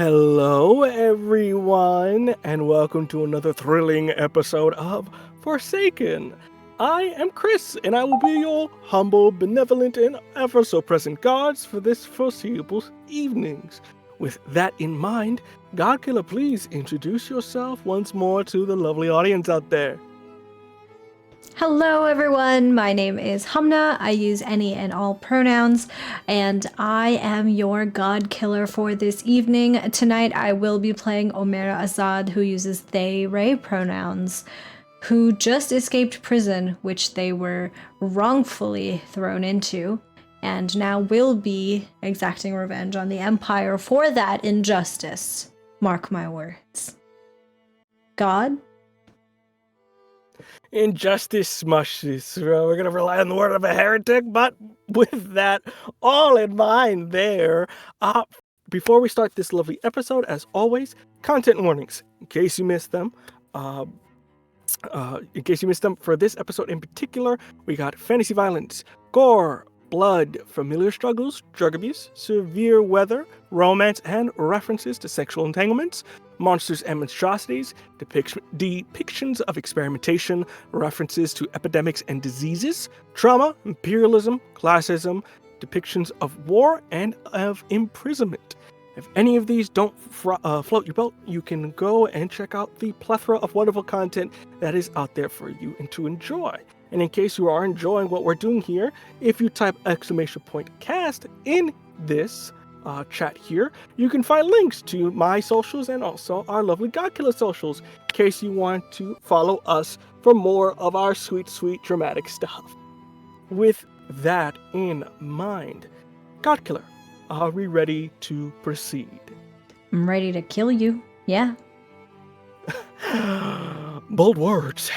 Hello, everyone, and welcome to another thrilling episode of Forsaken. I am Chris, and I will be your humble, benevolent, and ever so present guards for this foreseeable evenings. With that in mind, Godkiller, please introduce yourself once more to the lovely audience out there. Hello, everyone. My name is Humna. I use any and all pronouns, and I am your god killer for this evening. Tonight, I will be playing Omera Azad, who uses they pronouns, who just escaped prison, which they were wrongfully thrown into, and now will be exacting revenge on the Empire for that injustice. Mark my words. God? Injustice smushes. We're going to rely on the word of a heretic, but with that all in mind there, before we start this lovely episode, as always, content warnings, in case you missed them. For this episode in particular, we got fantasy violence, gore, blood, familiar struggles, drug abuse, severe weather, romance, and references to sexual entanglements, monsters and monstrosities, depictions of experimentation, references to epidemics and diseases, trauma, imperialism, classism, depictions of war, and of imprisonment. If any of these don't float your boat, you can go and check out the plethora of wonderful content that is out there for you and to enjoy. And in case you are enjoying what we're doing here, if you type !cast in this chat here, you can find links to my socials and also our lovely Godkiller socials, in case you want to follow us for more of our sweet, sweet dramatic stuff. With that in mind, Godkiller, are we ready to proceed? I'm ready to kill you. Yeah. Bold words.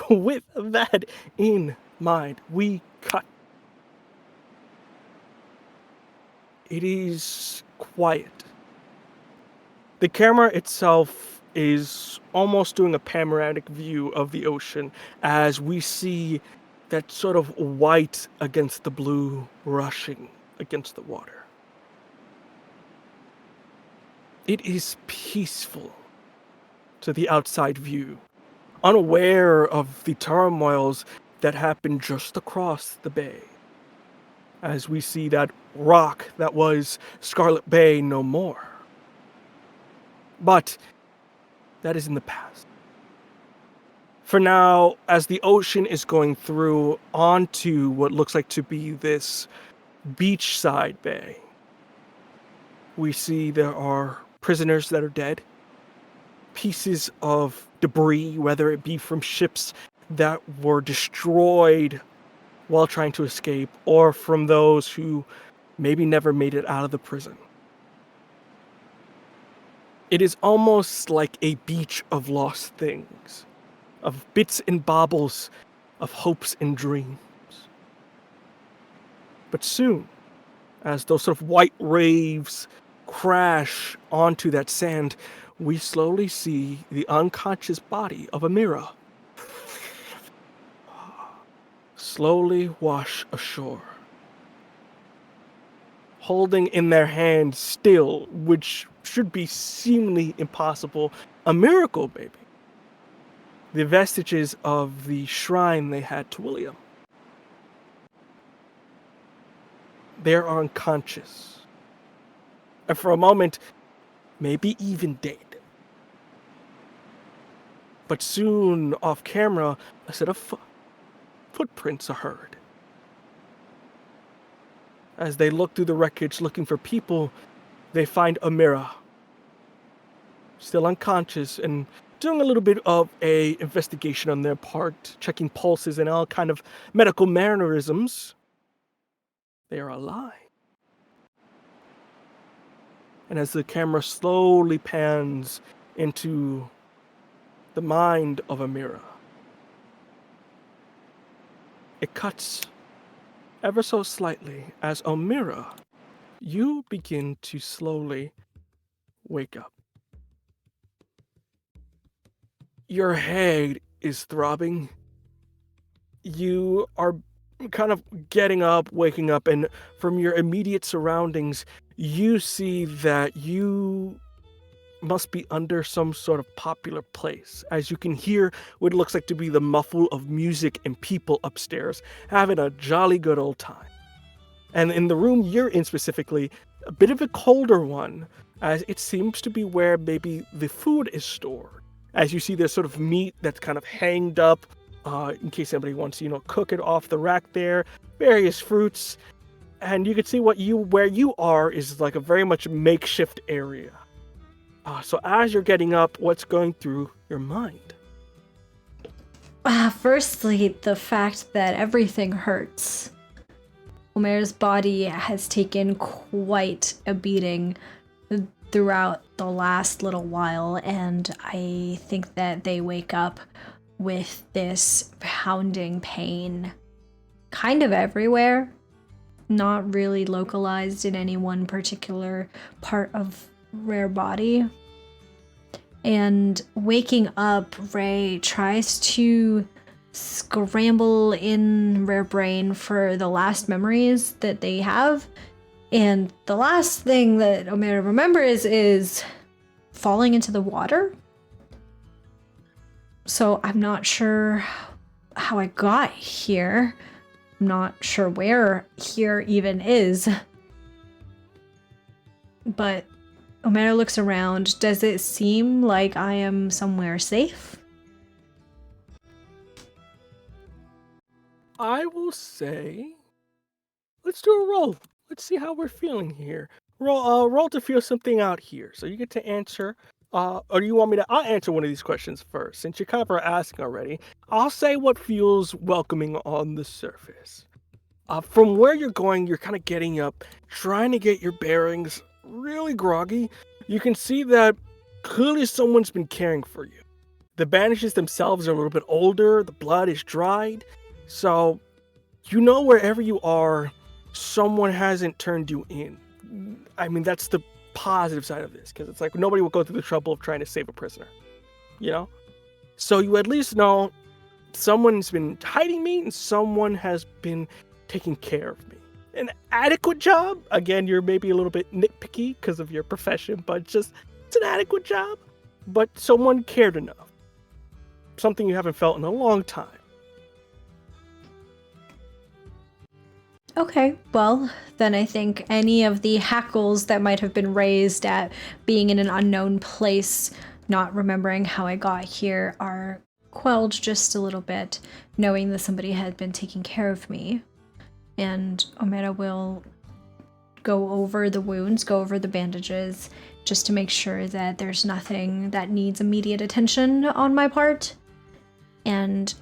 With that in mind, we cut. It is quiet. The camera itself is almost doing a panoramic view of the ocean as we see that sort of white against the blue rushing against the water. It is peaceful to the outside view, unaware of the turmoils that happen just across the bay. As we see that rock that was Scarlet Bay no more. But that is in the past. For now, as the ocean is going through onto what looks like to be this beachside bay, we see there are prisoners that are dead, pieces of debris, whether it be from ships that were destroyed while trying to escape, or from those who maybe never made it out of the prison. It is almost like a beach of lost things, of bits and baubles, of hopes and dreams. But soon, as those sort of white waves crash onto that sand, we slowly see the unconscious body of Omera slowly wash ashore, holding in their hands still, which should be seemingly impossible, a miracle baby. The vestiges of the shrine they had to William. They're unconscious. And for a moment, maybe even dead. But soon, off camera, a set of footprints are heard. As they look through the wreckage looking for people, they find Omera, still unconscious, and doing a little bit of a investigation on their part, checking pulses and all kind of medical mannerisms. They are alive. And as the camera slowly pans into the mind of Omera, it cuts ever so slightly as Omera, you begin to slowly wake up. Your head is throbbing. You are kind of getting up, waking up, and from your immediate surroundings, you see that you must be under some sort of popular place, as you can hear what looks like to be the muffle of music and people upstairs having a jolly good old time. And in the room you're in specifically, a bit of a colder one, as it seems to be where maybe the food is stored. As you see, there's sort of meat that's kind of hanged up in case somebody wants to, cook it off the rack there, various fruits. And you can see where you are is like a very much makeshift area. So as you're getting up, what's going through your mind? Firstly, the fact that everything hurts. Omera's body has taken quite a beating throughout the last little while, and I think that they wake up with this pounding pain kind of everywhere, not really localized in any one particular part of their body. And waking up, Ray tries to scramble in their brain for the last memories that they have. And the last thing that Omera remembers is falling into the water. So I'm not sure how I got here. I'm not sure where here even is. But Omera looks around. Does it seem like I am somewhere safe? I will say, let's do a roll. Let's see how we're feeling here. Roll to feel something out here. So you get to answer. Or do you want me to? I'll answer one of these questions first, since you kind of are asking already. I'll say what feels welcoming on the surface. From where you're going, you're kind of getting up, trying to get your bearings, really groggy. You can see that clearly someone's been caring for you. The bandages themselves are a little bit older, the blood is dried, so wherever you are, someone hasn't turned you in. I mean, that's the positive side of this, because it's like nobody will go through the trouble of trying to save a prisoner, So you at least know someone's been hiding me and someone has been taking care of me. An adequate job. Again, you're maybe a little bit nitpicky because of your profession, but it's an adequate job. But someone cared enough. Something you haven't felt in a long time. Okay, well, then I think any of the hackles that might have been raised at being in an unknown place, not remembering how I got here, are quelled just a little bit, knowing that somebody had been taking care of me. And Omera will go over the wounds, go over the bandages, just to make sure that there's nothing that needs immediate attention on my part. And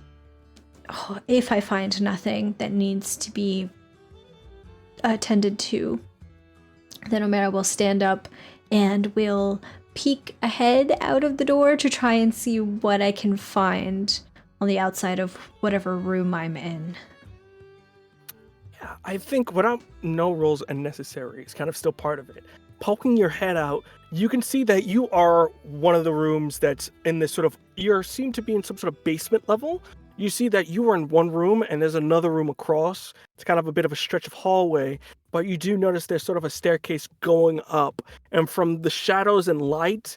if I find nothing that needs to be attended to, then Omera will stand up and will peek ahead out of the door to try and see what I can find on the outside of whatever room I'm in. Yeah, I think without no rolls unnecessary, it's kind of still part of it. Poking your head out, you can see that you are one of the rooms that's in this sort of, you seem to be in some sort of basement level. You see that you are in one room and there's another room across. It's kind of a bit of a stretch of hallway, but you do notice there's sort of a staircase going up. And from the shadows and light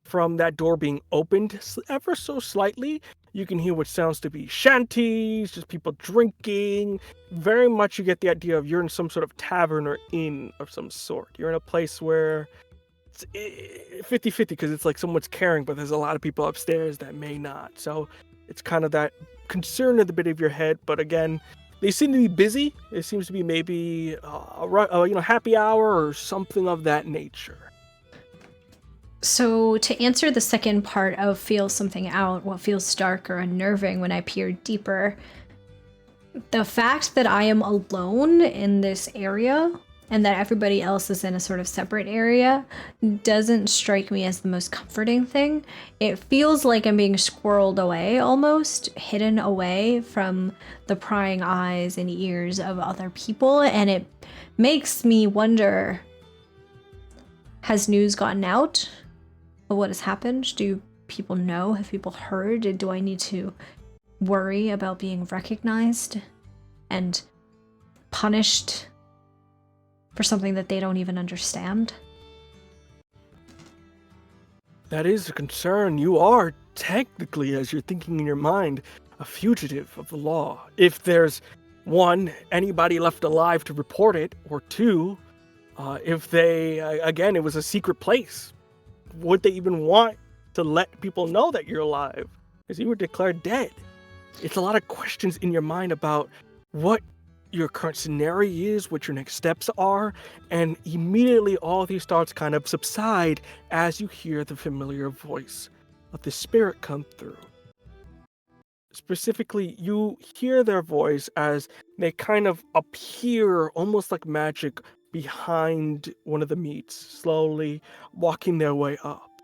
from that door being opened ever so slightly, you can hear what sounds to be shanties, just people drinking. Very much you get the idea of you're in some sort of tavern or inn of some sort. You're in a place where it's 50-50 because it's like someone's caring, but there's a lot of people upstairs that may not. So it's kind of that concern at the bit of your head, but again, they seem to be busy. It seems to be maybe happy hour or something of that nature. So to answer the second part of feel something out, what feels dark or unnerving when I peer deeper, the fact that I am alone in this area and that everybody else is in a sort of separate area doesn't strike me as the most comforting thing. It feels like I'm being squirreled away almost, hidden away from the prying eyes and ears of other people, and it makes me wonder, has news gotten out of what has happened? Do people know? Have people heard? Do I need to worry about being recognized? and punished for something that they don't even understand? That is a concern. You are technically, as you're thinking in your mind, a fugitive of the law. If there's one, anybody left alive to report it, or two, if they, again, it was a secret place, would they even want to let people know that you're alive? Because you were declared dead. It's a lot of questions in your mind about what your current scenario is, what your next steps are, and immediately all these thoughts kind of subside as you hear the familiar voice of the spirit come through. Specifically, you hear their voice as they kind of appear almost like magic behind one of the meats, slowly walking their way up.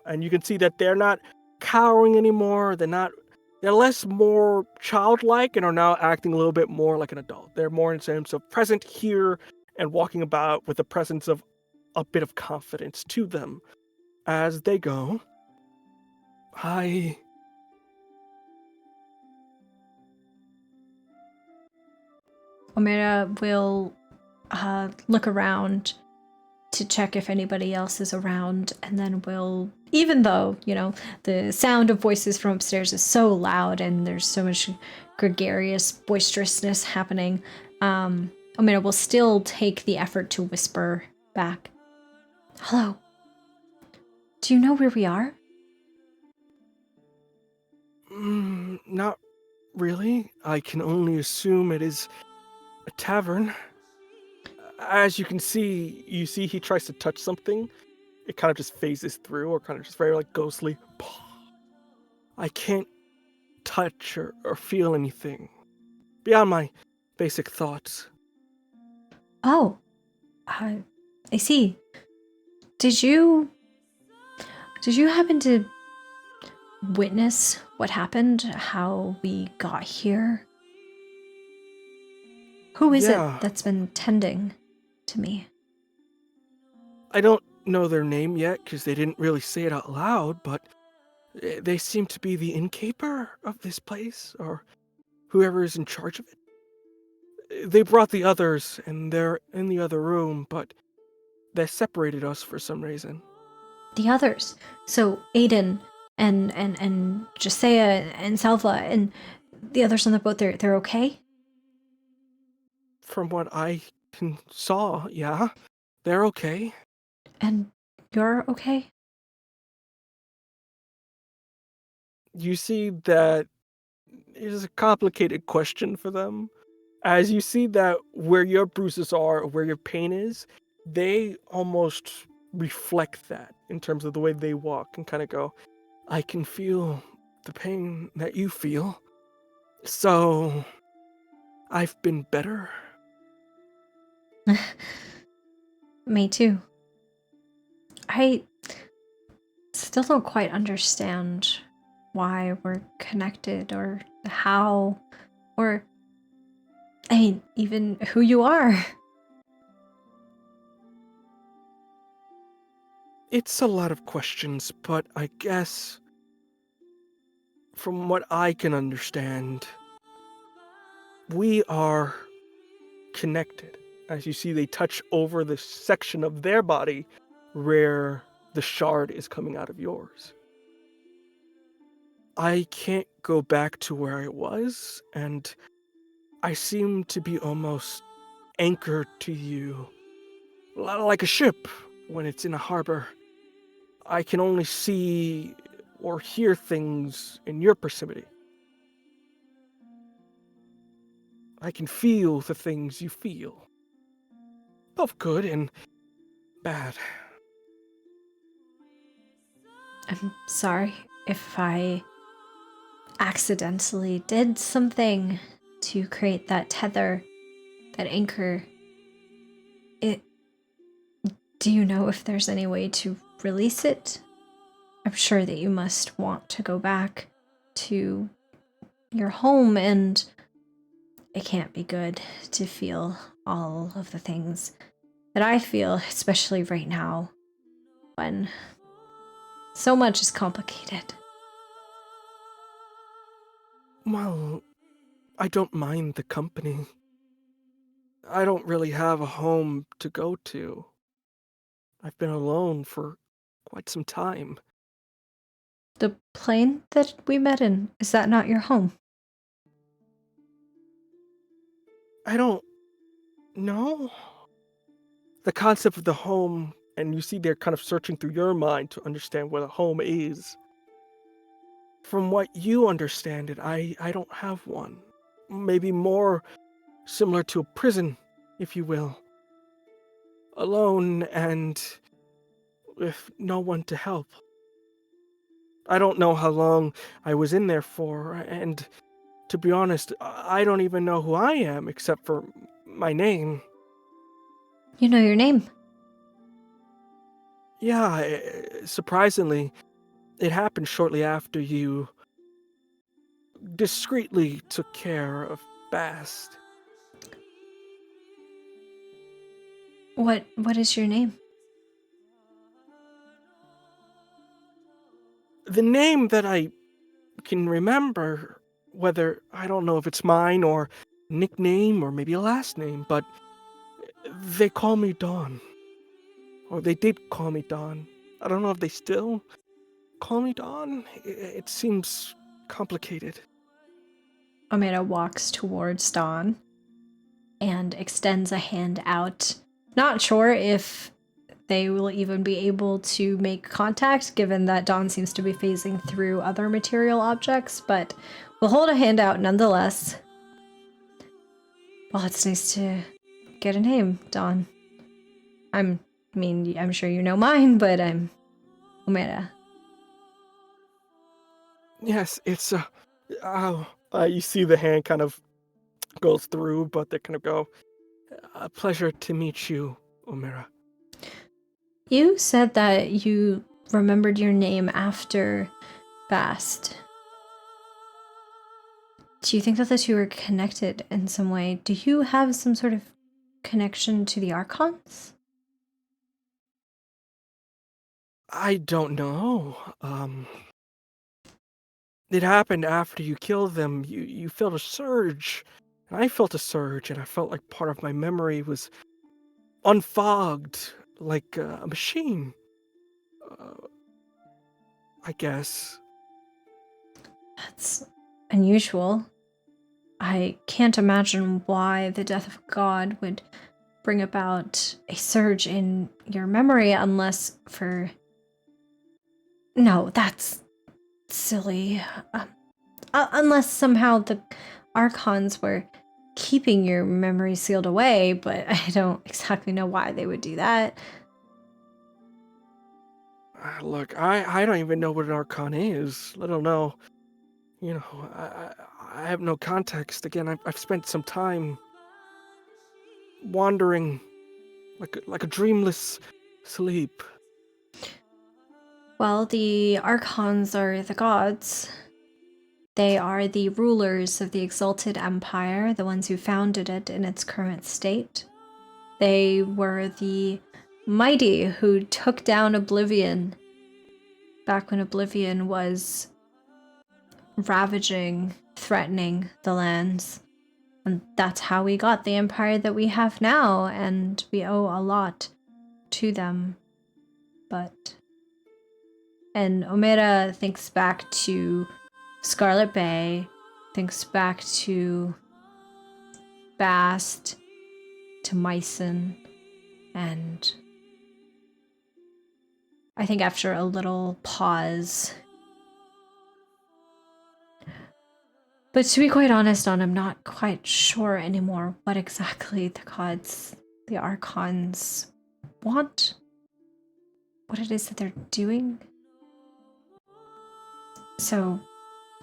And you can see that they're not cowering anymore, they're less more childlike and are now acting a little bit more like an adult. They're more in sense of present here and walking about with a presence of a bit of confidence to them as they go. Omera will look around to check if anybody else is around, and then will, even though, the sound of voices from upstairs is so loud and there's so much gregarious boisterousness happening, Omera will still take the effort to whisper back, "Hello. Do you know where we are?" Not really. I can only assume it is a tavern. As you see he tries to touch something. It kind of just phases through, or kind of just very like ghostly. I can't touch or feel anything beyond my basic thoughts. Oh, I see. Did you happen to witness what happened, how we got here? Who is it that's been tending to me? I don't know their name yet because they didn't really say it out loud, but they seem to be the innkeeper of this place, or whoever is in charge of it. They brought the others, and they're in the other room, but they separated us for some reason. The others? So Aiden and Josiah and Salva and the others on the boat, they're okay? From what I saw, yeah, they're okay. And you're okay? You see that it is a complicated question for them. As you see that where your bruises are, where your pain is, they almost reflect that in terms of the way they walk and kind of go, I can feel the pain that you feel. So I've been better. Me too. I still don't quite understand why we're connected, or how, or, I mean, even who you are. It's a lot of questions, but I guess from what I can understand, we are connected. As you see, they touch over the section of their body where the shard is coming out of yours. I can't go back to where I was, and I seem to be almost anchored to you, like a ship when it's in a harbor. I can only see or hear things in your proximity. I can feel the things you feel, both good and bad. I'm sorry if I accidentally did something to create that tether, that anchor. Do you know if there's any way to release it? I'm sure that you must want to go back to your home, and it can't be good to feel all of the things that I feel, especially right now when so much is complicated. Well, I don't mind the company. I don't really have a home to go to. I've been alone for quite some time. The plane that we met in, is that not your home? I don't know. The concept of the home, and you see they're kind of searching through your mind to understand what a home is. From what you understand it, I don't have one. Maybe more similar to a prison, if you will. Alone and with no one to help. I don't know how long I was in there for, and to be honest, I don't even know who I am except for my name. You know your name. Yeah, surprisingly, it happened shortly after you discreetly took care of Bast. What is your name? The name that I can remember, whether I don't know if it's mine or nickname or maybe a last name, but they call me Dawn. Or they did call me Dawn. I don't know if they still call me Dawn. It seems complicated. Omera walks towards Dawn and extends a hand out. Not sure if they will even be able to make contact, given that Dawn seems to be phasing through other material objects, but we'll hold a hand out nonetheless. Well, it's nice to get a name, Dawn. I'm sure you know mine, but I'm Omera. Yes, it's you see the hand kind of goes through, but they kind of go, a pleasure to meet you, Omera. You said that you remembered your name after Bast. Do you think that the two are connected in some way? Do you have some sort of connection to the Archons? I don't know. It happened after you killed them. You felt a surge, and I felt a surge, and I felt like part of my memory was unfogged, like a machine. Uh, I guess. That's unusual. I can't imagine why the death of God would bring about a surge in your memory unless for. No, that's silly. Unless somehow the Archons were keeping your memory sealed away, but I don't exactly know why they would do that. Look, I don't even know what an Archon is. Let alone know. You know, I have no context. Again, I've spent some time wandering like a dreamless sleep. Well, the Archons are the gods. They are the rulers of the Exalted Empire, the ones who founded it in its current state. They were the mighty who took down Oblivion back when Oblivion was ravaging, threatening the lands. And that's how we got the empire that we have now, and we owe a lot to them. And Omera thinks back to Scarlet Bay, thinks back to Bast, to Myson, and I think after a little pause. But to be quite honest, I'm not quite sure anymore what exactly the gods, the Archons, want. What it is that they're doing. So,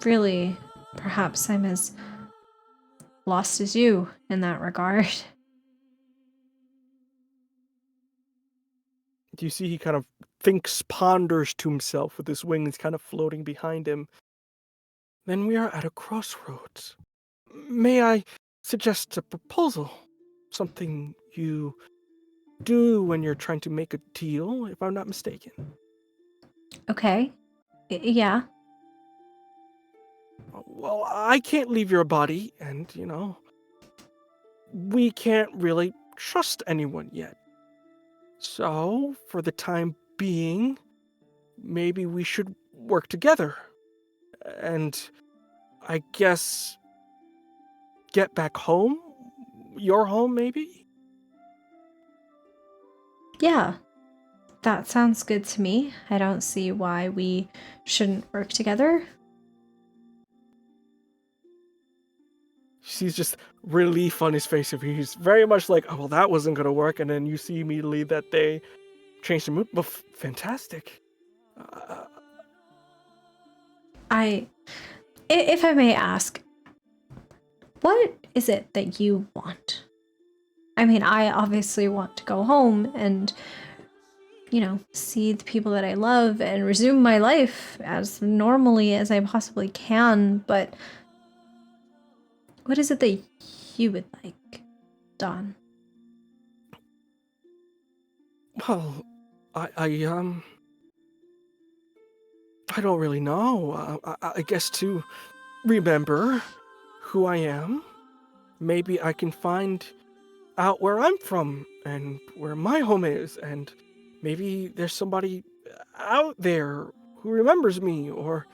really, perhaps I'm as lost as you in that regard. Do you see he kind of thinks, ponders to himself with his wings kind of floating behind him? Then we are at a crossroads. May I suggest a proposal? Something you do when you're trying to make a deal, if I'm not mistaken. Okay. Yeah. Well, I can't leave your body, and, we can't really trust anyone yet. So, for the time being, maybe we should work together. And I guess get back home? Your home, maybe? Yeah, that sounds good to me. I don't see why we shouldn't work together. She's just relief on his face. If he's very much like, oh, well, that wasn't going to work. And then you see immediately that they changed the mood. But fantastic. Uh, If I may ask, what is it that you want? I mean, I obviously want to go home and, see the people that I love and resume my life as normally as I possibly can, but what is it that you would like, Don? well, I I don't really know. I guess to remember who I am, maybe I can find out where I'm from and where my home is, and maybe there's somebody out there who remembers me or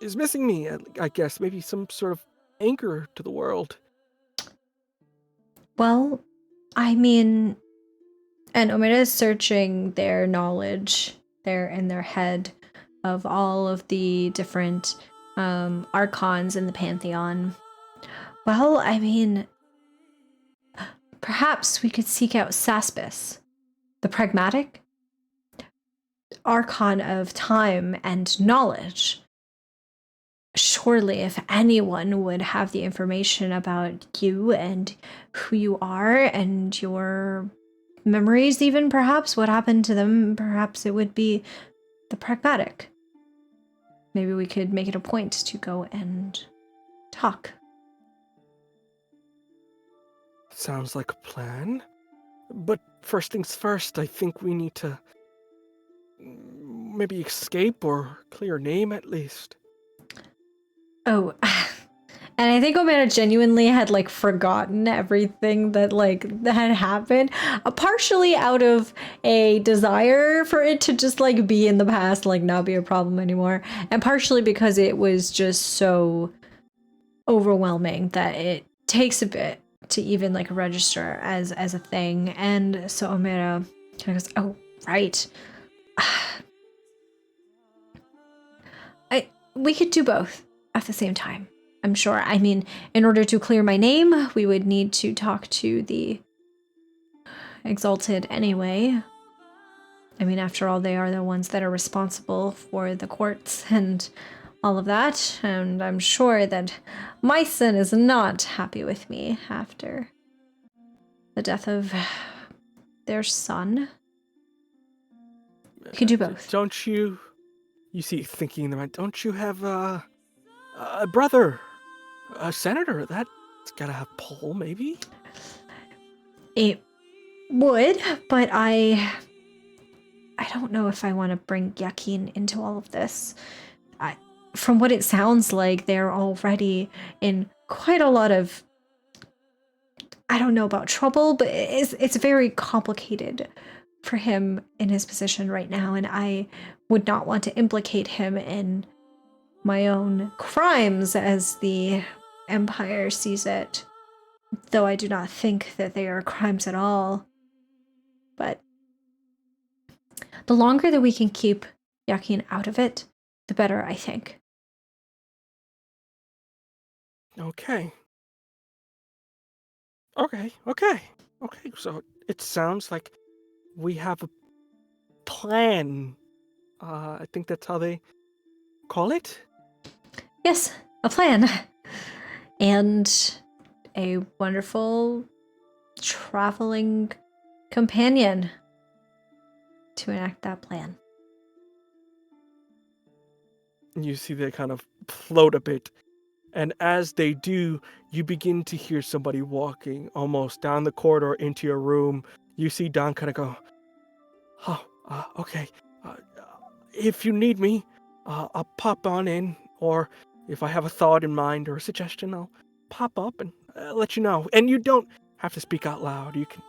is missing me. I guess maybe some sort of anchor to the world. Well, I mean, and Omera is searching their knowledge there in their head of all of the different archons in the pantheon. Well, I mean, perhaps we could seek out Saspis, the pragmatic archon of time and knowledge. Surely, if anyone would have the information about you and who you are and your memories, even perhaps what happened to them, perhaps it would be the pragmatic. Maybe we could make it a point to go and talk. Sounds like a plan. But first things first, I think we need to maybe escape or clear a name at least. Oh, and I think Omera genuinely had like forgotten everything that had happened, partially out of a desire for it to just like be in the past, like not be a problem anymore, and partially because it was just so overwhelming that it takes a bit to even like register as a thing. And so Omera kind of goes, "Oh, right. We could do both at the same time. I'm sure. I mean, in order to clear my name, we would need to talk to the Exalted anyway. I mean, after all, they are the ones that are responsible for the courts and all of that, and I'm sure that my son is not happy with me after the death of their son. You can do both. Don't you see, thinking in the mind, don't you have a brother, a senator? That's gotta have pull, maybe? It would, but I don't know if I want to bring Yakin into all of this. From what it sounds like, they're already in quite a lot of, I don't know about trouble, but it's very complicated for him in his position right now, and I would not want to implicate him in my own crimes as the Empire sees it, though I do not think that they are crimes at all. But the longer that we can keep Yakin out of it, the better, I think. Okay. Okay. So it sounds like we have a plan. I think that's how they call it. Yes, a plan. And a wonderful traveling companion to enact that plan. You see they kind of float a bit. And as they do, you begin to hear somebody walking almost down the corridor into your room. You see Don kind of go, oh, okay. If you need me, I'll pop on in. Or If I have a thought in mind or a suggestion, I'll pop up and let you know. And you don't have to speak out loud. You can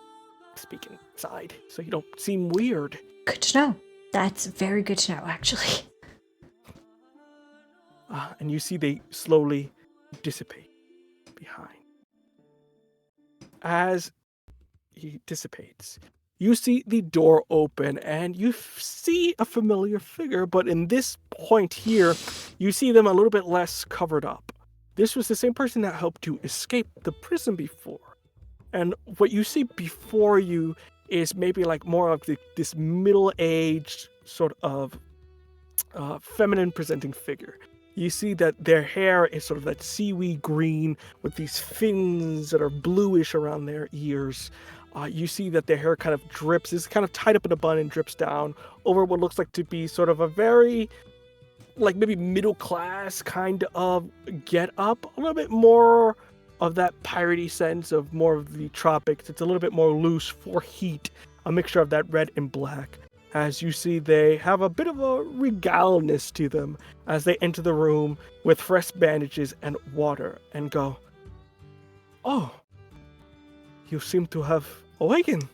speak inside so you don't seem weird. Good to know. That's very good to know, actually. And you see they slowly dissipate behind. As he dissipates, you see the door open and you see a familiar figure, but in this point here, you see them a little bit less covered up. This was the same person that helped you escape the prison before. And what you see before you is maybe like more of this middle-aged sort of feminine presenting figure. You see that their hair is sort of that seaweed green with these fins that are bluish around their ears. You see that their hair kind of drips, is kind of tied up in a bun and drips down over what looks like to be sort of a very, like maybe middle class kind of get up. A little bit more of that piratey sense of more of the tropics. It's a little bit more loose for heat, a mixture of that red and black. As you see, they have a bit of a regaleness to them as they enter the room with fresh bandages and water and go, "Oh, you seem to have awakened."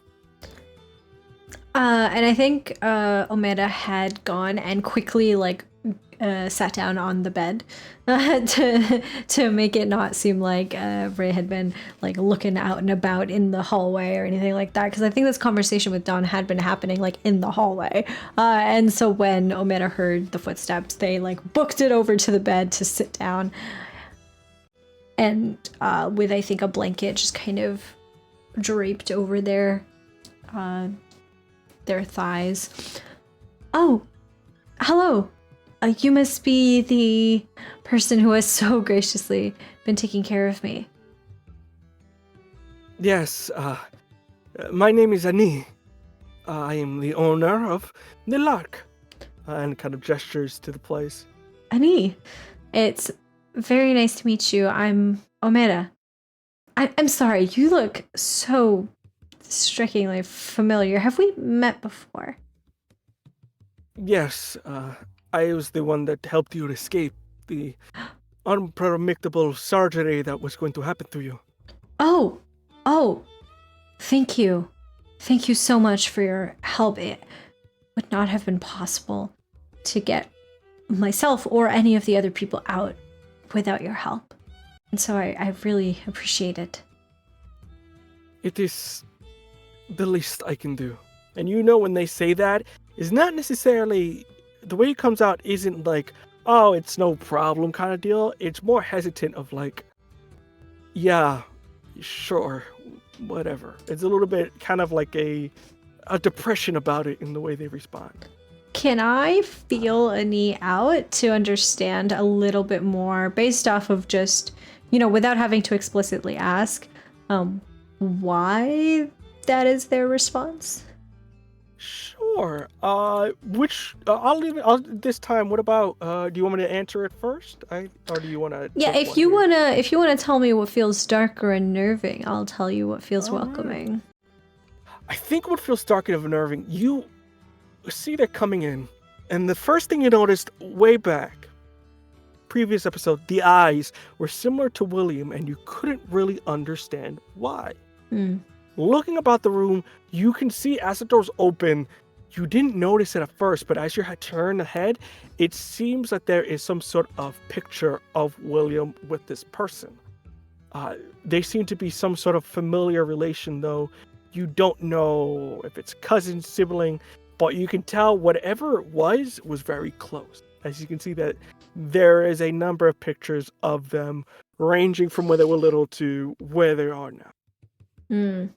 And I think Omera had gone and quickly sat down on the bed to make it not seem like Ray had been like looking out and about in the hallway or anything like that, because I think this conversation with Dawn had been happening like in the hallway, and so when Omera heard the footsteps, they like booked it over to the bed to sit down, and with I think a blanket just kind of draped over their thighs. "Oh, hello. You must be the person who has so graciously been taking care of me." "Yes, my name is Ani. I am the owner of the Lark," and kind of gestures to the place. "Ani, it's very nice to meet you. I'm Omera. I'm sorry, you look so strikingly familiar. Have we met before?" "Yes, I was the one that helped you escape the unpredictable surgery that was going to happen to you." Oh, thank you. Thank you so much for your help. It would not have been possible to get myself or any of the other people out without your help. And so I really appreciate it. "It is the least I can do." And you know when they say that, is not necessarily, the way it comes out isn't like, "Oh, it's no problem" kind of deal. It's more hesitant of like, "Yeah, sure, whatever." It's a little bit kind of like a depression about it in the way they respond. Can I feel Ani out to understand a little bit more based off of just, without having to explicitly ask, why that is their response? Sure. I'll leave it. This time. What about? Do you want me to answer it first? Or do you want to? Yeah, if you wanna tell me what feels dark or unnerving, I'll tell you what feels welcoming. I think what feels dark and unnerving, you see they're coming in, and the first thing you noticed way back, previous episode, the eyes were similar to William, and you couldn't really understand why. Looking about the room, you can see as the doors open, you didn't notice it at first, but as you had turned ahead, it seems that there is some sort of picture of William with this person. They seem to be some sort of familiar relation, though. You don't know if it's cousin, sibling, but you can tell whatever it was very close. As you can see that there is a number of pictures of them ranging from when they were little to where they are now.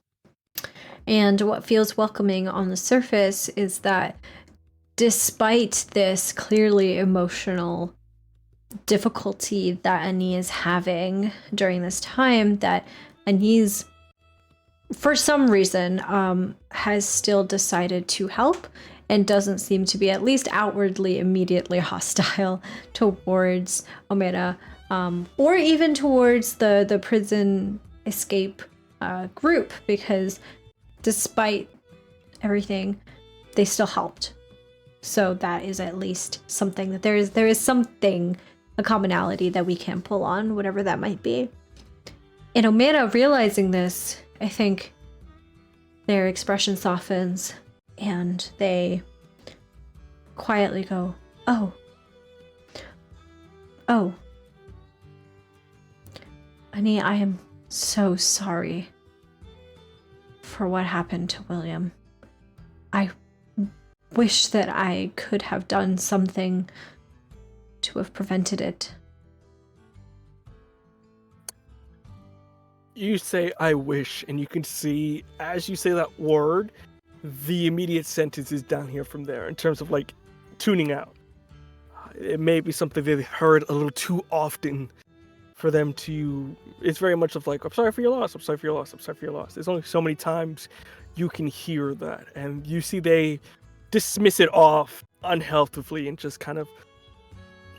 And what feels welcoming on the surface is that despite this clearly emotional difficulty that Ani is having during this time, that Ani's, for some reason, has still decided to help and doesn't seem to be, at least outwardly, immediately hostile towards Omera, or even towards the prison escape group, because despite everything, they still helped. So that is at least something, that there is something a commonality that we can pull on, whatever that might be. And Omera realizing this, I think their expression softens and they quietly go, oh, Ani, I am so sorry for what happened to William. I wish that I could have done something to have prevented it. You say, I wish, and you can see, as you say that word, the immediate sentence is down here from there in terms of, like, tuning out. It may be something they've heard a little too often for them to... It's very much of like, I'm sorry for your loss, I'm sorry for your loss, I'm sorry for your loss. There's only so many times you can hear that. And you see they dismiss it off unhealthily and just kind of...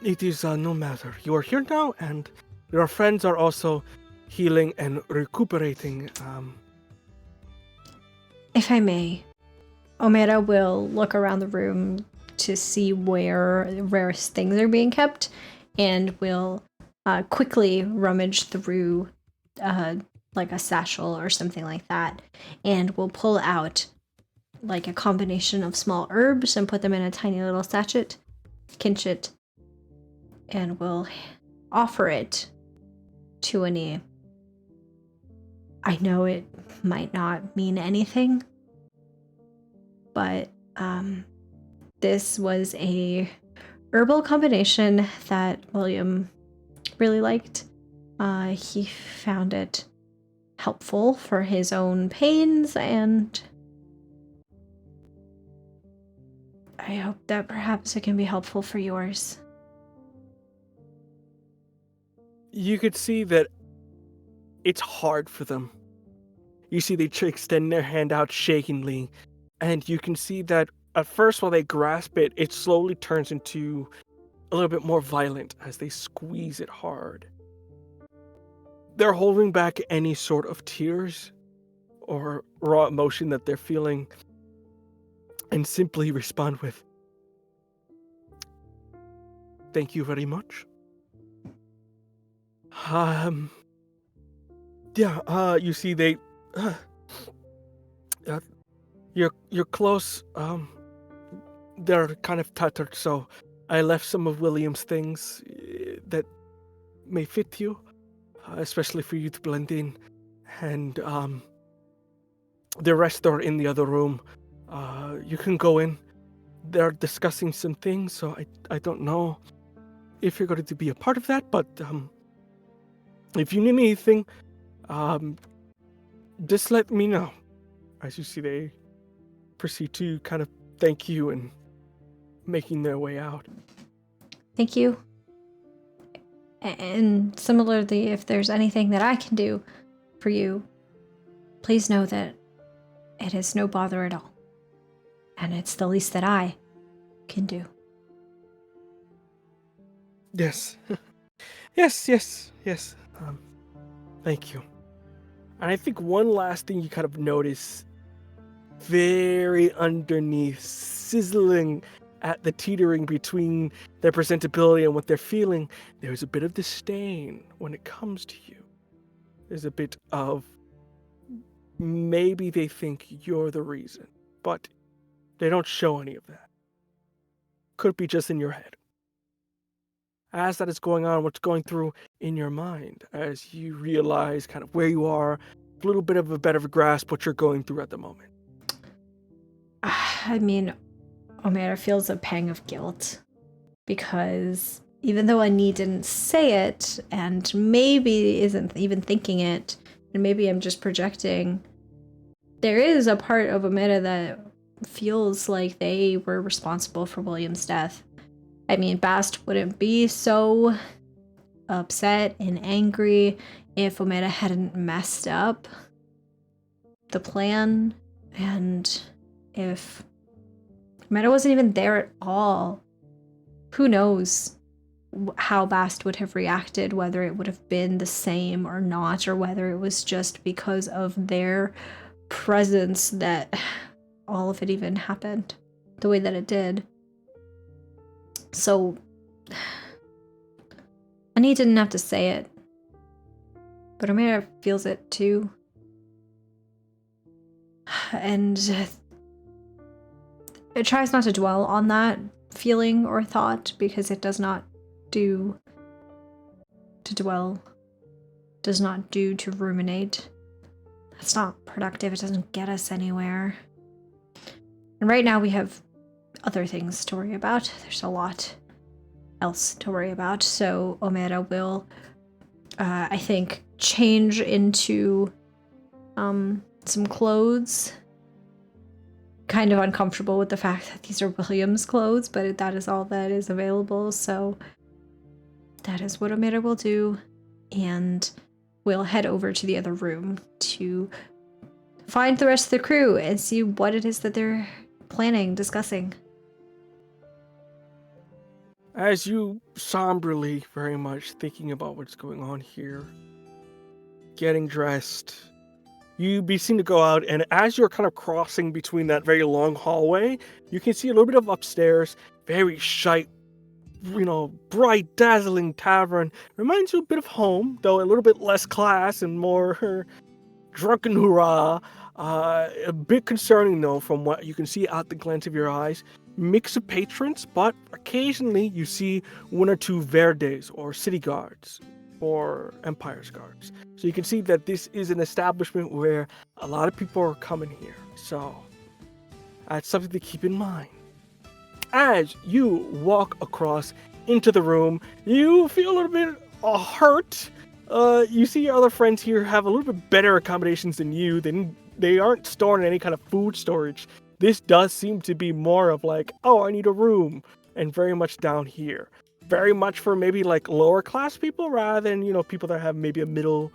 It is no matter. You are here now, and your friends are also healing and recuperating. If I may, Omera will look around the room to see where rarest things are being kept, and will quickly rummage through like a satchel or something like that, and will pull out like a combination of small herbs and put them in a tiny little sachet, pinch it, and will offer it to Ani. I know it might not mean anything, but this was a herbal combination that William really liked. He found it helpful for his own pains, and I hope that perhaps it can be helpful for yours. You could see that it's hard for them. You see they extend their hand out shakingly, and you can see that at first while they grasp it, it slowly turns into a little bit more violent as they squeeze it hard. They're holding back any sort of tears or raw emotion that they're feeling and simply respond with, "Thank you very much." You see they you're close. They're kind of tattered, so I left some of William's things that may fit you, especially for you to blend in, and the rest are in the other room. You can go in. They're discussing some things, so I don't know if you're going to be a part of that, but if you need anything, just let me know. As you see, they proceed to kind of thank you and making their way out. Thank you. And similarly, if there's anything that I can do for you, please know that it is no bother at all. And it's the least that I can do. Yes. yes. Thank you. And I think one last thing you kind of notice, very underneath, sizzling at the teetering between their presentability and what they're feeling, there's a bit of disdain when it comes to you. There's a bit of maybe they think you're the reason, but they don't show any of that. Could be just in your head. As that is going on, what's going through in your mind as you realize kind of where you are, a little bit of a better grasp what you're going through at the moment? I mean, Omera feels a pang of guilt because even though Ani didn't say it and maybe isn't even thinking it, and maybe I'm just projecting, there is a part of Omera that feels like they were responsible for William's death. I mean, Bast wouldn't be so upset and angry if Omera hadn't messed up the plan, and if Omera wasn't even there at all, who knows how Bast would have reacted, whether it would have been the same or not, or whether it was just because of their presence that all of it even happened the way that it did. So And he didn't have to say it. But Omera feels it too. And it tries not to dwell on that feeling or thought because it does not do to dwell, does not do to ruminate. That's not productive. It doesn't get us anywhere. And right now we have other things to worry about. There's a lot else to worry about. So Omera will, I think, change into some clothes. Kind of uncomfortable with the fact that these are William's clothes, but that is all that is available. So that is what Omera will do. And we'll head over to the other room to find the rest of the crew and see what it is that they're planning, discussing. As you somberly, very much thinking about what's going on here, getting dressed, you be seen to go out, and as you're kind of crossing between that very long hallway, you can see a little bit of upstairs, very shite, bright, dazzling tavern. Reminds you a bit of home, though a little bit less class and more drunken hurrah. A bit concerning, though, from what you can see out the glance of your eyes. Mix of patrons, but occasionally you see one or two verdes, or city guards, or Empire's guards. So you can see that this is an establishment where a lot of people are coming here. So that's something to keep in mind. As you walk across into the room, you feel a little bit hurt. You see your other friends here have a little bit better accommodations than you. They aren't stored in any kind of food storage. This does seem to be more of like, oh, I need a room, and very much down here. Very much for maybe like lower class people rather than, people that have maybe a middle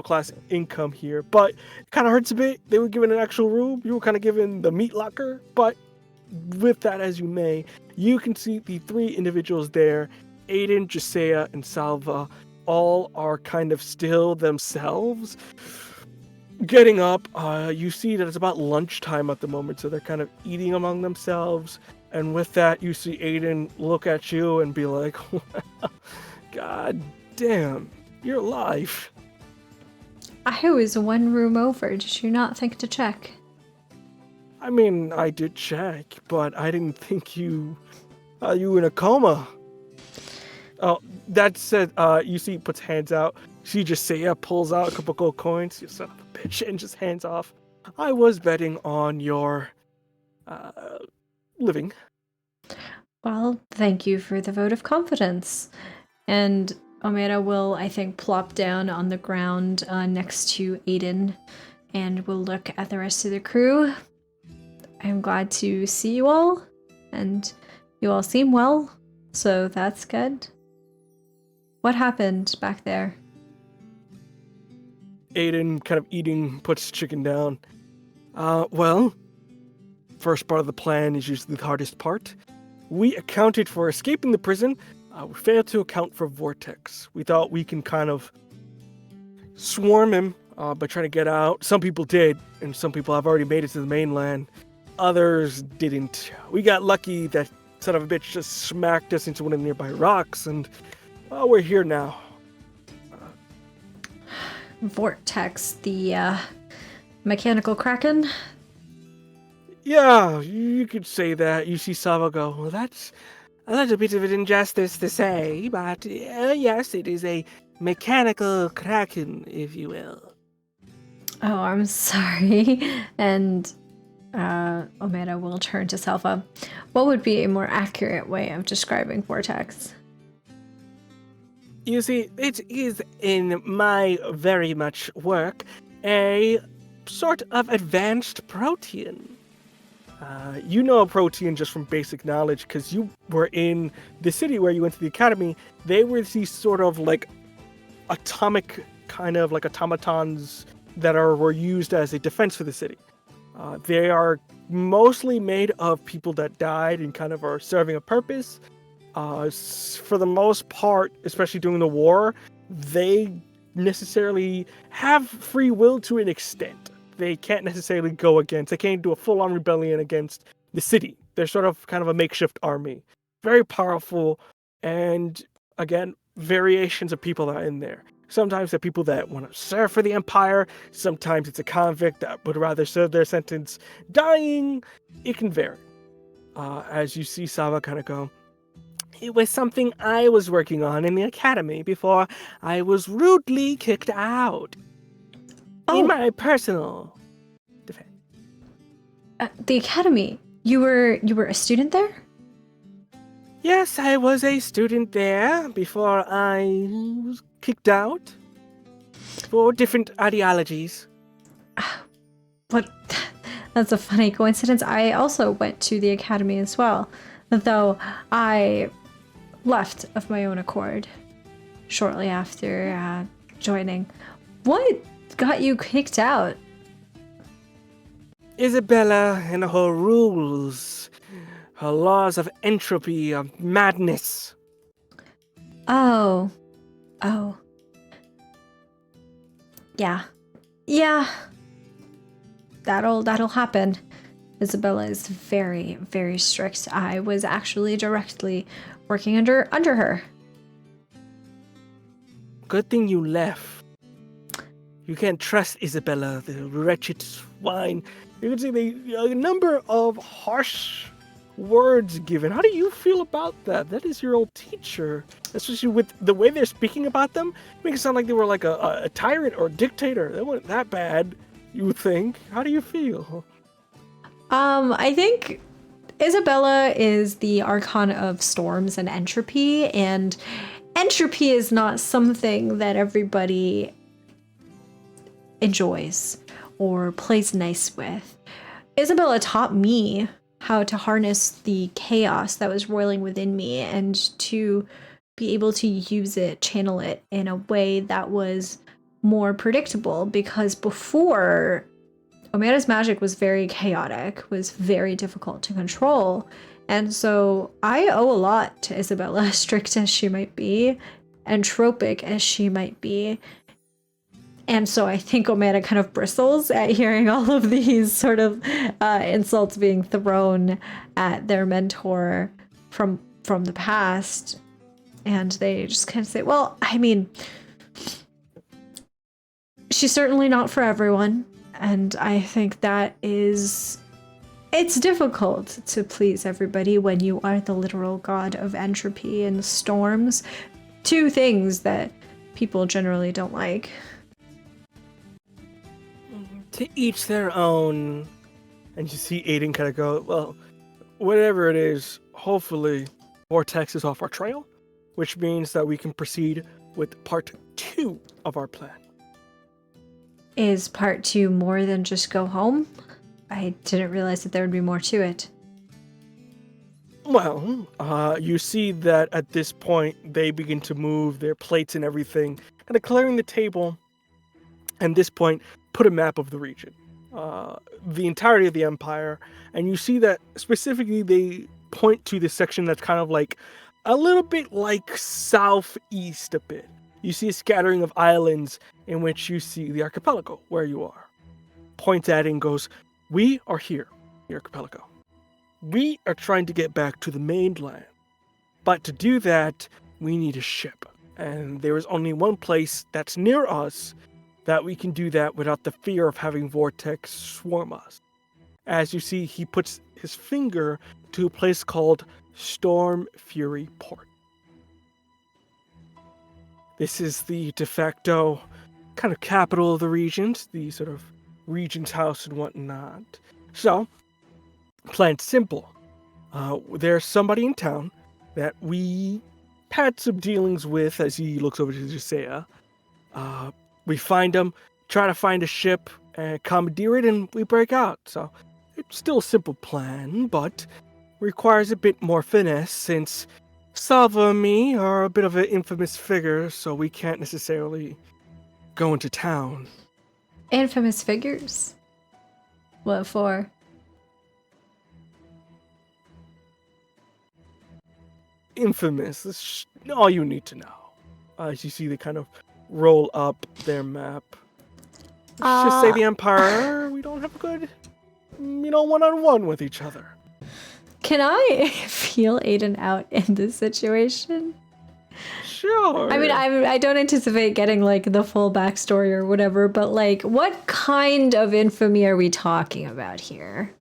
class income here. But it kind of hurts a bit. They were given an actual room. You were kind of given the meat locker. But with that as you may, you can see the three individuals there, Aiden, Gisea, and Salva, all are kind of still themselves. Getting up, you see that it's about lunchtime at the moment, so they're kind of eating among themselves. And with that, you see Aiden look at you and be like, God damn, you're alive. I was one room over. Did you not think to check? I mean, I did check, but I didn't think you in a coma. Oh, that said, you see he puts hands out. She just pulls out a couple gold coins. You son of a bitch, and just hands off. I was betting on your living. Well, thank you for the vote of confidence. And Omera will, I think, plop down on the ground next to Aiden and will look at the rest of the crew. I'm glad to see you all, and you all seem well, so that's good. What happened back there? Aiden, kind of eating, puts chicken down. Well, first part of the plan is usually the hardest part. We accounted for escaping the prison. We failed to account for Vortex. We thought we can kind of swarm him by trying to get out. Some people did, and some people have already made it to the mainland. Others didn't. We got lucky that son of a bitch just smacked us into one of the nearby rocks, and we're here now. Vortex, the mechanical kraken? Yeah, you could say that. You see Sava go, well, that's a little bit of an injustice to say, but yes, it is a mechanical kraken, if you will. Oh, I'm sorry. And Omera will turn to Salva. What would be a more accurate way of describing Vortex? You see, it is in my very much work a sort of advanced protein. You know a protein just from basic knowledge because you were in the city where you went to the academy. They were these sort of like atomic kind of like automatons that were used as a defense for the city. They are mostly made of people that died and kind of are serving a purpose. For the most part, especially during the war, they necessarily have free will to an extent. They can't necessarily they can't do a full-on rebellion against the city. They're sort of kind of a makeshift army. Very powerful, and again, variations of people that are in there. Sometimes they're people that want to serve for the Empire. Sometimes it's a convict that would rather serve their sentence dying. It can vary. As you see Sava kind of go, it was something I was working on in the academy before I was rudely kicked out. In my personal defense. The academy. You were a student there? Yes, I was a student there before I was kicked out for different ideologies. What? That's a funny coincidence. I also went to the academy as well, though I left of my own accord shortly after joining. What got you kicked out? Isabella and her rules, her laws of entropy, of madness. Oh. Yeah. That'll happen. Isabella is very, very strict. I was actually directly working under her. Good thing you left. You can't trust Isabella, the wretched swine. You can see a number of harsh words given. How do you feel about that? That is your old teacher. Especially with the way they're speaking about them, makes it sound like they were like a tyrant or a dictator. They weren't that bad, you would think. How do you feel? I think Isabella is the archon of storms and entropy, and entropy is not something that everybody enjoys or plays nice with. Isabella taught me how to harness the chaos that was roiling within me and to be able to use it, channel it in a way that was more predictable, because before, Omera's magic was very chaotic, was very difficult to control. And so I owe a lot to Isabella, strict as she might be, entropic as she might be. And so I think Omera kind of bristles at hearing all of these sort of insults being thrown at their mentor from the past. And they just kind of say, well, I mean, she's certainly not for everyone. And I think that it's difficult to please everybody when you are the literal god of entropy and storms. Two things that people generally don't like. To each their own. And you see Aiden kind of go, well, whatever it is, hopefully Vortex is off our trail, which means that we can proceed with part 2 of our plan. Is part 2 more than just go home? I didn't realize that there would be more to it. Well, you see that at this point, they begin to move their plates and everything, kind of clearing the table. And at this point, put a map of the region, the entirety of the empire. And you see that specifically they point to this section that's kind of like a little bit like southeast a bit. You see a scattering of islands in which you see the archipelago where you are. Points at it and goes, we are here, the archipelago. We are trying to get back to the mainland. But to do that, we need a ship. And there is only one place that's near us that we can do that without the fear of having Vortex swarm us. As you see, he puts his finger to a place called Storm Fury Port. This is the de facto kind of capital of the regions, the sort of regent's house and whatnot. So, plan's simple. There's somebody in town that we had some dealings with as he looks over to Jusea. We find him, try to find a ship, and commandeer it, and we break out. So, it's still a simple plan, but requires a bit more finesse since Salva and me are a bit of an infamous figure, so we can't necessarily go into town. Infamous figures? What for? Infamous. That's all you need to know. As you see, they kind of roll up their map. Let's just say the Empire, we don't have a good, one-on-one with each other. Can I feel Aiden out in this situation? Sure. I mean, I don't anticipate getting like the full backstory or whatever, but like, what kind of infamy are we talking about here?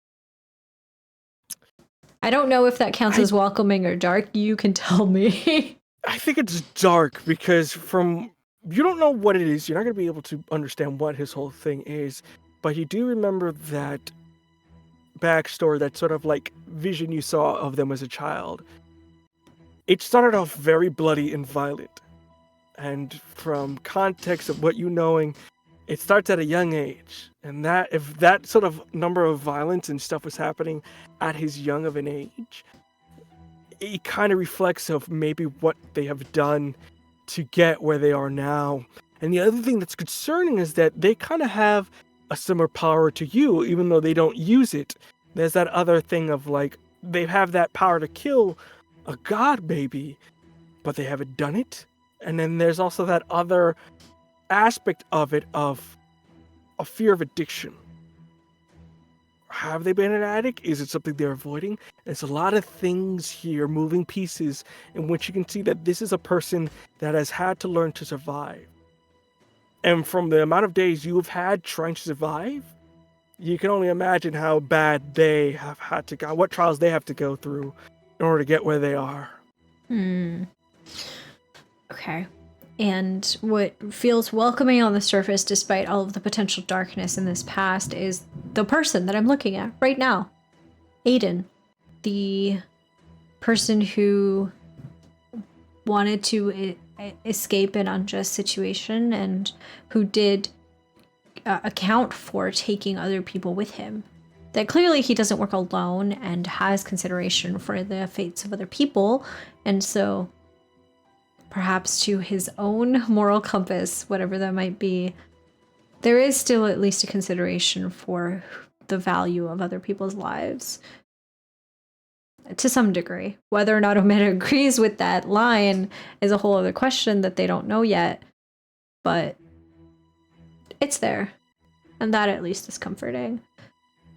I don't know if that counts as welcoming or dark. You can tell me. I think it's dark because you don't know what it is. You're not going to be able to understand what his whole thing is, but you do remember that backstory, that sort of like vision you saw of them as a child. It started off very bloody and violent. And from context of what you knowing, it starts at a young age. And that if that sort of number of violence and stuff was happening at his young of an age, it kind of reflects of maybe what they have done to get where they are now. And the other thing that's concerning is that they kind of have a similar power to you, even though they don't use it. There's that other thing of like, they have that power to kill a god maybe, but they haven't done it. And then there's also that other aspect of it of a fear of addiction. Have they been an addict? Is it something they're avoiding? There's a lot of things here, moving pieces, in which you can see that this is a person that has had to learn to survive. And from the amount of days you have had trying to survive, you can only imagine how bad they have had to go, what trials they have to go through in order to get where they are. Okay. And what feels welcoming on the surface, despite all of the potential darkness in this past, is the person that I'm looking at right now. Aiden. The person who wanted to escape an unjust situation and who did account for taking other people with him. That clearly he doesn't work alone and has consideration for the fates of other people. And so perhaps to his own moral compass, whatever that might be, there is still at least a consideration for the value of other people's lives. To some degree. Whether or not Omera agrees with that line is a whole other question that they don't know yet. But it's there. And that at least is comforting.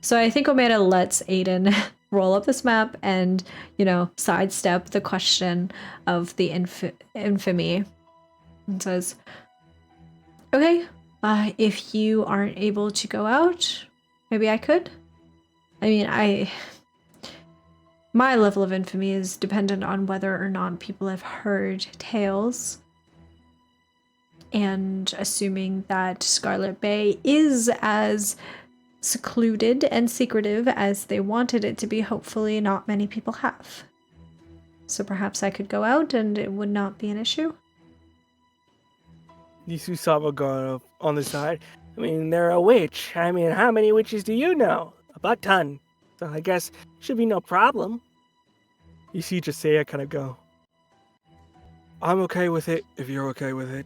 So I think Omera lets Aiden roll up this map and, sidestep the question of the infamy. And says, okay, if you aren't able to go out, maybe I could. I mean, my level of infamy is dependent on whether or not people have heard tales. And assuming that Scarlet Bay is as secluded and secretive as they wanted it to be, hopefully not many people have. So perhaps I could go out and it would not be an issue. Nisusama go on the side. I mean, they're a witch. I mean, how many witches do you know? A butt ton. So I guess should be no problem. You see Josiah kind of go, I'm okay with it if you're okay with it.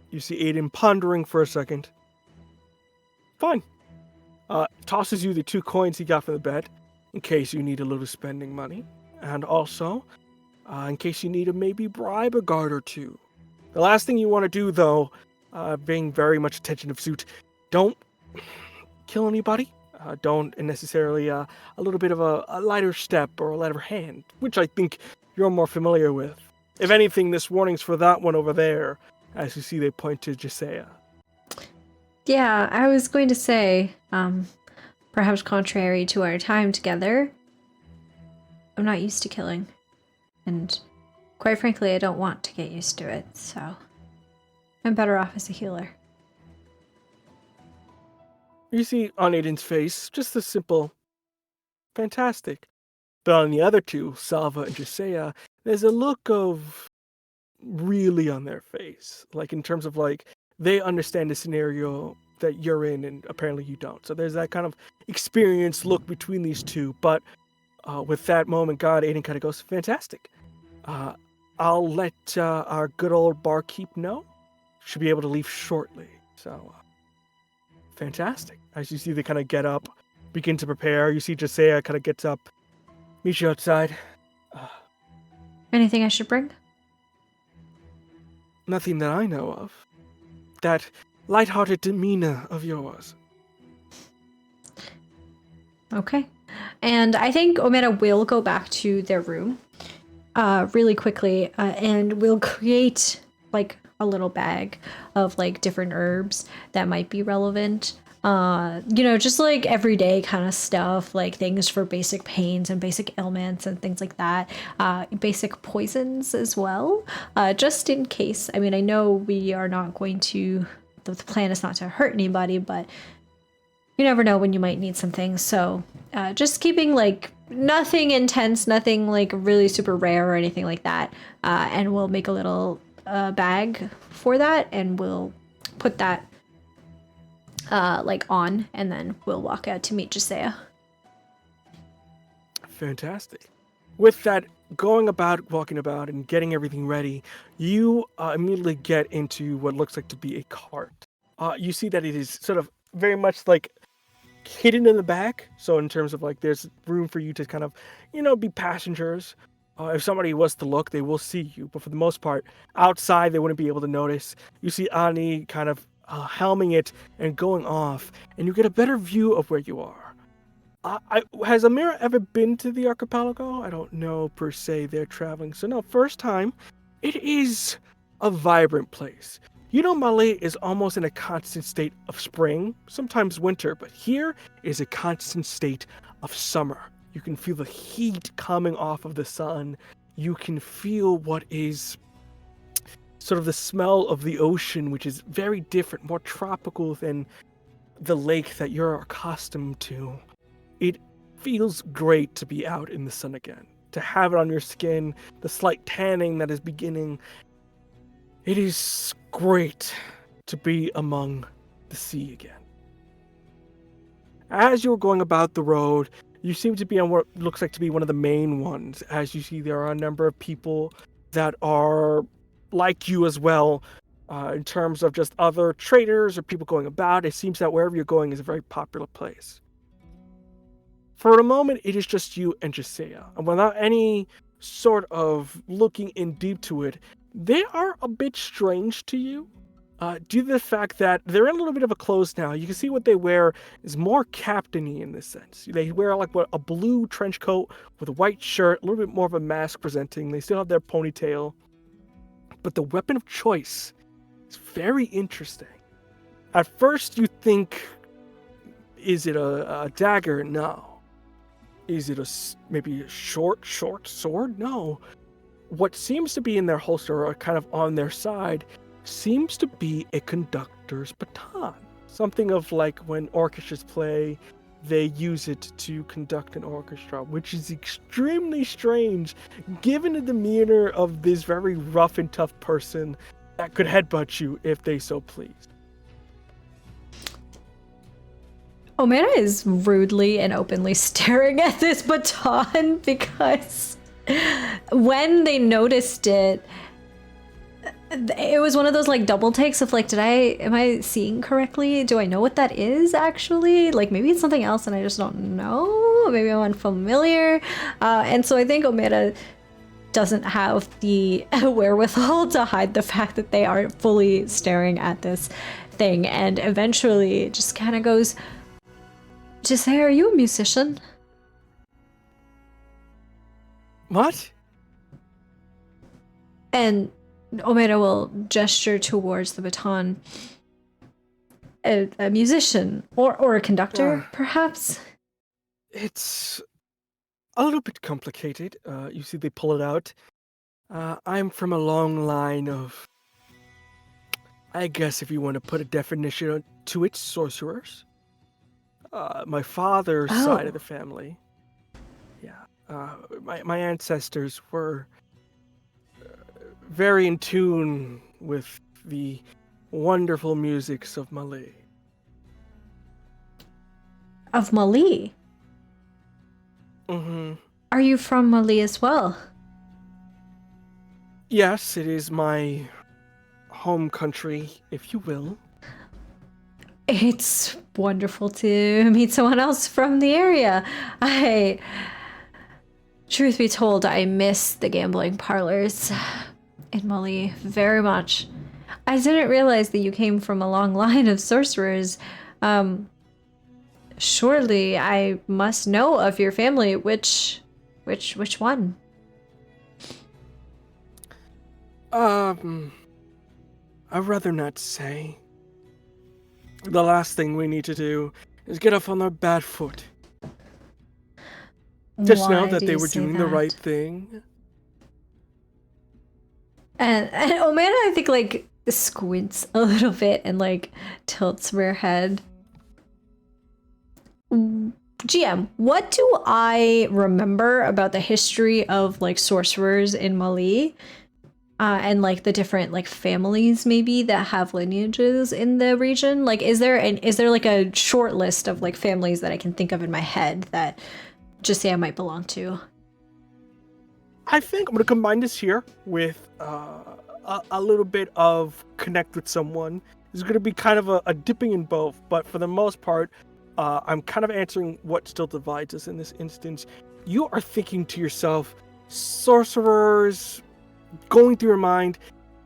You see Aiden pondering for a second. Fine. Tosses you the 2 coins he got from the bed, in case you need a little spending money. And also, in case you need to maybe bribe a guard or 2. The last thing you want to do, though, being very much attention of suit, don't kill anybody. Don't necessarily a little bit of a lighter step or a lighter hand, which I think you're more familiar with. If anything, this warning's for that one over there. As you see, they point to Josiah. Yeah, I was going to say, perhaps contrary to our time together, I'm not used to killing. And quite frankly, I don't want to get used to it, so I'm better off as a healer. You see on Aiden's face just a simple, fantastic. But on the other 2, Salva and Josiah, there's a look of really on their face. Like in terms of like, they understand the scenario that you're in and apparently you don't. So there's that kind of experienced look between these 2. But with that moment, Aiden kind of goes, fantastic. I'll let our good old barkeep know. Should be able to leave shortly. So, fantastic. As you see, they kind of get up, begin to prepare. You see Josiah kind of gets up, meet you outside. Anything I should bring? Nothing that I know of. That light-hearted demeanor of yours. Okay. And I think Omera will go back to their room. really quickly, and we'll create like a little bag of like different herbs that might be relevant. Just like everyday kind of stuff, like things for basic pains and basic ailments and things like that. Basic poisons as well, just in case. I mean, I know we are not going to, the plan is not to hurt anybody, but you never know when you might need something. So just keeping like nothing intense, nothing like really super rare or anything like that. And we'll make a little bag for that, and we'll put that like on, and then we'll walk out to meet Josiah. Fantastic. With that, walking about, and getting everything ready, you immediately get into what looks like to be a cart. You see that it is sort of very much like hidden in the back. So in terms of like, there's room for you to kind of, be passengers. If somebody was to look, they will see you. But for the most part, outside, they wouldn't be able to notice. You see Ani kind of helming it and going off, and you get a better view of where you are. Has Omera ever been to the archipelago? I don't know per se. They're traveling. So no, first time. It is a vibrant place. Mali is almost in a constant state of spring, sometimes winter, but here is a constant state of summer. You can feel the heat coming off of the sun. You can feel what is sort of the smell of the ocean, which is very different, more tropical than the lake that you're accustomed to. It feels great to be out in the sun again, to have it on your skin, the slight tanning that is beginning. It is great to be among the sea again. As you're going about the road, you seem to be on what looks like to be one of the main ones. As you see, there are a number of people that are like you as well, in terms of just other traders or people going about. It seems that wherever you're going is a very popular place. For a moment, it is just you and Josiah, and without any sort of looking in deep to it, they are a bit strange to you, due to the fact that they're in a little bit of a clothes now. You can see what they wear is more captain-y in this sense. They wear like a blue trench coat with a white shirt, a little bit more of a mask presenting. They still have their ponytail, but the weapon of choice is very interesting. At first, you think, is it a dagger? No. Is it maybe a short sword? No. What seems to be in their holster, or kind of on their side, seems to be a conductor's baton. Something of like when orchestras play, they use it to conduct an orchestra, which is extremely strange given the demeanor of this very rough and tough person that could headbutt you if they so pleased. Omera is rudely and openly staring at this baton because when they noticed it, it was one of those like double takes of like, am I seeing correctly? Do I know what that is actually? Like maybe it's something else and I just don't know. Maybe I'm unfamiliar. And so I think Omera doesn't have the wherewithal to hide the fact that they are fully staring at this thing, and eventually it just kind of goes, Josiah, are you a musician? What? And Omera will gesture towards the baton. A musician or a conductor, perhaps? It's a little bit complicated. You see, they pull it out. I'm from a long line of, I guess if you want to put a definition to it, sorcerers. My father's side of the family. Yeah. My ancestors were very in tune with the wonderful musics of Mali. Of Mali? Mm-hmm. Are you from Mali as well? Yes, it is my home country, if you will. It's wonderful to meet someone else from the area. Truth be told, I miss the gambling parlors in Mali very much. I didn't realize that you came from a long line of sorcerers. Surely I must know of your family. Which one? I'd rather not say. The last thing we need to do is get off on our bad foot. Just know Why that do they you were say doing that? the right thing. And Omera, I think, like, squints a little bit and, like, tilts her head. GM, what do I remember about the history of, like, sorcerers in Mali? And, like, the different, like, families, maybe, that have lineages in the region? Like, is there, like, a short list of, like, families that I can think of in my head that just say I might belong to? I think I'm going to combine this here with a little bit of connect with someone. It's going to be kind of a dipping in both, but for the most part, I'm kind of answering what still divides us in this instance. You are thinking to yourself, sorcerers, going through your mind,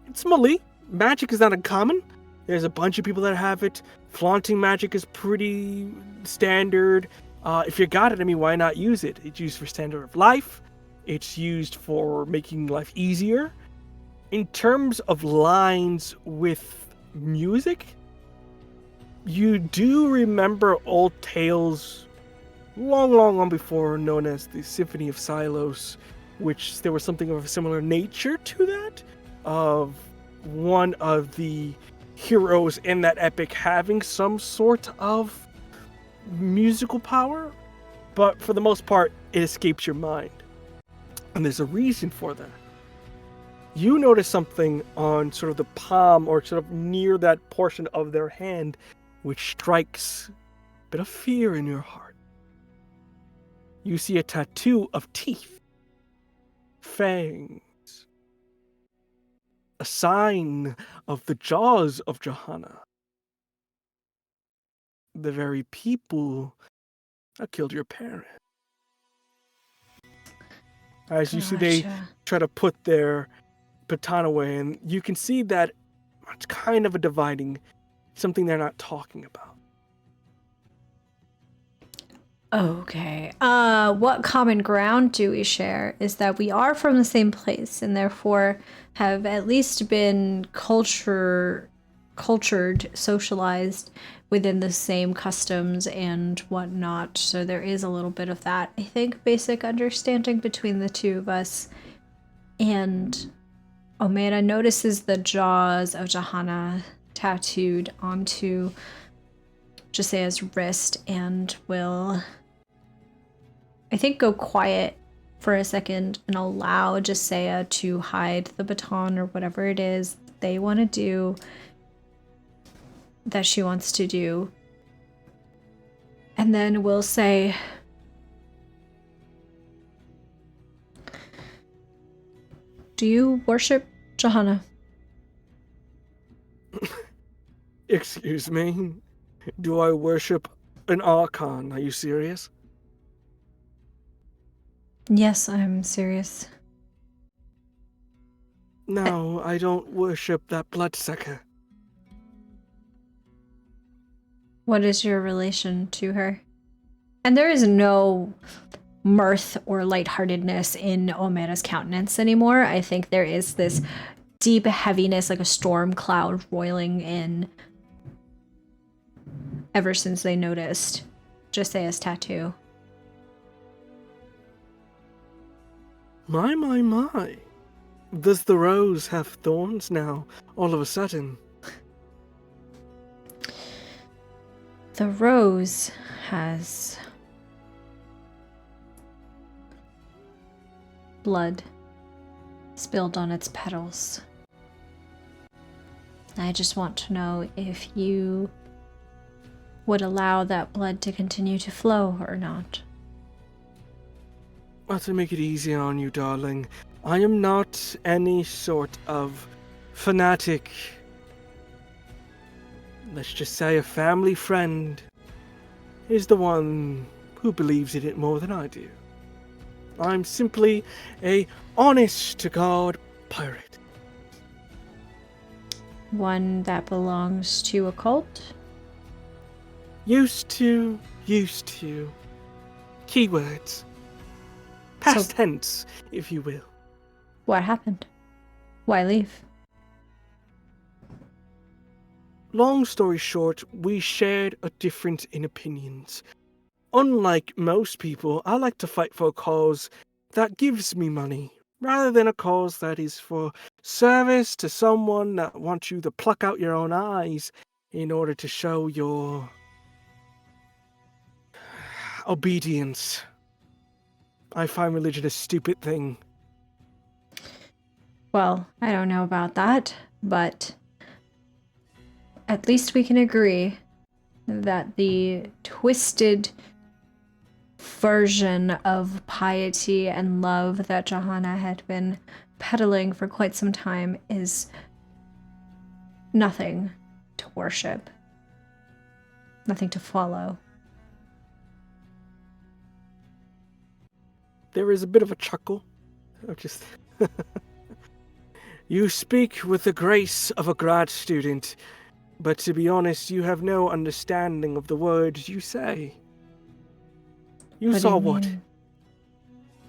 it's Mali. Magic is not uncommon. There's a bunch of people that have it. Flaunting magic is pretty standard. If you got it, I mean, why not use it? It's used for standard of life. It's used for making life easier. In terms of lines with music, you do remember old tales long before, known as the Symphony of Silos, which there was something of a similar nature to that, of one of the heroes in that epic having some sort of musical power, but for the most part, it escapes your mind. And there's a reason for that. You notice something on sort of the palm or sort of near that portion of their hand, which strikes a bit of fear in your heart. You see a tattoo of teeth, fangs, a sign of the jaws of Johanna, the very people that killed your parents. As you see, they try to put their baton away, and you can see that it's kind of a dividing, something they're not talking about. Okay. What common ground do we share is that we are from the same place and therefore have at least been cultured, socialized within the same customs and whatnot. So there is a little bit of that, I think, basic understanding between the two of us. And Omera notices the jaws of Johanna tattooed onto Jasea's wrist and will, I think, go quiet for a second and allow Jasea to hide the baton or whatever it is they want to do, that she wants to do. And then we'll say, do you worship Johanna? Excuse me? Do I worship an archon? Are you serious? Yes, I'm serious. No, I don't worship that bloodsucker. What is your relation to her? And there is no mirth or lightheartedness in Omera's countenance anymore. I think there is this deep heaviness, like a storm cloud roiling in ever since they noticed Jasea's tattoo. My. Does the rose have thorns now, all of a sudden? The rose has blood spilled on its petals. I just want to know if you would allow that blood to continue to flow or not. Well, to make it easy on you, darling, I am not any sort of fanatic. Let's just say a family friend is the one who believes in it more than I do. I'm simply a honest-to-God pirate. One that belongs to a cult? Used to. Keywords. Past tense, if you will. What happened? Why leave? Long story short, we shared a difference in opinions. Unlike most people, I like to fight for a cause that gives me money, rather than a cause that is for service to someone that wants you to pluck out your own eyes in order to show your obedience. I find religion a stupid thing. Well, I don't know about that, but at least we can agree that the twisted version of piety and love that Johanna had been peddling for quite some time is nothing to worship, nothing to follow. There is a bit of a chuckle. You speak with the grace of a grad student, but to be honest, you have no understanding of the words you say. You saw what?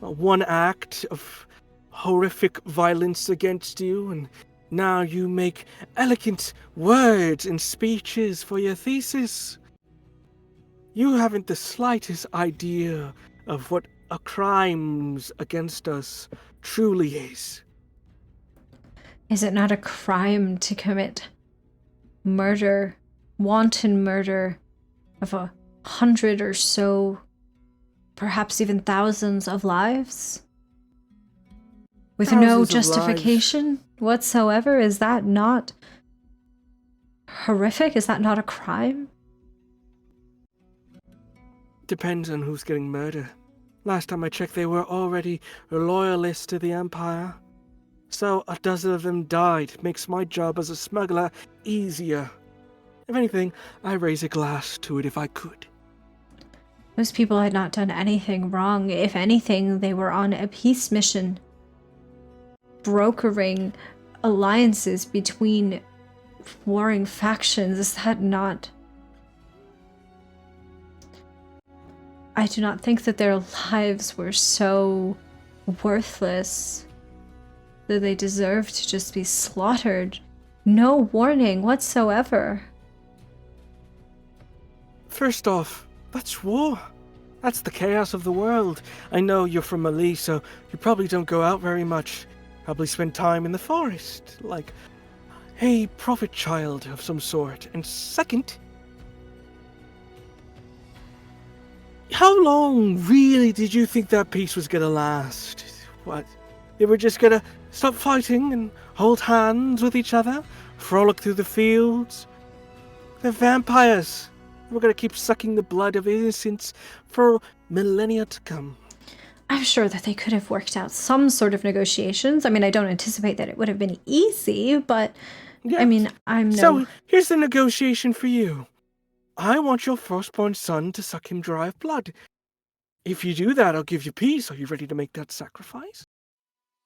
One act of horrific violence against you, and now you make elegant words and speeches for your thesis. You haven't the slightest idea of what a crimes against us truly is. Is it not a crime to commit murder, wanton murder of 100 or so, perhaps even thousands of lives? With no justification whatsoever? Is that not horrific? Is that not a crime? Depends on who's getting murdered. Last time I checked, they were already loyalists to the Empire. So a dozen of them died. Makes my job as a smuggler easier. If anything, I raise a glass to it if I could. Those people had not done anything wrong. If anything, they were on a peace mission, brokering alliances between warring factions. Is that not... I do not think that their lives were so worthless that they deserved to just be slaughtered. No warning whatsoever. First off, that's war. That's the chaos of the world. I know you're from Mali, so you probably don't go out very much. Probably spend time in the forest, like a prophet child of some sort. And second, how long really did you think that peace was gonna last? What? They were just gonna stop fighting and hold hands with each other? Frolic through the fields? They're vampires. We're gonna keep sucking the blood of innocents for millennia to come. I'm sure that they could have worked out some sort of negotiations. I mean, I don't anticipate that it would have been easy, but yeah. I mean, So, here's the negotiation for you. I want your firstborn son to suck him dry of blood. If you do that, I'll give you peace. Are you ready to make that sacrifice?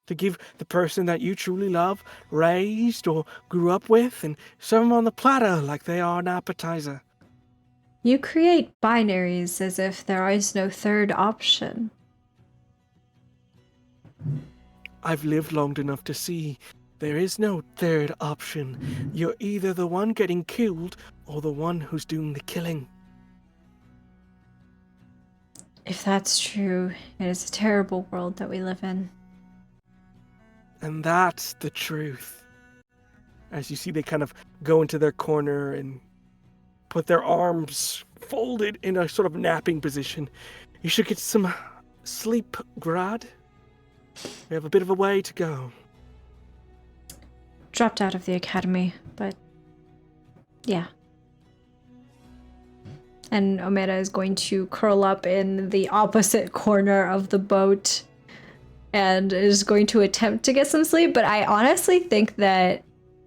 To give the person that you truly love, raised or grew up with, and serve them on the platter like they are an appetizer. You create binaries as if there is no third option. I've lived long enough to see there is no third option. You're either the one getting killed or the one who's doing the killing. If that's true, it is a terrible world that we live in. And that's the truth. As you see, they kind of go into their corner and put their arms folded in a sort of napping position. You should get some sleep, Grad. We have a bit of a way to go. Dropped out of the academy, but yeah. And Omera is going to curl up in the opposite corner of the boat and is going to attempt to get some sleep, but I honestly think that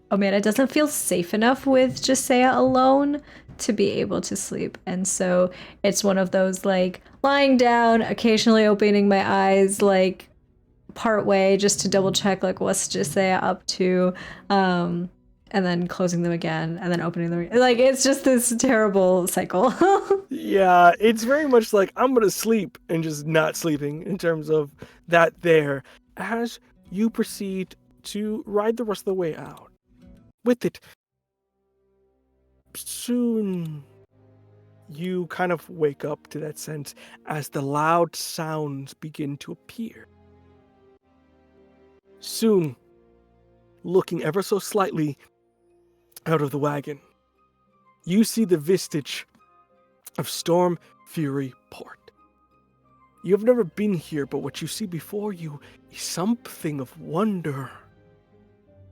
Omera doesn't feel safe enough with Josiah alone to be able to sleep. And so it's one of those, like, lying down, occasionally opening my eyes, like, part way just to double check, like, what's Josiah up to, and then closing them again, and then opening them. Like, it's just this terrible cycle. Yeah, it's very much like, I'm gonna sleep and just not sleeping in terms of that there. As you proceed to ride the rest of the way out. With it, soon you kind of wake up to that sense as the loud sounds begin to appear. Soon, looking ever so slightly out of the wagon, you see the vestige of Storm Fury Port. You have never been here, but what you see before you is something of wonder.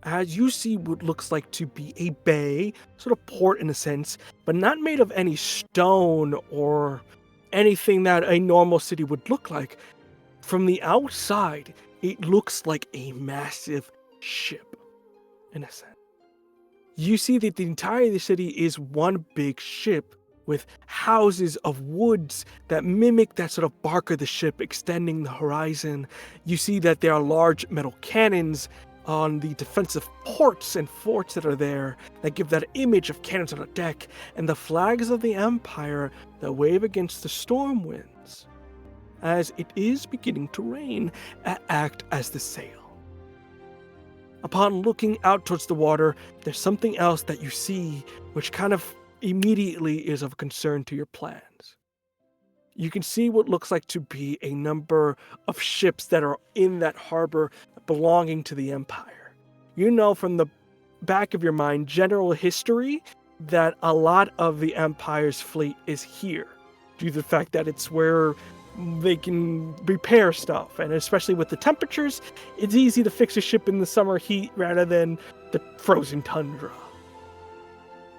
As you see what looks like to be a bay, sort of port in a sense, but not made of any stone or anything that a normal city would look like. From the outside, it looks like a massive ship, in a sense. You see that the entire city is one big ship with houses of woods that mimic that sort of bark of the ship extending the horizon. You see that there are large metal cannons on the defensive ports and forts that are there that give that image of cannons on a deck, and the flags of the Empire that wave against the storm winds. As it is beginning to rain, act as the sail. Upon looking out towards the water, there's something else that you see which kind of immediately is of concern to your plans. You can see what looks like to be a number of ships that are in that harbor belonging to the Empire. You know from the back of your mind, general history, that a lot of the Empire's fleet is here, due to the fact that it's where they can repair stuff, and especially with the temperatures, it's easy to fix a ship in the summer heat rather than the frozen tundra.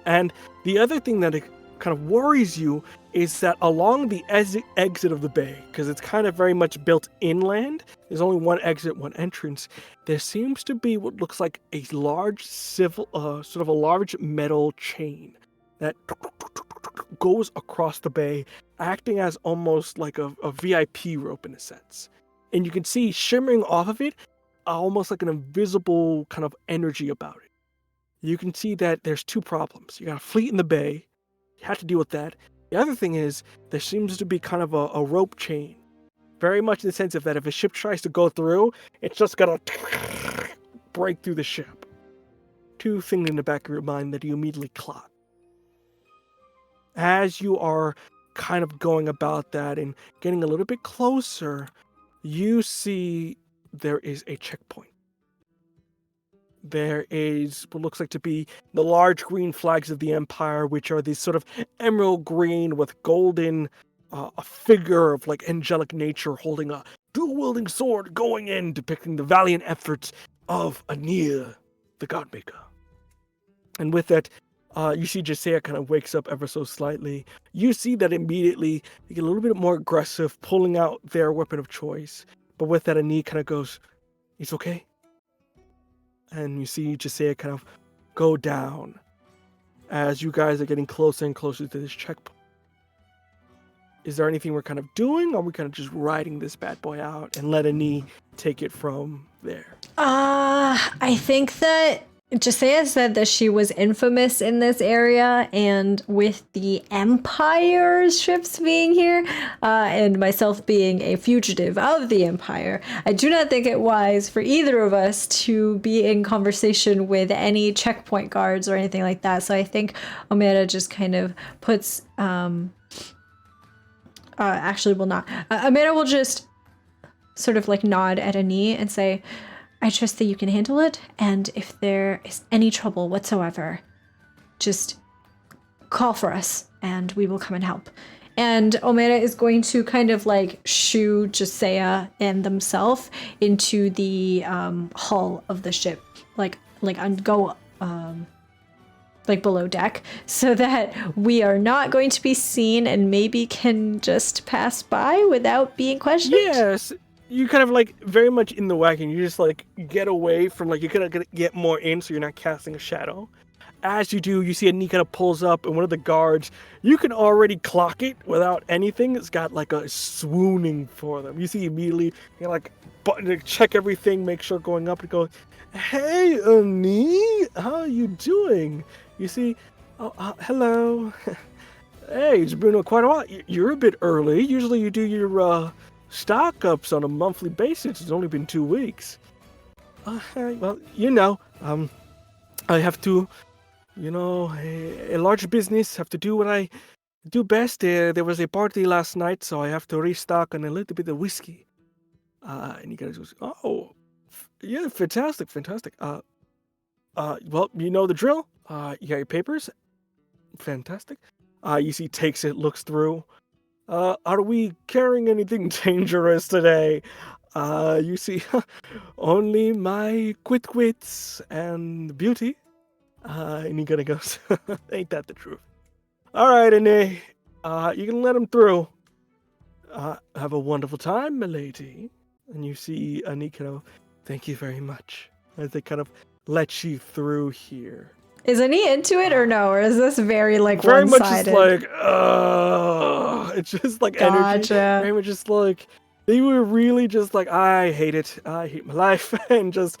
And the other thing that it kind of worries you is that along the exit of the bay, because it's kind of very much built inland, there's only one exit, one entrance, there seems to be what looks like a large sort of a large metal chain that goes across the bay, acting as almost like a VIP rope in a sense. And you can see shimmering off of it, almost like an invisible kind of energy about it. You can see that there's two problems. You got a fleet in the bay, you have to deal with that. The other thing is, there seems to be kind of a rope chain. Very much in the sense of that if a ship tries to go through, it's just gonna break through the ship. Two things in the back of your mind that you immediately clock. As you are kind of going about that and getting a little bit closer, you see there is a checkpoint. There is what looks like to be the large green flags of the Empire, which are these sort of emerald green with golden, a figure of like angelic nature holding a dual-wielding sword going in, depicting the valiant efforts of Aeneas, the Godmaker. And with that, you see Jasea kind of wakes up ever so slightly. You see that immediately they get a little bit more aggressive, pulling out their weapon of choice. But with that, Aeneas kind of goes, "It's okay." And you see Jasea kind of go down as you guys are getting closer and closer to this checkpoint. Is there anything we're kind of doing, or are we kind of just riding this bad boy out and let Aeneas take it from there? I think that Jasea said that she was infamous in this area, and with the Empire's ships being here, and myself being a fugitive of the Empire, I do not think it wise for either of us to be in conversation with any checkpoint guards or anything like that. So I think Omera just kind of puts, actually will not. Omera will just sort of like nod at Aeneas and say, "I trust that you can handle it, and if there is any trouble whatsoever, just call for us, and we will come and help." And Omera is going to kind of like shoo Jasea and themselves into the hull of the ship, like go like below deck, so that we are not going to be seen and maybe can just pass by without being questioned. Yes. You kind of like very much in the wagon. You just like get away from like, you're gonna get more in so you're not casting a shadow. As you do, you see Aeneas kind of pulls up, and one of the guards, you can already clock it without anything. It's got like a swooning for them. You see immediately, you like button to check everything, make sure going up and go, "Hey Aeneas, how are you doing?" You see, hello. Hey, it's been quite a while. You're a bit early. Usually you do your stock ups on a monthly basis. It's only been 2 weeks. Well, I have to, a large business, have to do what I do best. There was a party last night, so I have to restock on a little bit of whiskey. And he kind of goes, oh, yeah, fantastic. Well, you know the drill. You got your papers. Fantastic. You see, takes it, looks through. Are we carrying anything dangerous today? You see, only my quits and beauty. And he kind of goes, ain't that the truth? All right, and you can let him through. Have a wonderful time, milady. And you see Anikito, thank you very much. As they kind of let you through here. Isn't he into it or no? Or is this very like Very much one-sided? just like, it's just like energy. Gotcha. Very much just like, they were really just like, I hate it. I hate my life. And just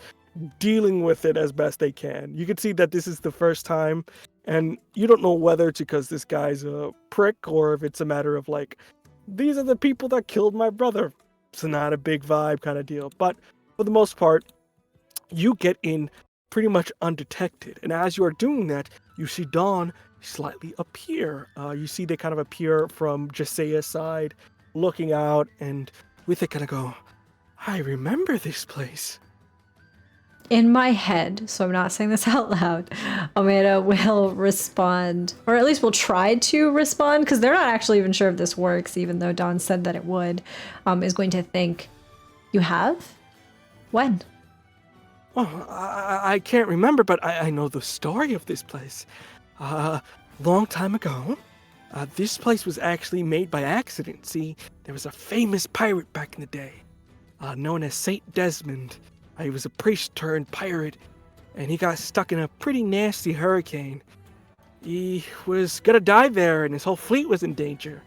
dealing with it as best they can. You can see that this is the first time. And you don't know whether it's because this guy's a prick or if it's a matter of like, these are the people that killed my brother. It's not a big vibe kind of deal. But for the most part, you get in pretty much undetected. And as you are doing that, you see Dawn slightly appear. You see they kind of appear from Jasea's side, looking out, and with it kind of go, I remember this place. In my head, so I'm not saying this out loud, Omera will respond, or at least will try to respond, because they're not actually even sure if this works, even though Dawn said that it would, is going to think, you have? When? Oh, I can't remember, but I know the story of this place. Long time ago, this place was actually made by accident. See, there was a famous pirate back in the day, known as Saint Desmond. He was a priest turned pirate, and he got stuck in a pretty nasty hurricane. He was gonna die there, and his whole fleet was in danger.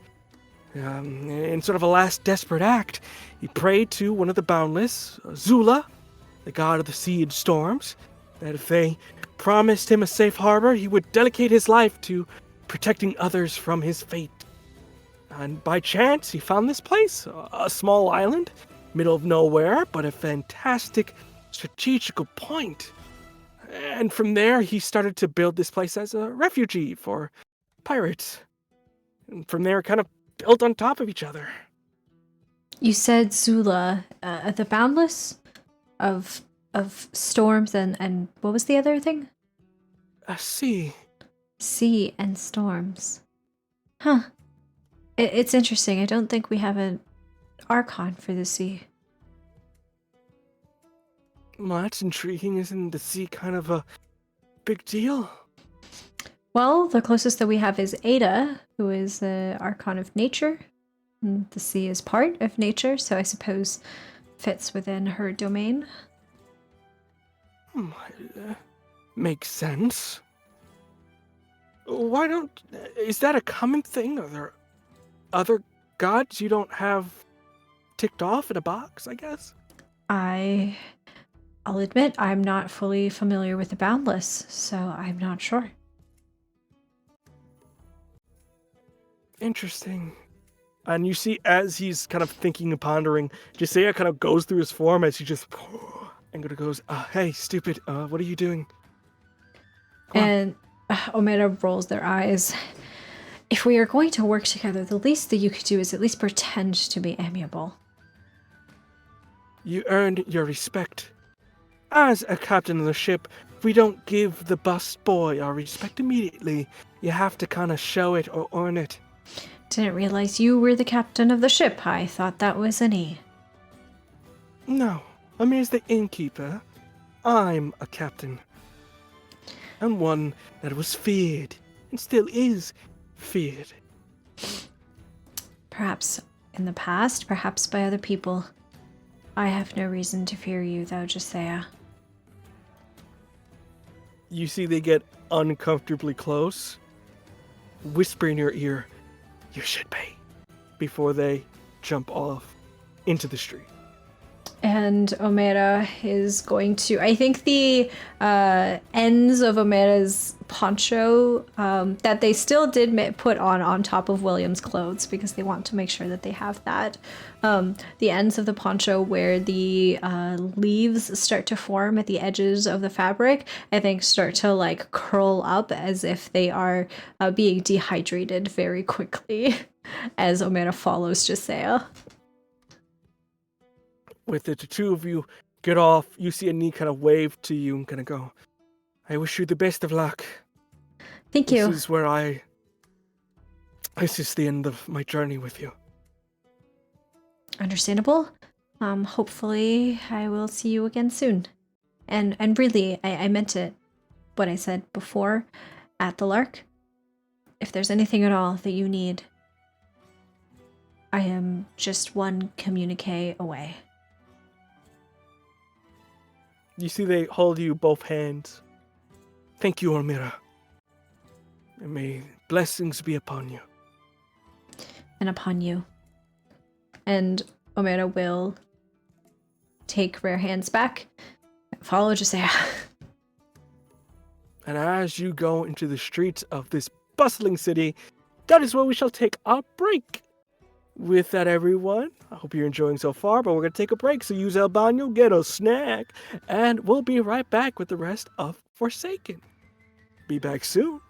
In sort of a last desperate act, he prayed to one of the Boundless, Zula, the god of the sea and storms, that if they promised him a safe harbor, he would dedicate his life to protecting others from his fate. And by chance, he found this place, a small island, middle of nowhere, but a fantastic strategical point. And from there, he started to build this place as a refugee for pirates. And from there, kind of built on top of each other. You said Zula, the Boundless of storms and what was the other thing? Sea. Sea and storms. Huh. It's interesting. I don't think we have an Archon for the sea. Well, that's intriguing. Isn't the sea kind of a big deal? Well, the closest that we have is Ada, who is the Archon of nature. And the sea is part of nature, so I suppose fits within her domain. Makes sense. Why don't... Is that a common thing? Are there other gods you don't have ticked off in a box, I guess? I'll admit I'm not fully familiar with the Boundless, so I'm not sure. Interesting. And you see, as he's kind of thinking and pondering, Jasiah kind of goes through his form as he just... and goes, hey, stupid, what are you doing? And Omera rolls their eyes. If we are going to work together, the least that you could do is at least pretend to be amiable. You earned your respect. As a captain of the ship, we don't give the bus boy our respect immediately. You have to kind of show it or earn it. Didn't realize you were the captain of the ship. I thought that was an E. No, Amir's the innkeeper. I'm a captain. And one that was feared, and still is feared. Perhaps in the past, perhaps by other people. I have no reason to fear you, though, Jasiah. You see they get uncomfortably close, whisper in your ear, you should be, before they jump off into the street. And Omera is going to. I think the ends of Omera's poncho that they still did put on top of William's clothes because they want to make sure that they have that. The ends of the poncho where the leaves start to form at the edges of the fabric, I think, start to like curl up as if they are being dehydrated very quickly as Omera follows Gisea. With the two of you get off, you see Ani kind of wave to you and kind of go, I wish you the best of luck. Thank you. This is the end of my journey with you. Understandable. Hopefully I will see you again soon. And really, I meant it, what I said before at the Lark. If there's anything at all that you need, I am just one communique away. You see they hold you both hands. Thank you, Omera. And may blessings be upon you. And upon you. And Omera will take Rare Hands back, follow Gisea. And as you go into the streets of this bustling city, that is where we shall take our break. With that, everyone, I hope you're enjoying so far, but we're going to take a break, so use El Baño, get a snack, and we'll be right back with the rest of Forsaken. Be back soon.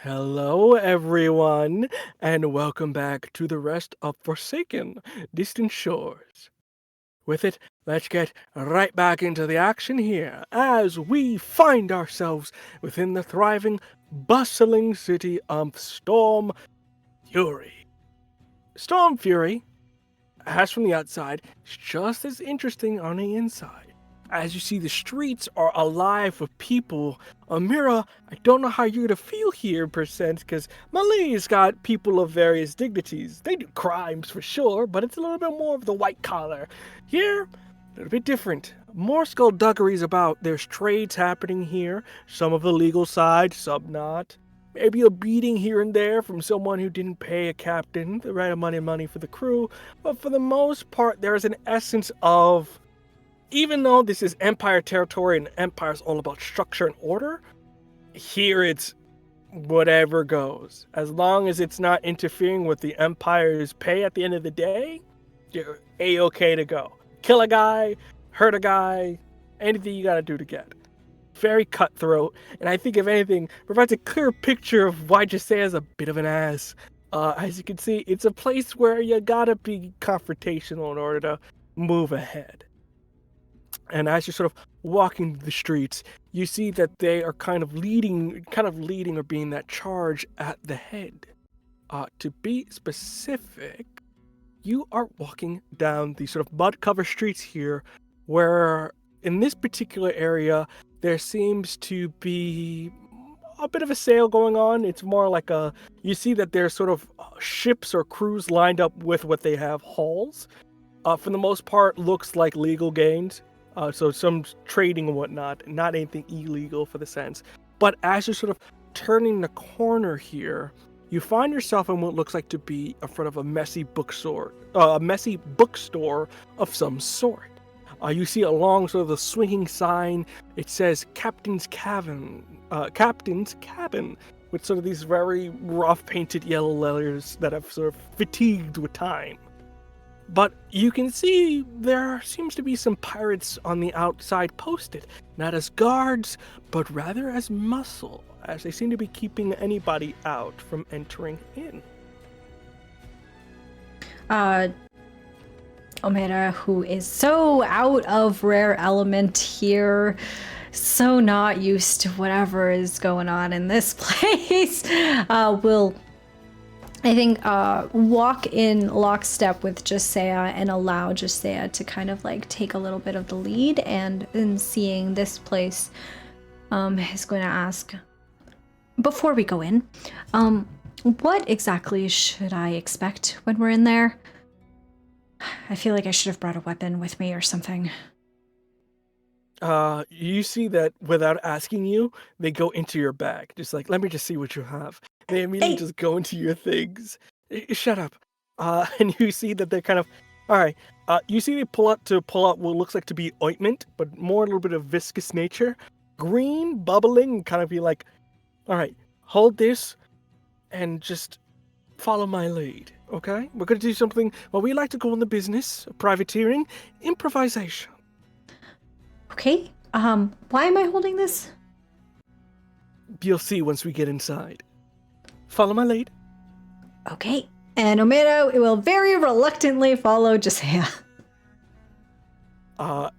Hello, everyone, and welcome back to the rest of Forsaken Distant Shores. With it, let's get right back into the action here as we find ourselves within the thriving, bustling city of Storm Fury. Storm Fury, as from the outside, is just as interesting on the inside. As you see, the streets are alive with people. Omera, I don't know how you're gonna feel here, percent, because Malay's got people of various dignities. They do crimes for sure, but it's a little bit more of the white collar. Here, a little bit different. More skullduggeries about. There's trades happening here, some of the legal side, some not. Maybe a beating here and there from someone who didn't pay a captain the right amount of money for the crew, but for the most part, there's an essence of, even though this is Empire territory and Empire's all about structure and order, here it's whatever goes. As long as it's not interfering with the Empire's pay at the end of the day, you're A-okay to go. Kill a guy, hurt a guy, anything you gotta do to get. Very cutthroat, and I think if anything, provides a clear picture of why Josiah's a bit of an ass. As you can see, it's a place where you gotta be confrontational in order to move ahead. And as you're sort of walking the streets, you see that they are kind of leading or being that charge at the head. To be specific, you are walking down these sort of mud-covered streets here, where in this particular area, there seems to be a bit of a sale going on. It's more like you see that there's sort of ships or crews lined up with what they have hauls. For the most part, looks like legal gains. So some trading and whatnot, not anything illegal for the sense. But as you're sort of turning the corner here, you find yourself in what looks like to be in front of a messy bookstore of some sort. You see along sort of the swinging sign, it says Captain's Cabin, with sort of these very rough painted yellow letters that have sort of fatigued with time. But you can see there seems to be some pirates on the outside posted, not as guards, but rather as muscle, as they seem to be keeping anybody out from entering in. Omera, who is so out of rare element here, so not used to whatever is going on in this place, will, I think, walk in lockstep with Josiah and allow Josiah to kind of like take a little bit of the lead, and in seeing this place, is going to ask, before we go in, what exactly should I expect when we're in there? I feel like I should have brought a weapon with me or something. You see that without asking you, they go into your bag. Just like, let me just see what you have. They immediately just go into your things. Shut up. And you see that they're kind of, all right. You see they pull out what looks like to be ointment, but more a little bit of viscous nature. Green, bubbling, and kind of be like, all right, hold this and just follow my lead, okay? We're going to do something, well, we like to call in the business of privateering, improvisation. Okay, why am I holding this? You'll see once we get inside. Follow my lead. Okay, and Omera will very reluctantly follow Josiah.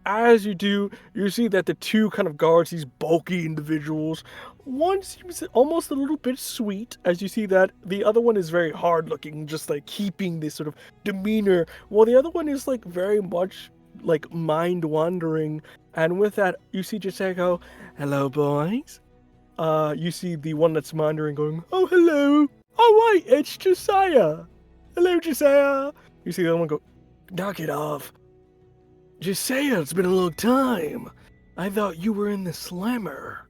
As you do, you see that the two kind of guards, these bulky individuals, one seems almost a little bit sweet, as you see that the other one is very hard looking, just like keeping this sort of demeanor, while the other one is like very much like mind wandering. And with that, you see Josiah go, hello boys. You see the one that's wandering going, oh hello, oh wait, it's Josiah. Hello Josiah. You see the other one go, knock it off. Josiah, it's been a long time. I thought you were in the slammer.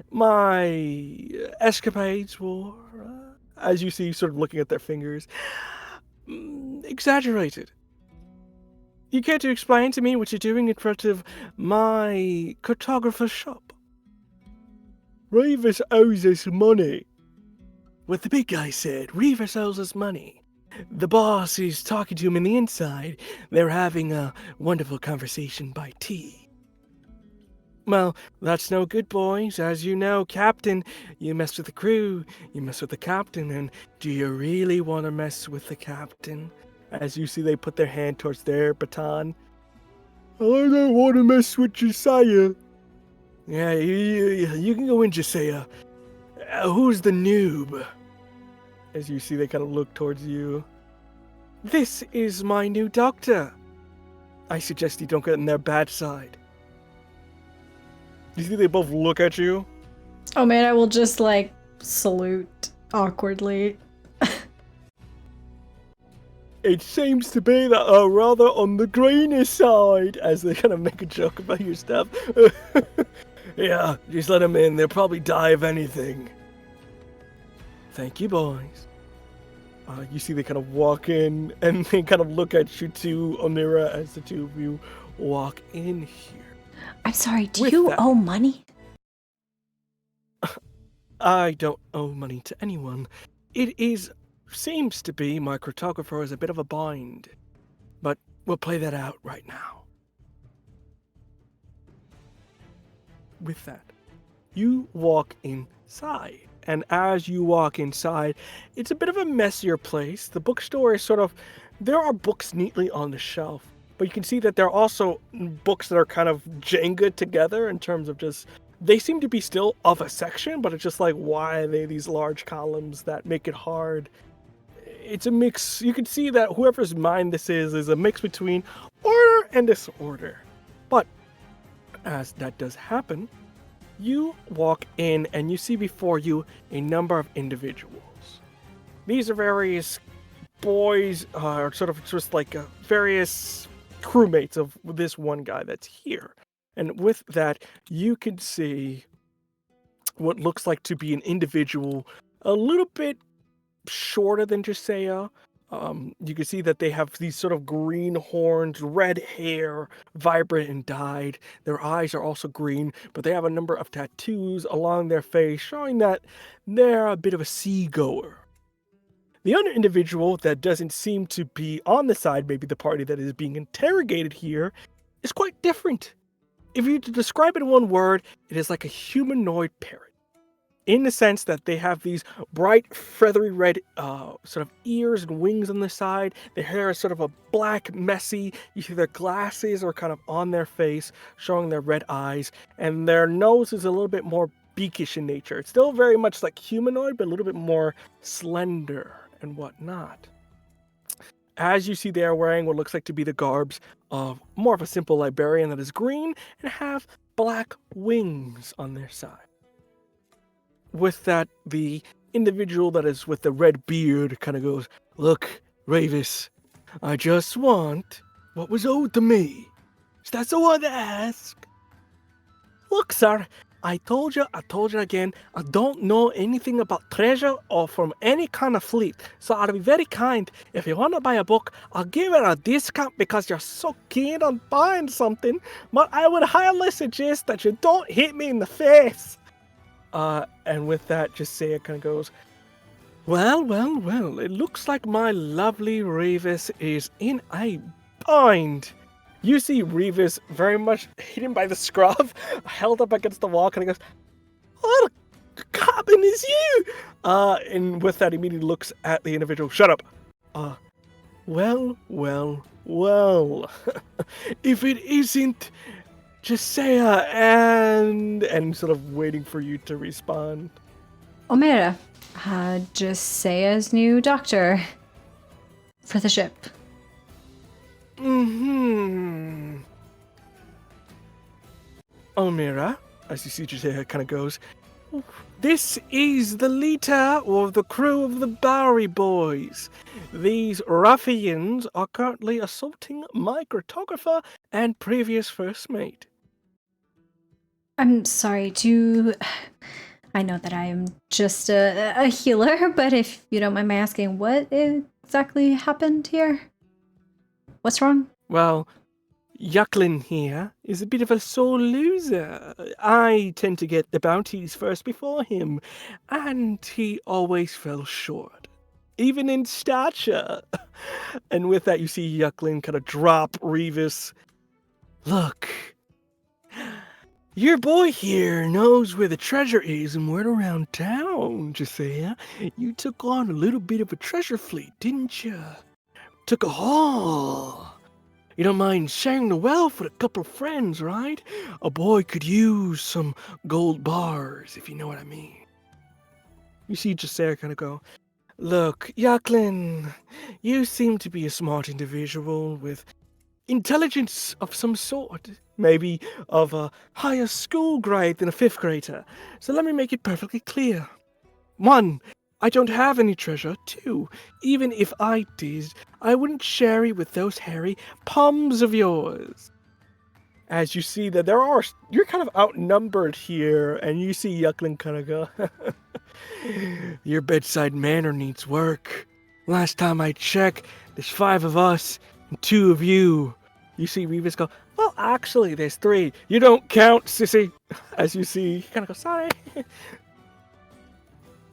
My escapades were, as you see, sort of looking at their fingers, exaggerated. You care to explain to me what you're doing in front of my cartographer's shop? Revis owes us money. What the big guy said, Revis owes us money. The boss is talking to him in the inside. They're having a wonderful conversation by tea. Well, that's no good, boys. As you know, Captain, you mess with the crew, you mess with the captain, and do you really want to mess with the captain? As you see, they put their hand towards their baton. I don't want to mess with Josiah. Yeah, you can go in, Josiah. Who's the noob? As you see, they kind of look towards you. This is my new doctor. I suggest you don't get on their bad side. You see, they both look at you. Omera will just like salute awkwardly. It seems to be that are rather on the greener side, as they kind of make a joke about your stuff. Yeah, just let them in. They'll probably die of anything. Thank you, boys. You see they kind of walk in, and they kind of look at you two, Omera, as the two of you walk in here. I'm sorry, do With you that- owe money? I don't owe money to anyone. Seems to be my cartographer is a bit of a bind. But we'll play that out right now. With that, you walk inside. And as you walk inside, it's a bit of a messier place. The bookstore is there are books neatly on the shelf, but you can see that there are also books that are kind of Jenga together in terms of they seem to be still of a section, but it's just like, why are they these large columns that make it hard? It's a mix. You can see that whoever's mind this is a mix between order and disorder. But as that does happen, you walk in and you see before you a number of individuals. These are various boys, or various crewmates of this one guy that's here. And with that, you can see what looks like to be an individual a little bit shorter than Josiah. You can see that they have these sort of green horns, red hair, vibrant and dyed. Their eyes are also green, but they have a number of tattoos along their face, showing that they're a bit of a seagoer. The other individual that doesn't seem to be on the side, maybe the party that is being interrogated here, is quite different. If you to describe it in one word, it is like a humanoid parrot. In the sense that they have these bright, feathery red ears and wings on the side. Their hair is sort of a black, messy. You see their glasses are kind of on their face, showing their red eyes. And their nose is a little bit more beakish in nature. It's still very much like humanoid, but a little bit more slender and whatnot. As you see, they are wearing what looks like to be the garbs of more of a simple librarian that is green and have black wings on their side. With that, the individual that is with the red beard kind of goes, "Look, Ravis, I just want what was owed to me. That's all I ask." "Look, sir, I told you again, I don't know anything about treasure or from any kind of fleet, so I'll be very kind. If you want to buy a book, I'll give it a discount because you're so keen on buying something, but I would highly suggest that you don't hit me in the face." And with that, Josiah kind of goes, well, it looks like my lovely Revis is in a bind. You see Revis very much hidden by the scruff, held up against the wall, kind of goes, "Oh, Cabin is you!" And with that, immediately looks at the individual. "Shut up." Well. If it isn't Josiah and sort of waiting for you to respond. Omera, Josiah's new doctor for the ship. Omera, as you see Josiah kind of goes, "This is the leader of the crew of the Bowery Boys. These ruffians are currently assaulting my cartographer and previous first mate." I'm sorry, I know that I am just a healer, but if you don't mind my asking, what exactly happened here? What's wrong? Well, Yucklin here is a bit of a sore loser. I tend to get the bounties first before him, and he always fell short, even in stature. And with that, you see Yucklin kind of drop Revis. "Look, Your boy here knows where the treasure is and where around town, Josiah. You took on a little bit of a treasure fleet, didn't you? Took a haul. You don't mind sharing the wealth with a couple of friends, right? A boy could use some gold bars, if you know what I mean. You see Josiah kind of go, "Look, Yaklin, you seem to be a smart individual with intelligence of some sort, maybe of a higher school grade than a fifth grader. So let me make it perfectly clear. 1, I don't have any treasure. 2, even if I did, I wouldn't share it with those hairy palms of yours." As you see that you're kind of outnumbered here, and you see Yucklin kind of go, "Your bedside manner needs work. Last time I checked, there's 5 of us and 2 of you." You see Revis go, "Well, actually, there's 3. You don't count, sissy." As you see, he kind of goes, "Sorry."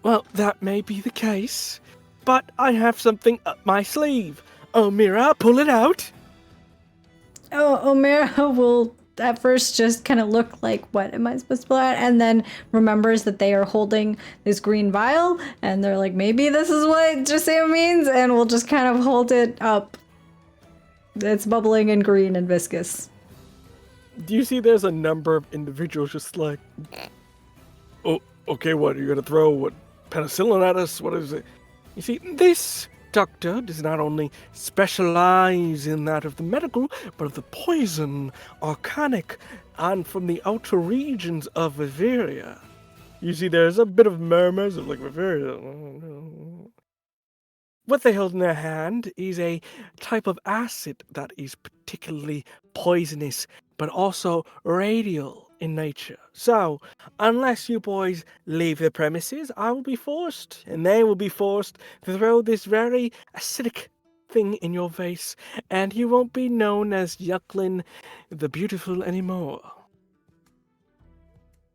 "Well, that may be the case, but I have something up my sleeve. Omera, pull it out." Oh, Omera will at first just kind of look like, what am I supposed to pull out? And then remembers that they are holding this green vial, and they're like, maybe this is what Josiah means, and we'll just kind of hold it up. It's bubbling and green and viscous. Do you see there's a number of individuals just like, "Oh, okay, what, are you gonna throw, what, penicillin at us? What is it?" You see, this doctor does not only specialize in that of the medical, but of the poison, arcanic, and from the outer regions of Bavaria. You see, there's a bit of murmurs of like, Bavaria. What they hold in their hand is a type of acid that is particularly poisonous, but also radial in nature. So, unless you boys leave the premises, I will be forced, and they will be forced, to throw this very acidic thing in your face, and you won't be known as Yucklin the Beautiful anymore.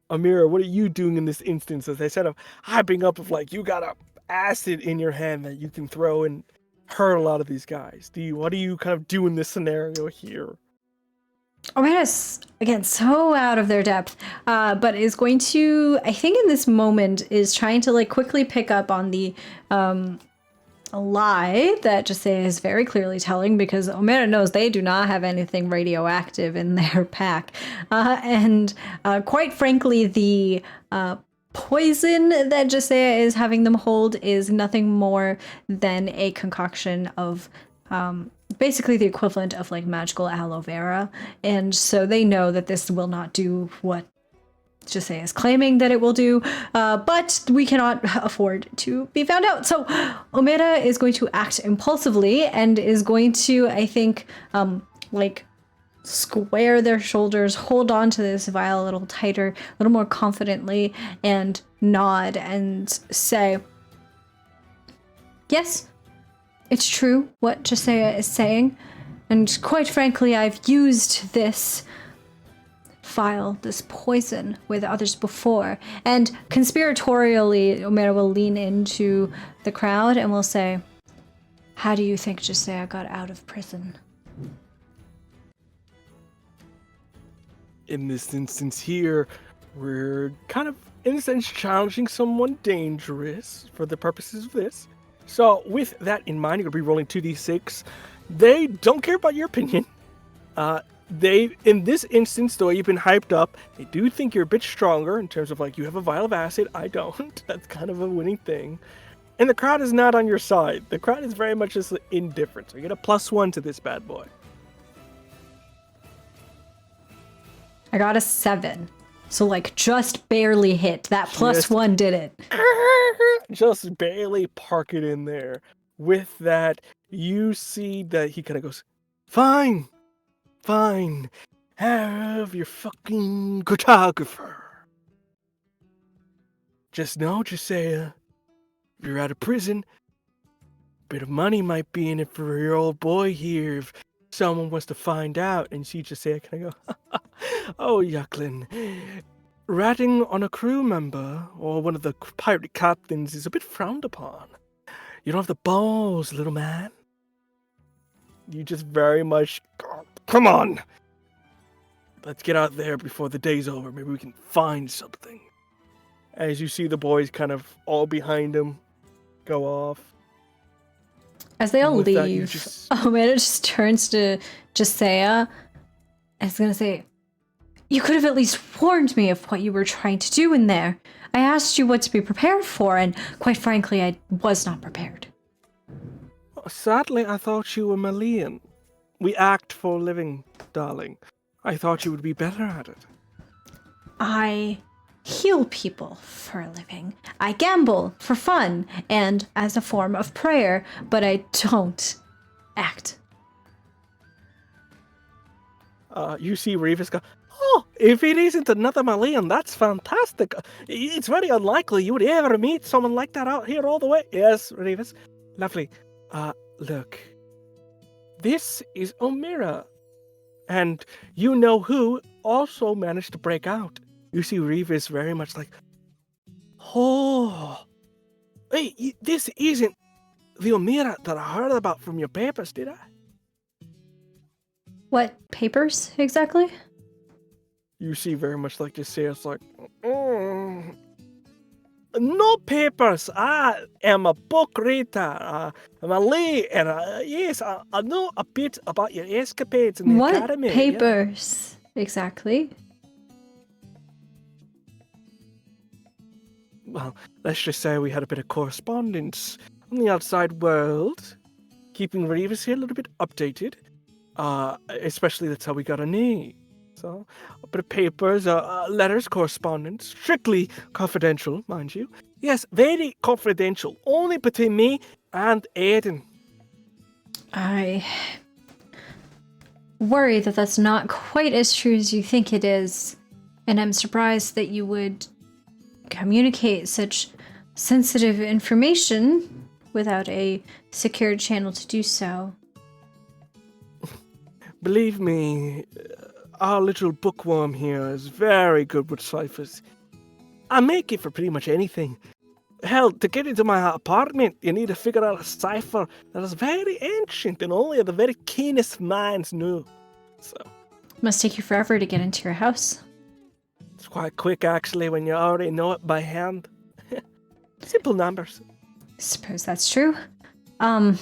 Amira, what are you doing in this instance? As they set up hyping up of like, you got a acid in your hand that you can throw and hurt a lot of these guys. What do you kind of do in this scenario here? Omera's, again, so out of their depth, but is going to, I think in this moment, is trying to like quickly pick up on the a lie that Josiah is very clearly telling, because Omera knows they do not have anything radioactive in their pack. And quite frankly, the poison that Josiah is having them hold is nothing more than a concoction of basically the equivalent of like magical aloe vera. And so they know that this will not do what Josiah is claiming that it will do, but we cannot afford to be found out. So Omera is going to act impulsively and is going to, I think, like square their shoulders, hold on to this vial a little tighter, a little more confidently, and nod and say, "Yes, it's true what Josiah is saying, and quite frankly, I've used this vial, this poison, with others before." And conspiratorially, Omera will lean into the crowd and will say, "How do you think Josiah got out of prison?" In this instance here, we're kind of, in a sense, challenging someone dangerous for the purposes of this. So with that in mind, you're going to be rolling 2d6. They don't care about your opinion. They, in this instance, though you've been hyped up, they do think you're a bit stronger in terms of like, you have a vial of acid, I don't. That's kind of a winning thing. And the crowd is not on your side. The crowd is very much just indifferent. So you get a +1 to this bad boy. I got a 7. So like just barely hit. That +1 did it. Just barely park it in there. With that, you see that he kind of goes, "Fine. Fine. Have your fucking cartographer. Just know, Josiah, if you're out of prison, a bit of money might be in it for your old boy here if someone wants to find out." And see Josiah kind of go, "Oh, Yucklin, ratting on a crew member or one of the pirate captains is a bit frowned upon. You don't have the balls, little man. You just very much, come on. let's get out there before the day's over. Maybe we can find something. As you see the boys kind of all behind him go off. As they all And with that, leave, you just- Omera just turns to Jasea and is going to say, "You could have at least warned me of what you were trying to do in there. I asked you what to be prepared for, and quite frankly, I was not prepared." Sadly, I thought you were Malian. We act for a living, darling. I thought you would be better at it. I heal people for a living. I gamble for fun and as a form of prayer, but I don't act. You see Revis go, "Oh, if it isn't another Malian, that's fantastic. It's very unlikely you would ever meet someone like that out here all the way." "Yes, Revis. Lovely. Look. This is Omera. And you know who also managed to break out." You see Revis very much like, "Oh, hey, this isn't the Omera that I heard about from your papers, did I?" What papers exactly? You see very much like this here, it's like, "Mm, no papers. I am a book reader. I'm a lay, and yes, I know a bit about your escapades in the What academy." papers exactly? Well, let's just say we had a bit of correspondence on the outside world, keeping Revis here a little bit updated. Especially that's how we got a name. So, a bit of papers, letters, correspondence, strictly confidential, mind you. Yes, very confidential, only between me and Aiden. I worry that that's not quite as true as you think it is, and I'm surprised that you would communicate such sensitive information without a secured channel to do so. Believe me, our little bookworm here is very good with ciphers. I make it for pretty much anything. Hell, to get into my apartment, you need to figure out a cipher that is very ancient and only the very keenest minds knew. So, Must take you forever to get into your house. it's quite quick actually when you already know it by hand. Simple numbers. Suppose that's true. And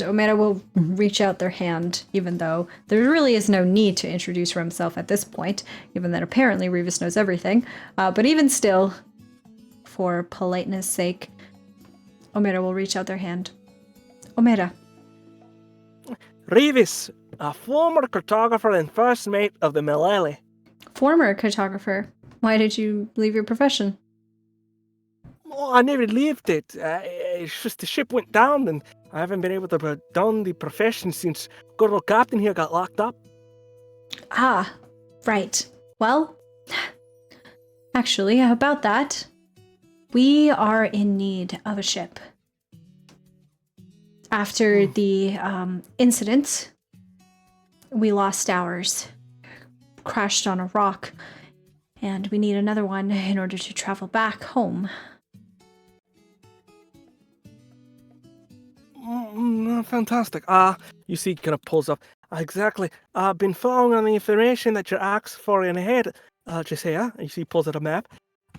Omera will reach out their hand, even though there really is no need to introduce himself at this point, given that apparently Revis knows everything. But even still, for politeness' sake, Omera will reach out their hand. Omera. Revis, a former cartographer and first mate of the Milele. Former cartographer. Why did you leave your profession? Oh, I never leaved it. It's just the ship went down and I haven't been able to done the profession since good old captain here got locked up. Ah, right. Well, actually, about that, we are in need of a ship. After the incident, we lost ours, crashed on a rock, and we need another one in order to travel back home. Fantastic. You see, kind of pulls up. Exactly. I've been following on the information that you asked for in ahead, Josiah. You see, pulls out a map.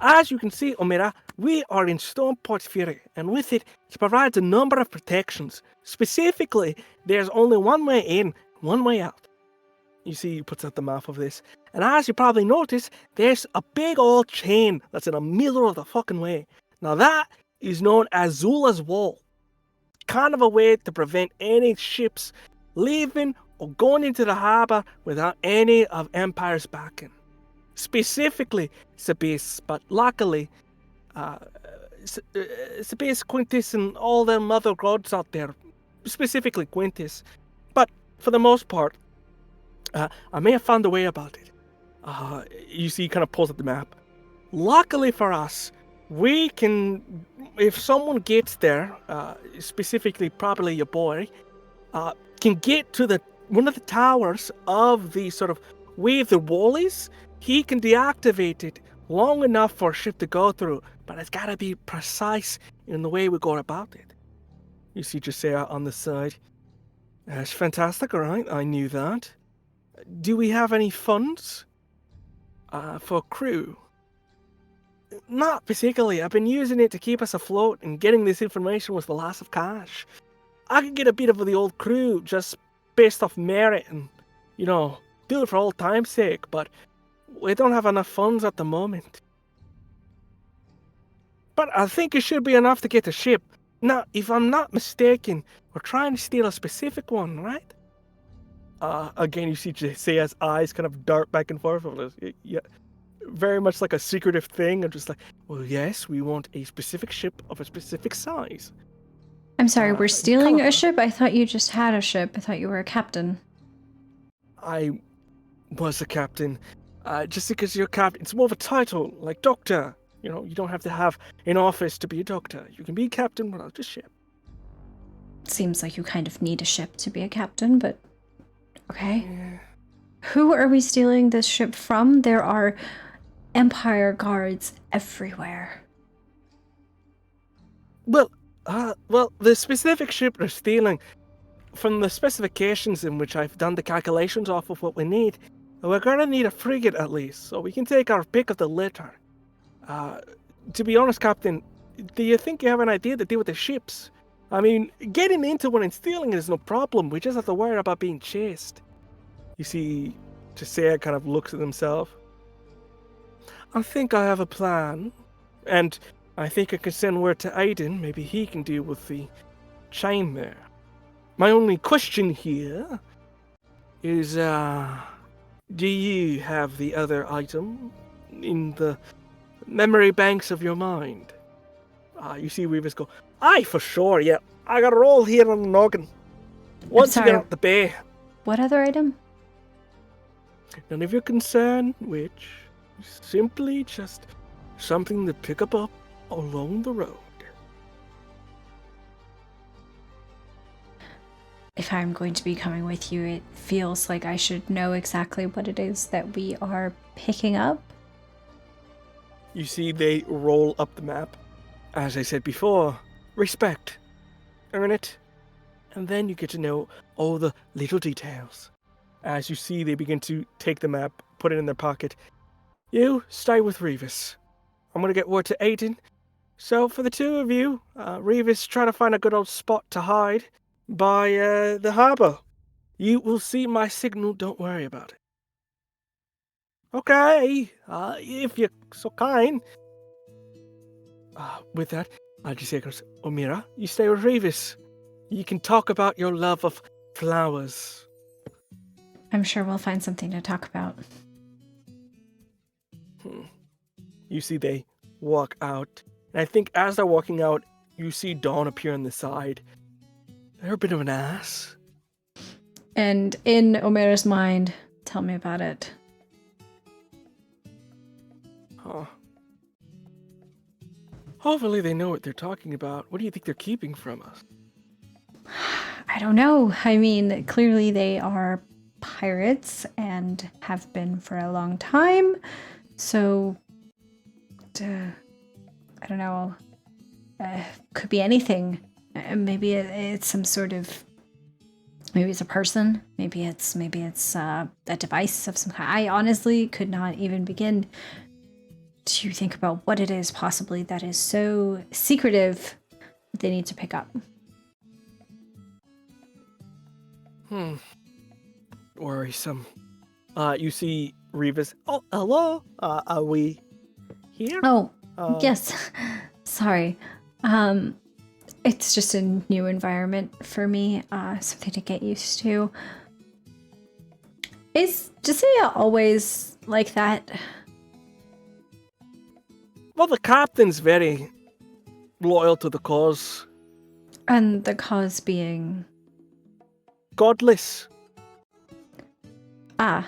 As you can see, Omera, we are in Stoneport Fury, and with it provides a number of protections. Specifically, there's only one way in, one way out. You see, he puts out the map of this. And as you probably noticed, there's a big old chain that's in the middle of the fucking way. Now that is known as Zula's Wall. Kind of a way to prevent any ships leaving or going into the harbor without any of Empire's backing. Specifically, Sabis, but luckily, Sabis, Quintus, and all them other gods out there, specifically Quintus. But for the most part, I may have found a way about it. You see, he kind of pulls up the map. Luckily for us, we can, if someone gets there, specifically probably your boy, can get to one of the towers of the sort of wave the wall is, he can deactivate it long enough for a ship to go through, but it's got to be precise in the way we go about it. You see Josiah on the side. That's fantastic, alright, I knew that. Do we have any funds for crew? Not particularly. I've been using it to keep us afloat, and getting this information was the loss of cash. I could get a bit of the old crew just based off merit and, do it for old time's sake, but we don't have enough funds at the moment. But I think it should be enough to get the ship. Now, if I'm not mistaken, we're trying to steal a specific one, right? Again, you see Josiah's eyes kind of dart back and forth. Yeah, very much like a secretive thing. I'm just like, well, yes, we want a specific ship of a specific size. I'm sorry, we're stealing a ship? I thought you just had a ship. I thought you were a captain. I was a captain. Just because you're a captain, it's more of a title, like doctor. You don't have to have an office to be a doctor. You can be a captain without a ship. Seems like you kind of need a ship to be a captain, but okay. Yeah. Who are we stealing this ship from? There are Empire guards everywhere. Well, the specific ship we're stealing, from the specifications in which I've done the calculations off of what we need, we're gonna need a frigate at least, so we can take our pick of the litter. To be honest, Captain, do you think you have an idea to deal with the ships? I mean, getting into one and stealing it is no problem. We just have to worry about being chased. You see, Josiah kind of looks at himself. I think I have a plan, and I think I can send word to Aiden. Maybe he can deal with the chain there. My only question here is, do you have the other item in the memory banks of your mind? You see Revis go, aye, for sure, yeah. I got it all here on the noggin. Once you get out the bay. What other item? None of your concern, which is simply just something to pick up along the road. If I'm going to be coming with you, it feels like I should know exactly what it is that we are picking up. You see they roll up the map. As I said before, respect. Earn it. And then you get to know all the little details. As you see, they begin to take the map, put it in their pocket. You stay with Revis. I'm going to get word to Aiden. So for the two of you, Revis, try to find a good old spot to hide by the harbor. You will see my signal, don't worry about it. Okay, if you're so kind. With that, I'll just say, Omera, you stay with Revis. You can talk about your love of flowers. I'm sure we'll find something to talk about. You see they walk out. And I think as they're walking out, you see Dawn appear on the side. They're a bit of an ass. And in Omera's mind, tell me about it. Huh. Hopefully they know what they're talking about. What do you think they're keeping from us? I don't know. I mean, clearly they are pirates and have been for a long time. So, I don't know. Could be anything. Maybe it's some sort of. Maybe it's a person. Maybe it's a device of some kind. I honestly could not even begin to think about what it is possibly that is so secretive that they need to pick up. Worrisome. You see Revis. Oh, hello. Are we here? Oh, yes. Sorry. It's just a new environment for me. Something to get used to. Is Josiah always like that? Well, the captain's very loyal to the cause. And the cause being? Godless. Tell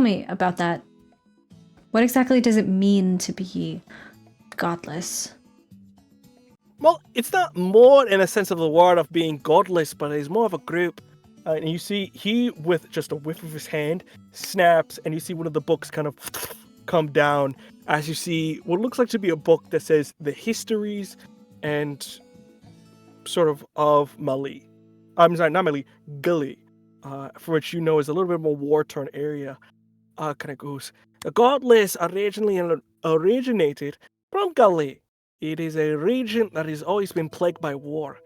me about that. What exactly does it mean to be godless? Well, it's not more in a sense of the word of being godless, but it's more of a group. And you see he, with just a whiff of his hand, snaps, and you see one of the books kind of come down as you see what looks like to be a book that says the histories and sort of Mali. I'm sorry, not Mali, Gully. for which you know is a little bit more war-torn area. Kind of goes. The godless originally originated from Galilee. It is a region that has always been plagued by war.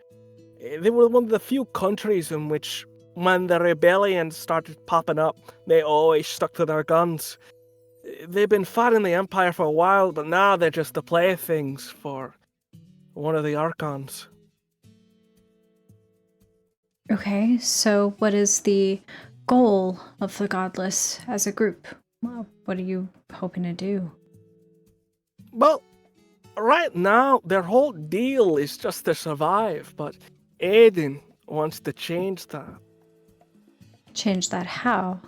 They were one of the few countries in which, when the rebellions started popping up, they always stuck to their guns. They've been fighting the Empire for a while, but now they're just the playthings for one of the Archons. Okay, so what is the goal of the Godless as a group? Well, what are you hoping to do? Well, right now, their whole deal is just to survive, but Aiden wants to change that. Change that how?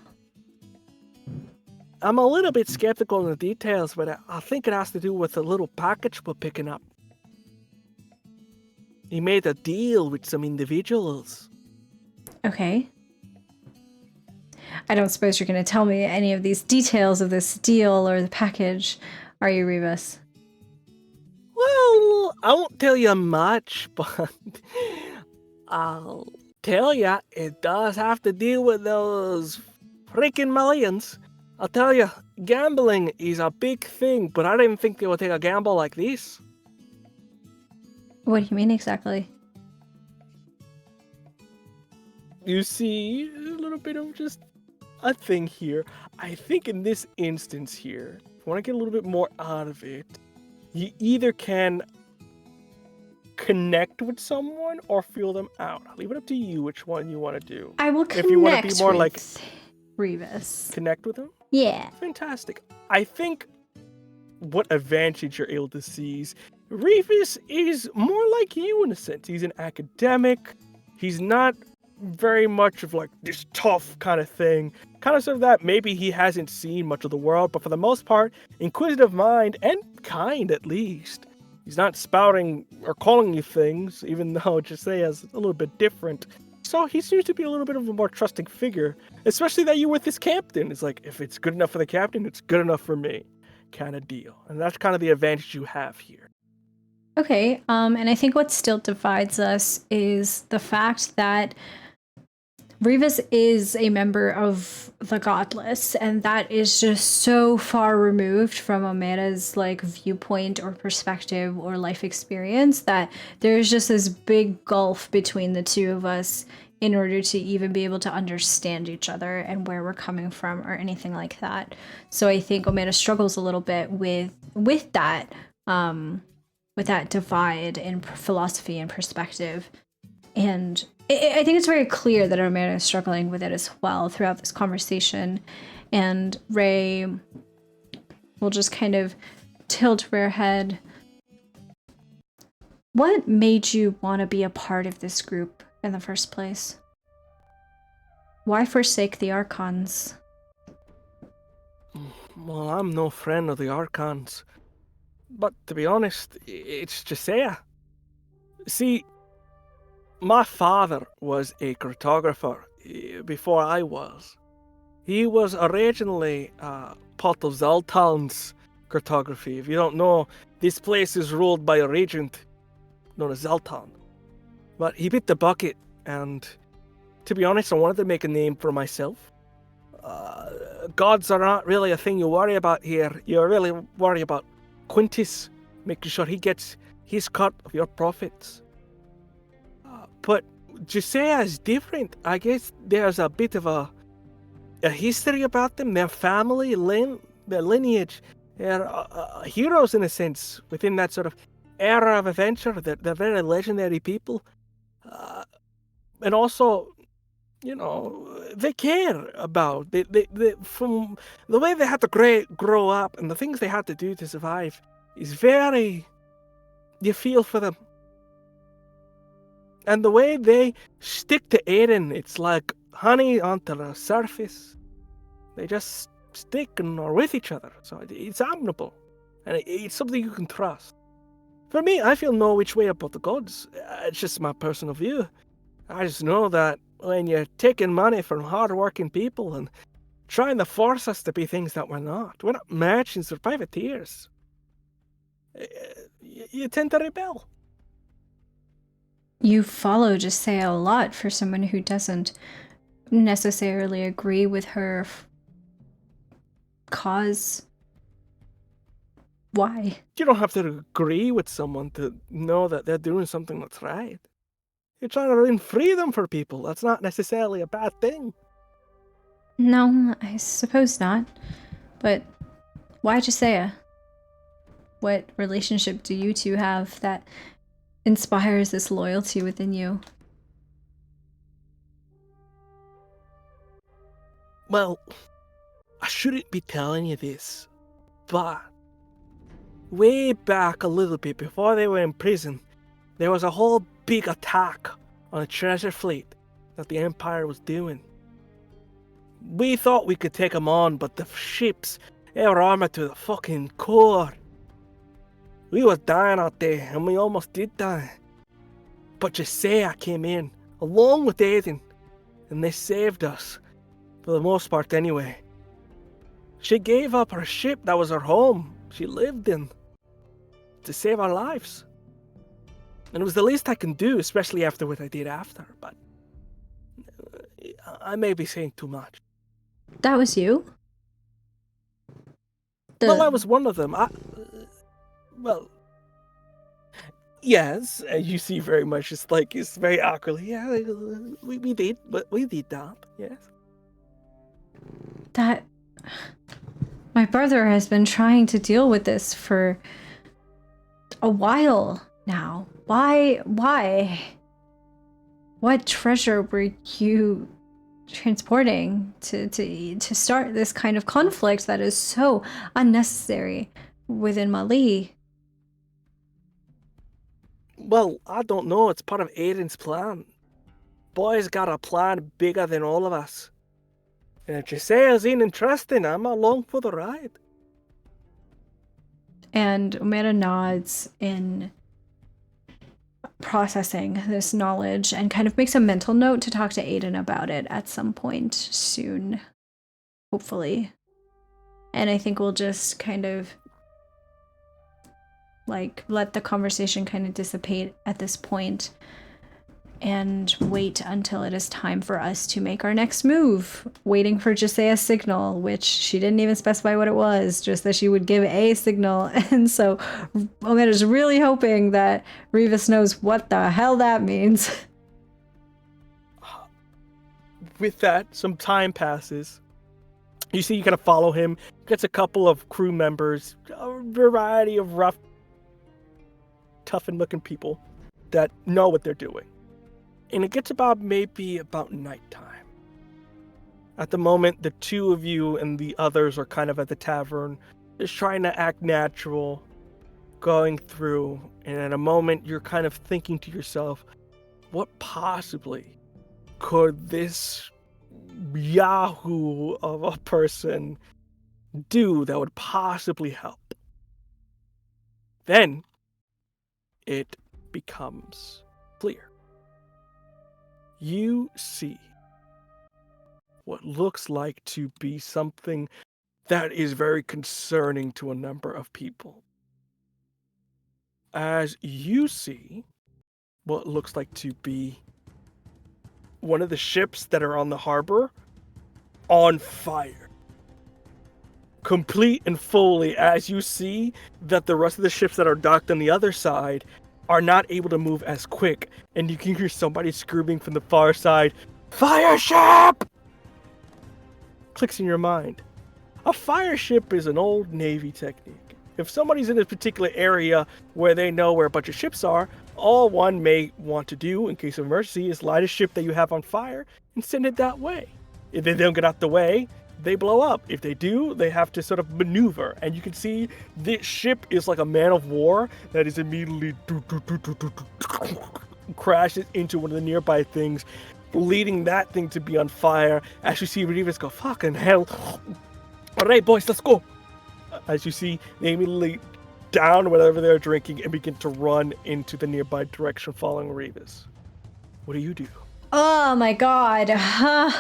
I'm a little bit skeptical in the details, but I think it has to do with a little package we're picking up. He made a deal with some individuals. Okay. I don't suppose you're going to tell me any of these details of this deal or the package, are you, Rebus? Well, I won't tell you much, but I'll tell you it does have to deal with those freaking millions. I'll tell you, gambling is a big thing, but I didn't think they would take a gamble like this. What do you mean exactly? You see a little bit of just a thing here. I think in this instance here, if you want to get a little bit more out of it, you either can connect with someone or feel them out. I'll leave it up to you which one you want to do. I will connect if you want to be more with like Rebus. Connect with them? Yeah. Fantastic. I think what advantage you're able to see is Revis is more like you in a sense. He's an academic. He's not very much of like this tough kind of thing. Kind of sort of that maybe he hasn't seen much of the world, but for the most part, inquisitive mind and kind at least. He's not spouting or calling you things, even though Josiah's a little bit different. So he seems to be a little bit of a more trusting figure, especially that you're with this captain. It's like, if it's good enough for the captain, it's good enough for me, kind of deal. And that's kind of the advantage you have here. Okay, and I think what still divides us is the fact that Revis is a member of the Godless, and that is just so far removed from Omera's like viewpoint or perspective or life experience that there's just this big gulf between the two of us in order to even be able to understand each other and where we're coming from or anything like that. So I think Omera struggles a little bit with that divide in philosophy and perspective. And I think it's very clear that Omera is struggling with it as well throughout this conversation. And Ray will just kind of tilt her head. What made you want to be a part of this group in the first place? Why forsake the Archons? Well, I'm no friend of the Archons. But to be honest, it's Josiah. See, my father was a cartographer before I was. He was originally part of Zaltan's cartography. If you don't know, this place is ruled by a regent known as Zaltan. But he bit the bucket, and to be honest, I wanted to make a name for myself. Gods are not really a thing you worry about here. You really worry about Quintus, making sure he gets his cut of your profits. But Josiah is different. I guess there's a bit of a history about them, their family, their lineage. They're heroes in a sense within that sort of era of adventure. They're very legendary people. And also, you know, they care about. They from the way they had to grow up and the things they had to do to survive is very. You feel for them. And the way they stick to Aiden, it's like honey onto the surface. They just stick and are with each other. So it's admirable. And it's something you can trust. For me, I feel no which way about the gods. It's just my personal view. I just know that when you're taking money from hard-working people and trying to force us to be things that we're not merchants or privateers, you tend to rebel. You follow Josiah a lot for someone who doesn't. necessarily agree with her cause. Why? You don't have to agree with someone to know that they're doing something that's right. You're trying to win freedom for people. That's not necessarily a bad thing. No, I suppose not. But why Josiah? What relationship do you two have that inspires this loyalty within you? Well, I shouldn't be telling you this, but way back a little bit before they were in prison, there was a whole big attack on a treasure fleet that the Empire was doing. We thought we could take them on, but the ships, they were armored to the fucking core. We was dying out there, and we almost did die. But Josiah came in, along with Aiden, and they saved us. For the most part, anyway. She gave up her ship that was her home, she lived in, to save our lives. And it was the least I can do, especially after what I did after, but I may be saying too much. That was you? Well, I was one of them. Well, yes, you see very much, it's very awkwardly, yeah, we did, but we did that, yes. That... My brother has been trying to deal with this for a while now. Why? What treasure were you transporting to start this kind of conflict that is so unnecessary within Mali? Well, I don't know. It's part of Aiden's plan. Boy's got a plan bigger than all of us. And if Josiah's interesting, I'm along for the ride. And Omera nods in processing this knowledge and kind of makes a mental note to talk to Aiden about it at some point soon, hopefully. And I think we'll just kind of let the conversation kind of dissipate at this point and wait until it is time for us to make our next move, waiting for Josiah's signal, which she didn't even specify what it was, just that she would give a signal. And so Omera's really hoping that Revis knows what the hell that means. With that, some time passes. You see, you kind of follow him, gets a couple of crew members, a variety of rough, toughened looking people that know what they're doing. And it gets maybe about nighttime. At the moment, the two of you and the others are kind of at the tavern, just trying to act natural, going through, and at a moment you're kind of thinking to yourself, what possibly could this yahoo of a person do that would possibly help? Then it becomes clear. You see what looks like to be something that is very concerning to a number of people. As you see what looks like to be one of the ships that are on the harbor on fire. Complete and fully, as you see that the rest of the ships that are docked on the other side are not able to move as quick, and you can hear somebody screaming from the far side, "Fire ship!" Clicks in your mind. A fire ship is an old Navy technique. If somebody's in a particular area where they know where a bunch of ships are, all one may want to do in case of emergency is light a ship that you have on fire and send it that way. If they don't get out the way, they blow up. If they do, they have to sort of maneuver. And you can see this ship is like a man of war that is immediately crashes into one of the nearby things, leading that thing to be on fire. As you see Rivas go, fucking hell. All right, boys, let's go. As you see, they immediately down whatever they're drinking and begin to run into the nearby direction following Rivas. What do you do? Oh my god.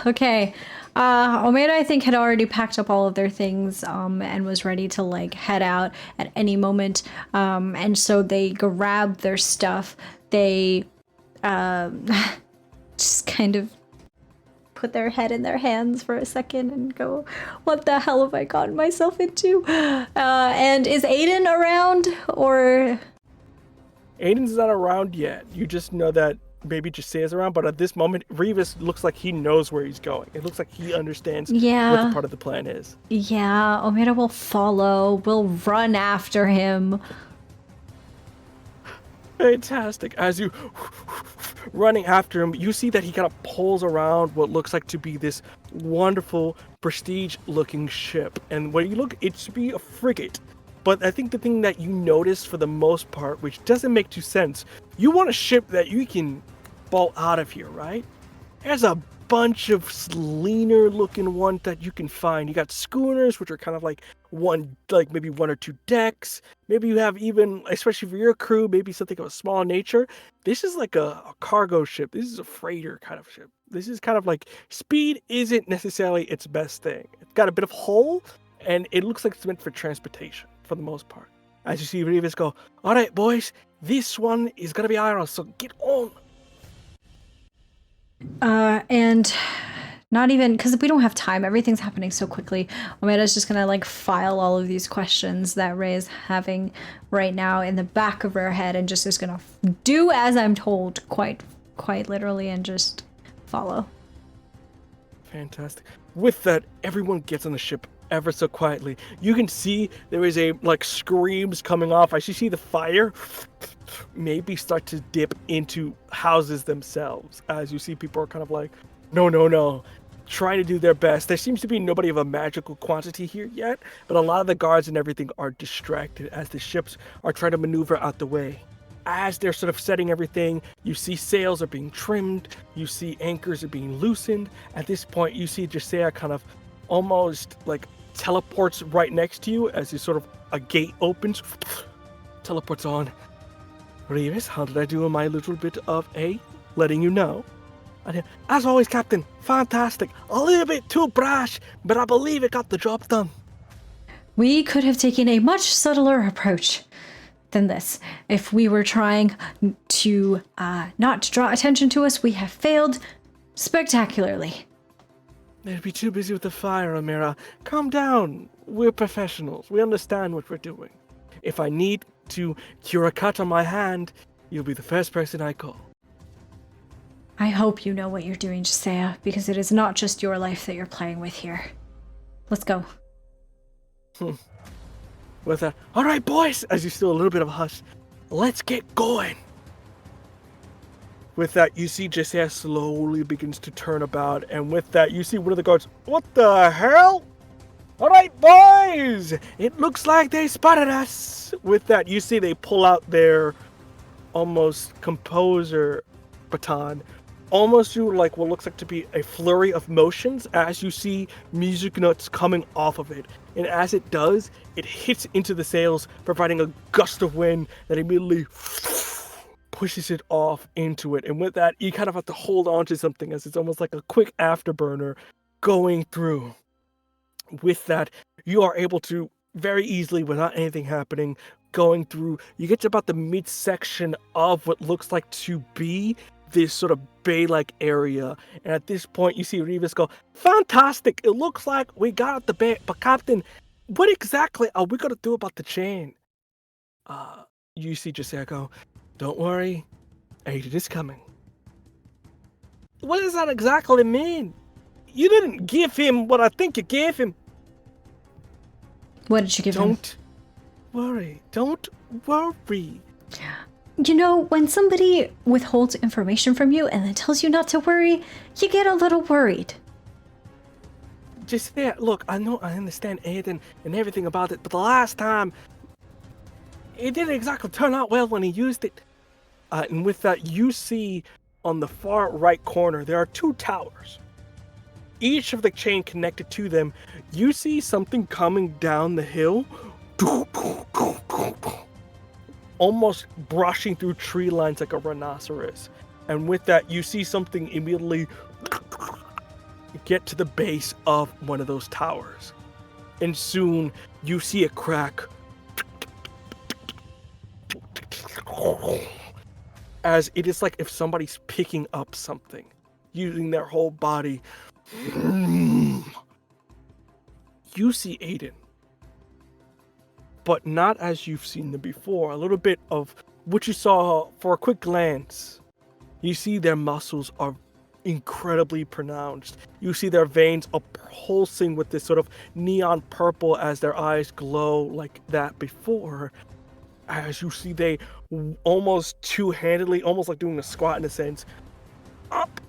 Okay. Omera, I think, had already packed up all of their things and was ready to head out at any moment. And so they grab their stuff. They just kind of put their head in their hands for a second and go, what the hell have I gotten myself into? And is Aiden around, or? Aiden's not around yet. You just know that maybe Jasei's around, but at this moment, Revis looks like he knows where he's going. It looks like he understands what the part of the plan is. Yeah, Omera will follow. We'll run after him. Fantastic. As you running after him, you see that he kind of pulls around what looks like to be this wonderful, prestige-looking ship. And when you look, it should be a frigate. But I think the thing that you notice for the most part, which doesn't make too sense, you want a ship that you can bolt out of here, right? There's a bunch of leaner looking ones that you can find. You got schooners, which are kind of like maybe one or two decks. Maybe you have even, especially for your crew, maybe something of a smaller nature. This is like a cargo ship. This is a freighter kind of ship. This is kind of like, speed isn't necessarily its best thing. It's got a bit of hull, and it looks like it's meant for transportation for the most part. As you see Revis go, all right, boys, this one is going to be ours, so get on. And not even, because we don't have time, everything's happening so quickly. Omera's just gonna like file all of these questions that Ray is having right now in the back of her head, and just is gonna do as I'm told, quite literally, and just follow. Fantastic. With that, everyone gets on the ship ever so quietly. You can see there is a screams coming off. As you see the fire maybe start to dip into houses themselves, as you see people are kind of like, no, trying to do their best. There seems to be nobody of a magical quantity here yet, but a lot of the guards and everything are distracted as the ships are trying to maneuver out the way. As they're sort of setting everything, you see sails are being trimmed, you see anchors are being loosened. At this point, you see Jasei kind of almost like teleports right next to you as a gate opens, teleports on. Revis, how did I do in my little bit of letting you know? As always, Captain, fantastic. A little bit too brash, but I believe it got the job done. We could have taken a much subtler approach than this. If we were trying to not to draw attention to us, we have failed spectacularly. They'd be too busy with the fire, Omera. Calm down. We're professionals. We understand what we're doing. If I need to cure a cut on my hand, you'll be the first person I call. I hope you know what you're doing, Jasei, because it is not just your life that you're playing with here. Let's go. With that, all right, boys, as you still a little bit of a hush, let's get going. With that, you see Jasei slowly begins to turn about, and with that, you see one of the guards, what the hell? All right, boys, it looks like they spotted us. With that, you see they pull out their almost composer baton, almost do like what looks like to be a flurry of motions as you see music notes coming off of it. And as it does, it hits into the sails, providing a gust of wind that immediately pushes it off into it. And with that, you kind of have to hold on to something as it's almost like a quick afterburner going through. With that, you are able to very easily, without anything happening, going through, you get to about the midsection of what looks like to be this sort of bay-like area. And at this point, you see Revis go, fantastic, it looks like we got at the bay, but Captain, what exactly are we going to do about the chain? You see Jasei go, don't worry, Aiden is coming. What does that exactly mean? You didn't give him what I think you gave him. What did you give him? Don't worry. You know, when somebody withholds information from you and then tells you not to worry, you get a little worried. Just there, look, I understand Aiden and everything about it, but the last time, it didn't exactly turn out well when he used it. And with that, you see on the far right corner, there are two towers. Each of the chain connected to them, you see something coming down the hill, almost brushing through tree lines like a rhinoceros. And with that, you see something immediately get to the base of one of those towers. And soon, you see a crack as it is like if somebody's picking up something. using their whole body. You see Aiden, but not as you've seen them before. A little bit of what you saw for a quick glance. You see their muscles are incredibly pronounced. You see their veins are pulsing with this sort of neon purple as their eyes glow like that before. As you see, they almost two-handedly, almost like doing a squat in a sense, up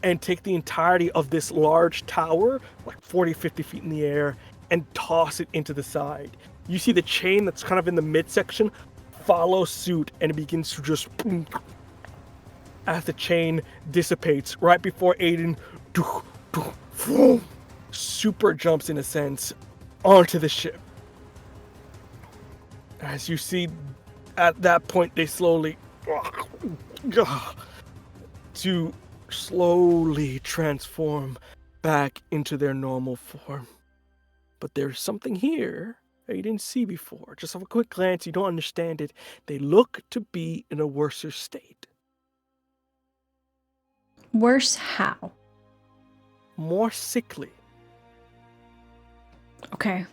and take the entirety of this large tower, like 40, 50 feet in the air, and toss it into the side. You see the chain that's kind of in the midsection follow suit, and it begins to just as the chain dissipates right before Aiden super jumps in a sense onto the ship. As you see, at that point, they slowly to slowly transform back into their normal form. But there's something here that you didn't see before. Just off a quick glance, you don't understand it. They look to be in a worse state. Worse how? More sickly. Okay.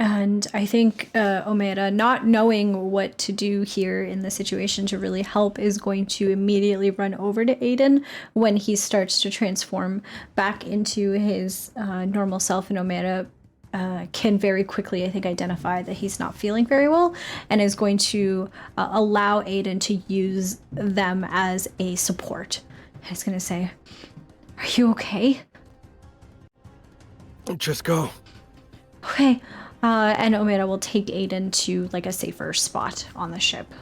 And I think Omera, not knowing what to do here in the situation to really help, is going to immediately run over to Aiden when he starts to transform back into his normal self. And Omera can very quickly, I think, identify that he's not feeling very well, and is going to allow Aiden to use them as a support. He's going to say, "Are you okay?" Just go. Okay. And Omera will take Aiden to like a safer spot on the ship.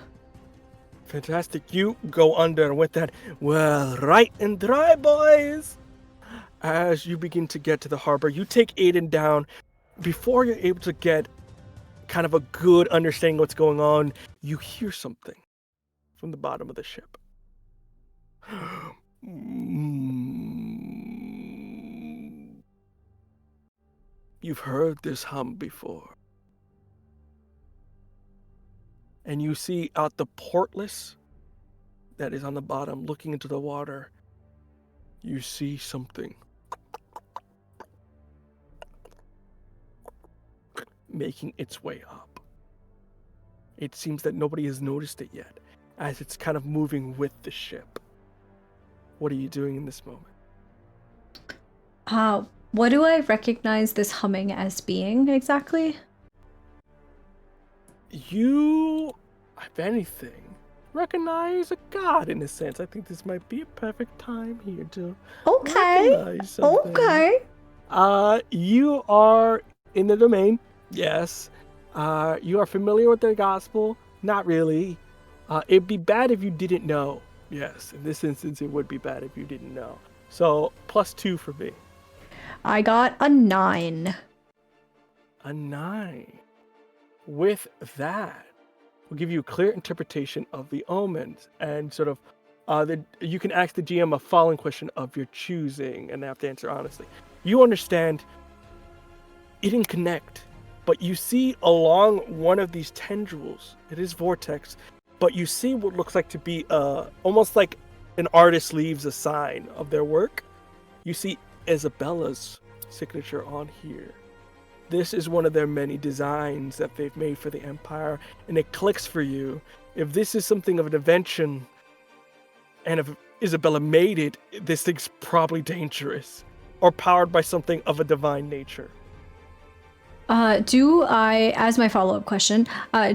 Fantastic. You go under with that. Well, right and dry, boys. As you begin to get to the harbor, you take Aiden down. Before you're able to get kind of a good understanding of what's going on, you hear something from the bottom of the ship. You've heard this hum before. And you see out the portless that is on the bottom, looking into the water, you see something making its way up. It seems that nobody has noticed it yet, as it's kind of moving with the ship. What are you doing in this moment? What do I recognize this humming as being exactly? You, if anything, recognize a god in a sense. I think this might be a perfect time here to recognize something. Okay. You are in the domain, yes. You are familiar with the gospel? Not really. It'd be bad if you didn't know. Yes, in this instance, it would be bad if you didn't know. So, +2 for me. I got a 9. A 9. With that, we'll give you a clear interpretation of the omens, and sort of, you can ask the GM a following question of your choosing, and they have to answer honestly. You understand it didn't connect, but you see along one of these tendrils, it is vortex, but you see what looks like to be almost like an artist leaves a sign of their work. You see Isabella's signature on here. This is one of their many designs that they've made for the Empire, and it clicks for you. If this is something of an invention, and if Isabella made it, this thing's probably dangerous, or powered by something of a divine nature. Do I, as my follow-up question,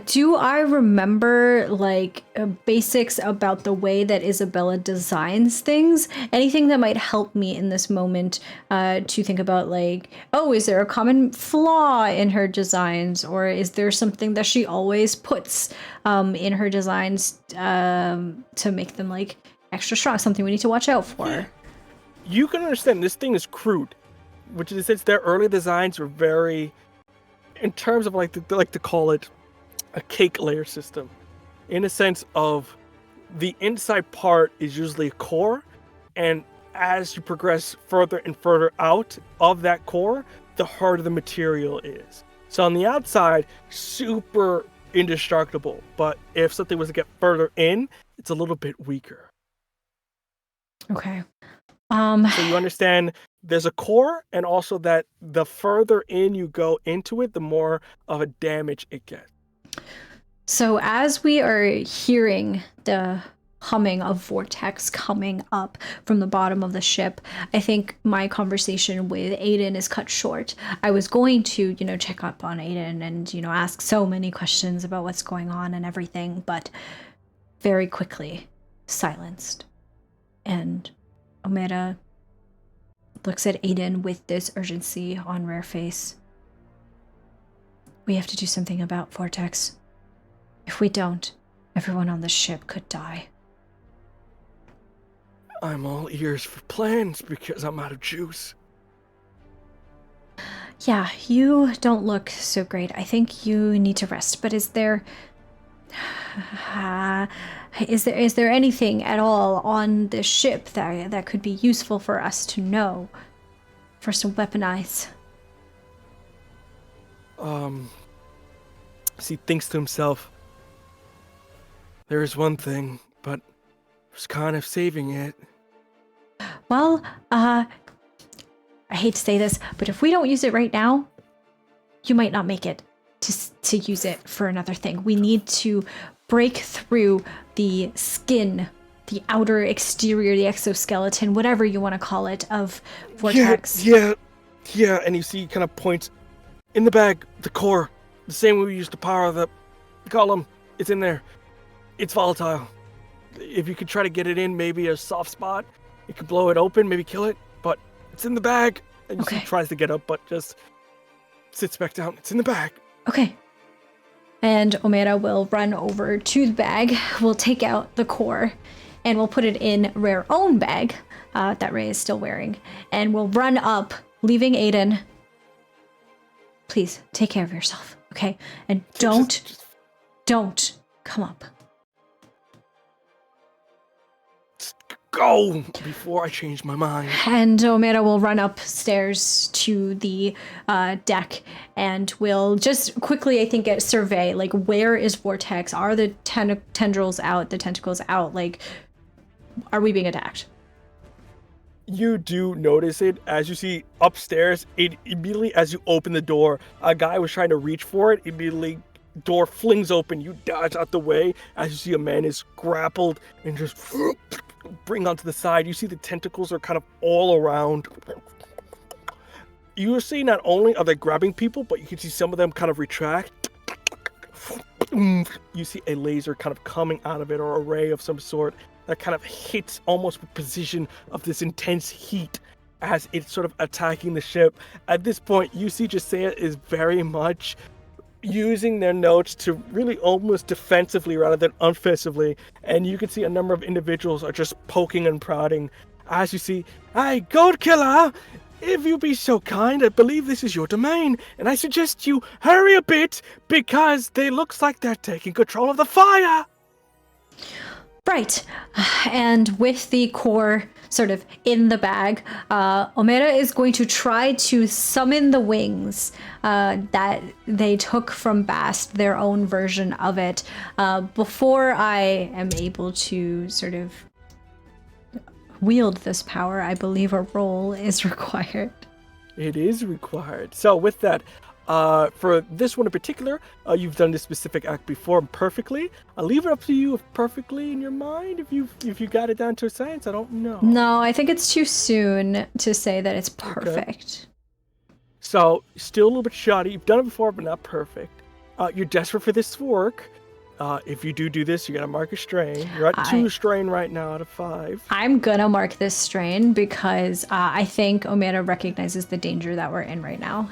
do I remember like basics about the way that Isabella designs things? Anything that might help me in this moment to think about like, oh, is there a common flaw in her designs, or is there something that she always puts in her designs to make them like extra strong, something we need to watch out for? Yeah. You can understand this thing is crude, which is since their early designs were very, in terms of like they like to call it a cake layer system, in a sense of the inside part is usually a core, and as you progress further and further out of that core, the harder the material is. So on the outside, super indestructible, but if something was to get further in, it's a little bit weaker. Okay. So you understand there's a core, and also that the further in you go into it, the more of a damage it gets. So as we are hearing the humming of vortex coming up from the bottom of the ship, I think my conversation with Aiden is cut short. I was going to, check up on Aiden and, ask so many questions about what's going on and everything, but very quickly silenced. And Omera looks at Aiden with this urgency on rare face. We have to do something about vortex. If we don't, everyone on the ship could die. I'm all ears for plans because I'm out of juice. Yeah, you don't look so great. I think you need to rest, but is there anything at all on the ship that could be useful for us to know? For us to weaponize? He thinks to himself, there is one thing, but I was kind of saving it. Well, I hate to say this, but if we don't use it right now, you might not make it to use it for another thing. We need to break through the skin, the outer exterior, the exoskeleton, whatever you want to call it, of vortex. Yeah, and you see he kind of points in the bag, the core, the same way we used to power the column. It's in there. It's volatile. If you could try to get it in maybe a soft spot, you could blow it open, maybe kill it, but it's in the bag. And you see he tries to get up, but just sits back down. It's in the bag. Okay. And Omera will run over to the bag. We'll take out the core and we'll put it in Rare's own bag that Ray is still wearing. And we'll run up, leaving Aiden. Please, take care of yourself, okay? And don't come up. Go before I change my mind. And Omera will run upstairs to the deck and will just quickly, I think, survey, like, where is Vortex? Are the tendrils out, the tentacles out? Like, are we being attacked? You do notice it as you see upstairs. It immediately, as you open the door, a guy was trying to reach for it. Immediately, door flings open. You dodge out the way as you see a man is grappled and just bring onto the side. You see the tentacles are kind of all around. You see not only are they grabbing people, but you can see some of them kind of retract. You see a laser kind of coming out of it, or a ray of some sort that kind of hits almost with precision of this intense heat as it's sort of attacking the ship. At this point, you see Jasea is very much using their notes to really almost defensively rather than offensively, and you can see a number of individuals are just poking and prodding as you see, "Hey, Gold Killer, if you be so kind, I believe this is your domain, and I suggest you hurry a bit because they looks like they're taking control of the fire." Right. And with the core sort of in the bag, Omera is going to try to summon the wings that they took from Bast, their own version of it. Before I am able to sort of wield this power, I believe a roll is required. It is required. So with that, for this one in particular, you've done this specific act before perfectly. I'll leave it up to you if perfectly in your mind. If you got it down to a science, I don't know. No, I think it's too soon to say that it's perfect. Okay. So still a little bit shoddy. You've done it before, but not perfect. You're desperate for this to work. If you do this, you're gonna mark a strain. You're at 2 strain right now out of 5. I'm gonna mark this strain because I think Omera recognizes the danger that we're in right now.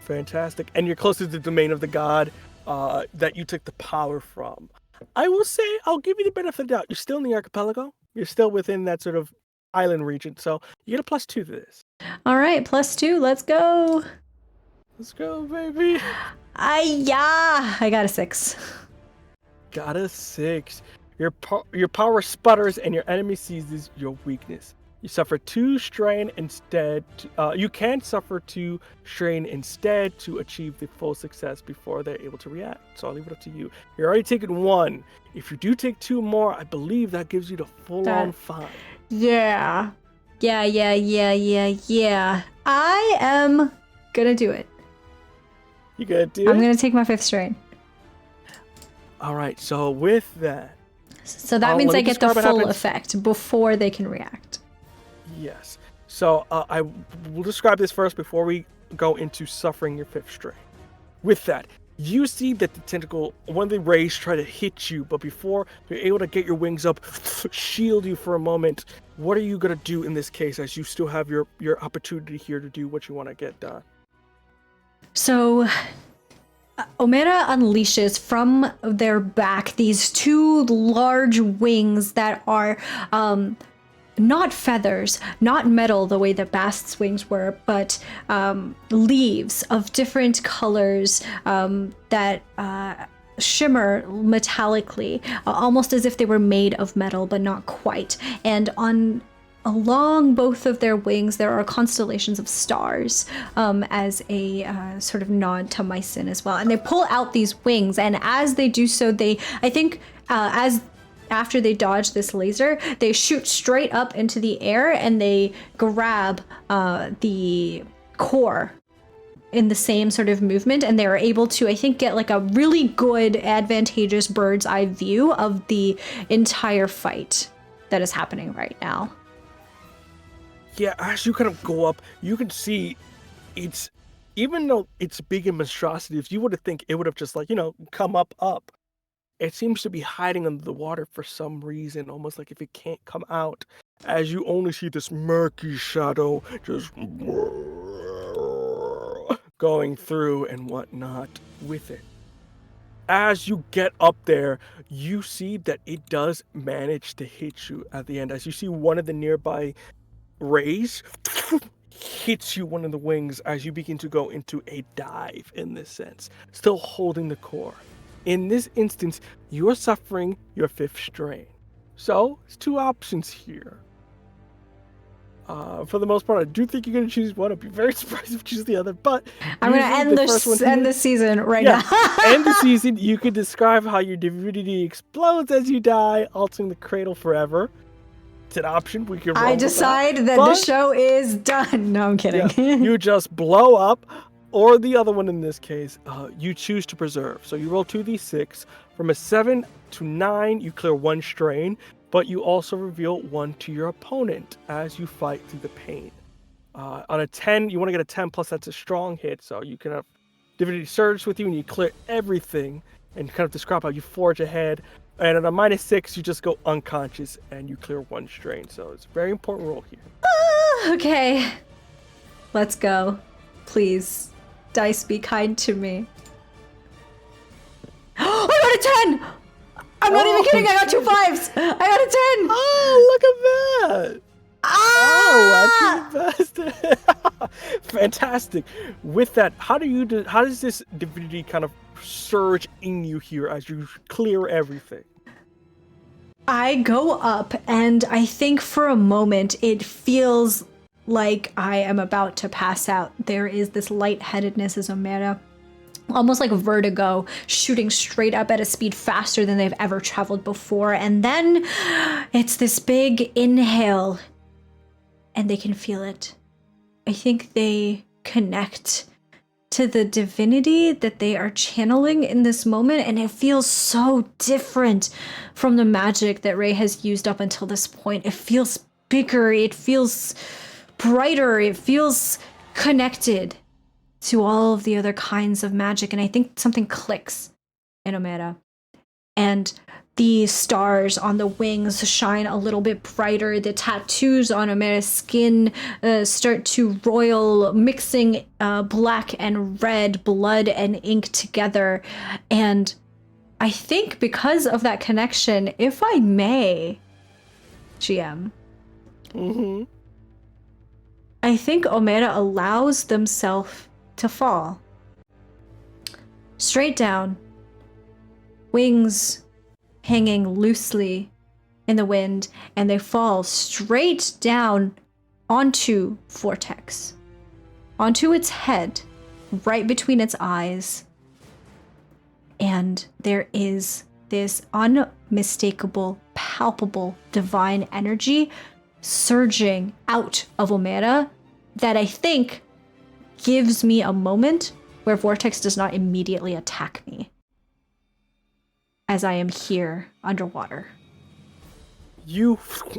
Fantastic. And you're close to the domain of the god that you took the power from. I will say, I'll give you the benefit of the doubt. You're still in the archipelago. You're still within that sort of island region. So you get a +2 to this. All right, +2. Let's go. Let's go, baby. I got a 6. Got a 6. Your power sputters and your enemy seizes your weakness. You suffer 2 strain instead. You can suffer 2 strain instead to achieve the full success before they're able to react. So I'll leave it up to you. You're already taking 1. If you do take 2 more, I believe that gives you the full-on 5. Yeah. Yeah. I am gonna do it. You gonna do I'm it? gonna take my 5th strain. All right. So with that, So that means let me I get the describe what full happens. effect before they can react. Yes. So I will describe this first before we go into suffering your 5th strain. With that, you see that the tentacle, one of the rays try to hit you, but before you're able to get your wings up, shield you for a moment. What are you going to do in this case, as you still have your opportunity here to do what you want to get done? So Omera unleashes from their back these 2 large wings that are not feathers, not metal the way that Bast's wings were, but leaves of different colors that shimmer metallically, almost as if they were made of metal, but not quite. And along both of their wings, there are constellations of stars as a sort of nod to Mycin as well. And they pull out these wings, and as they do so, after they dodge this laser, they shoot straight up into the air and they grab the core in the same sort of movement, and they're able to, I think, get like a really good advantageous bird's eye view of the entire fight that is happening right now. Yeah, as you kind of go up, you can see it's, even though it's big in monstrosities, you would have think it would have just come up. It seems to be hiding under the water for some reason, almost like if it can't come out, as you only see this murky shadow just going through and whatnot with it. As you get up there, you see that it does manage to hit you at the end, as you see one of the nearby rays hits you one of the wings as you begin to go into a dive, in this sense, still holding the core. In this instance, you're suffering your 5th strain. So, it's 2 options here. For the most part, I do think you're going to choose one. I'd be very surprised if you choose the other, but I'm going to end the season right now. End the season. You could describe how your divinity explodes as you die, altering the cradle forever. It's an option. We can roll I decide that the show is done. No, I'm kidding. Yeah, you just blow up. Or the other one in this case, you choose to preserve. So you roll 2d6. From a 7 to 9, you clear 1 strain, but you also reveal 1 to your opponent as you fight through the pain. On a 10, you want to get a 10 plus, that's a strong hit. So you can have Divinity Surge with you and you clear everything and kind of describe how you forge ahead. And on a -6, you just go unconscious and you clear 1 strain. So it's a very important roll here. Okay. Let's go. Please. Dice, be kind to me. I got a 10! I'm not even kidding, I got 2 5s! I got a 10! Oh, look at that! Oh, lucky bastard! Fantastic. With that, how does this divinity kind of surge in you here as you clear everything? I go up, and I think for a moment it feels like I am about to pass out. There is this lightheadedness as Omera, almost like vertigo, shooting straight up at a speed faster than they've ever traveled before. And then it's this big inhale, and they can feel it. I think they connect to the divinity that they are channeling in this moment, and it feels so different from the magic that Ray has used up until this point. It feels bigger, it feels brighter, it feels connected to all of the other kinds of magic, and I think something clicks in Omera. And the stars on the wings shine a little bit brighter. The tattoos on Omera's skin start to roil, mixing black and red, blood and ink together. And I think because of that connection, if I may, GM, I think Omera allows themselves to fall. Straight down, wings hanging loosely in the wind, and they fall straight down onto Vortex, onto its head, right between its eyes. And there is this unmistakable, palpable, divine energy surging out of Omera that I think gives me a moment where Vortex does not immediately attack me as I am here underwater.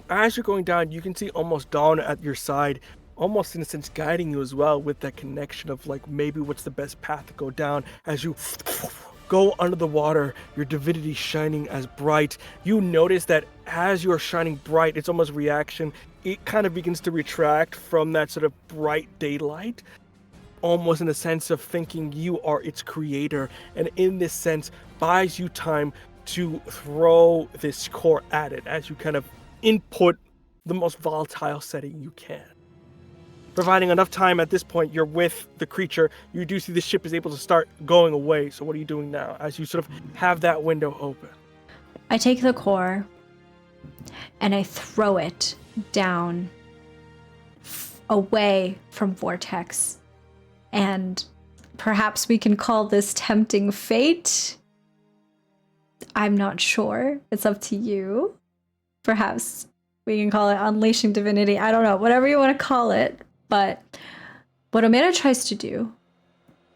As you're going down, you can see almost Dawn at your side, almost in a sense guiding you as well with that connection of like maybe what's the best path to go down as you go under the water, your divinity shining as bright. You notice that as you're shining bright, it's almost reaction. It kind of begins to retract from that sort of bright daylight, almost in a sense of thinking you are its creator, and in this sense buys you time to throw this core at it as you kind of input the most volatile setting you can. Providing enough time at this point, you're with the creature. You do see the ship is able to start going away. So what are you doing now as you sort of have that window open? I take the core and I throw it down away from Vortex. And perhaps we can call this tempting fate. I'm not sure. It's up to you. Perhaps we can call it unleashing divinity. I don't know. Whatever you want to call it. But what Omera tries to do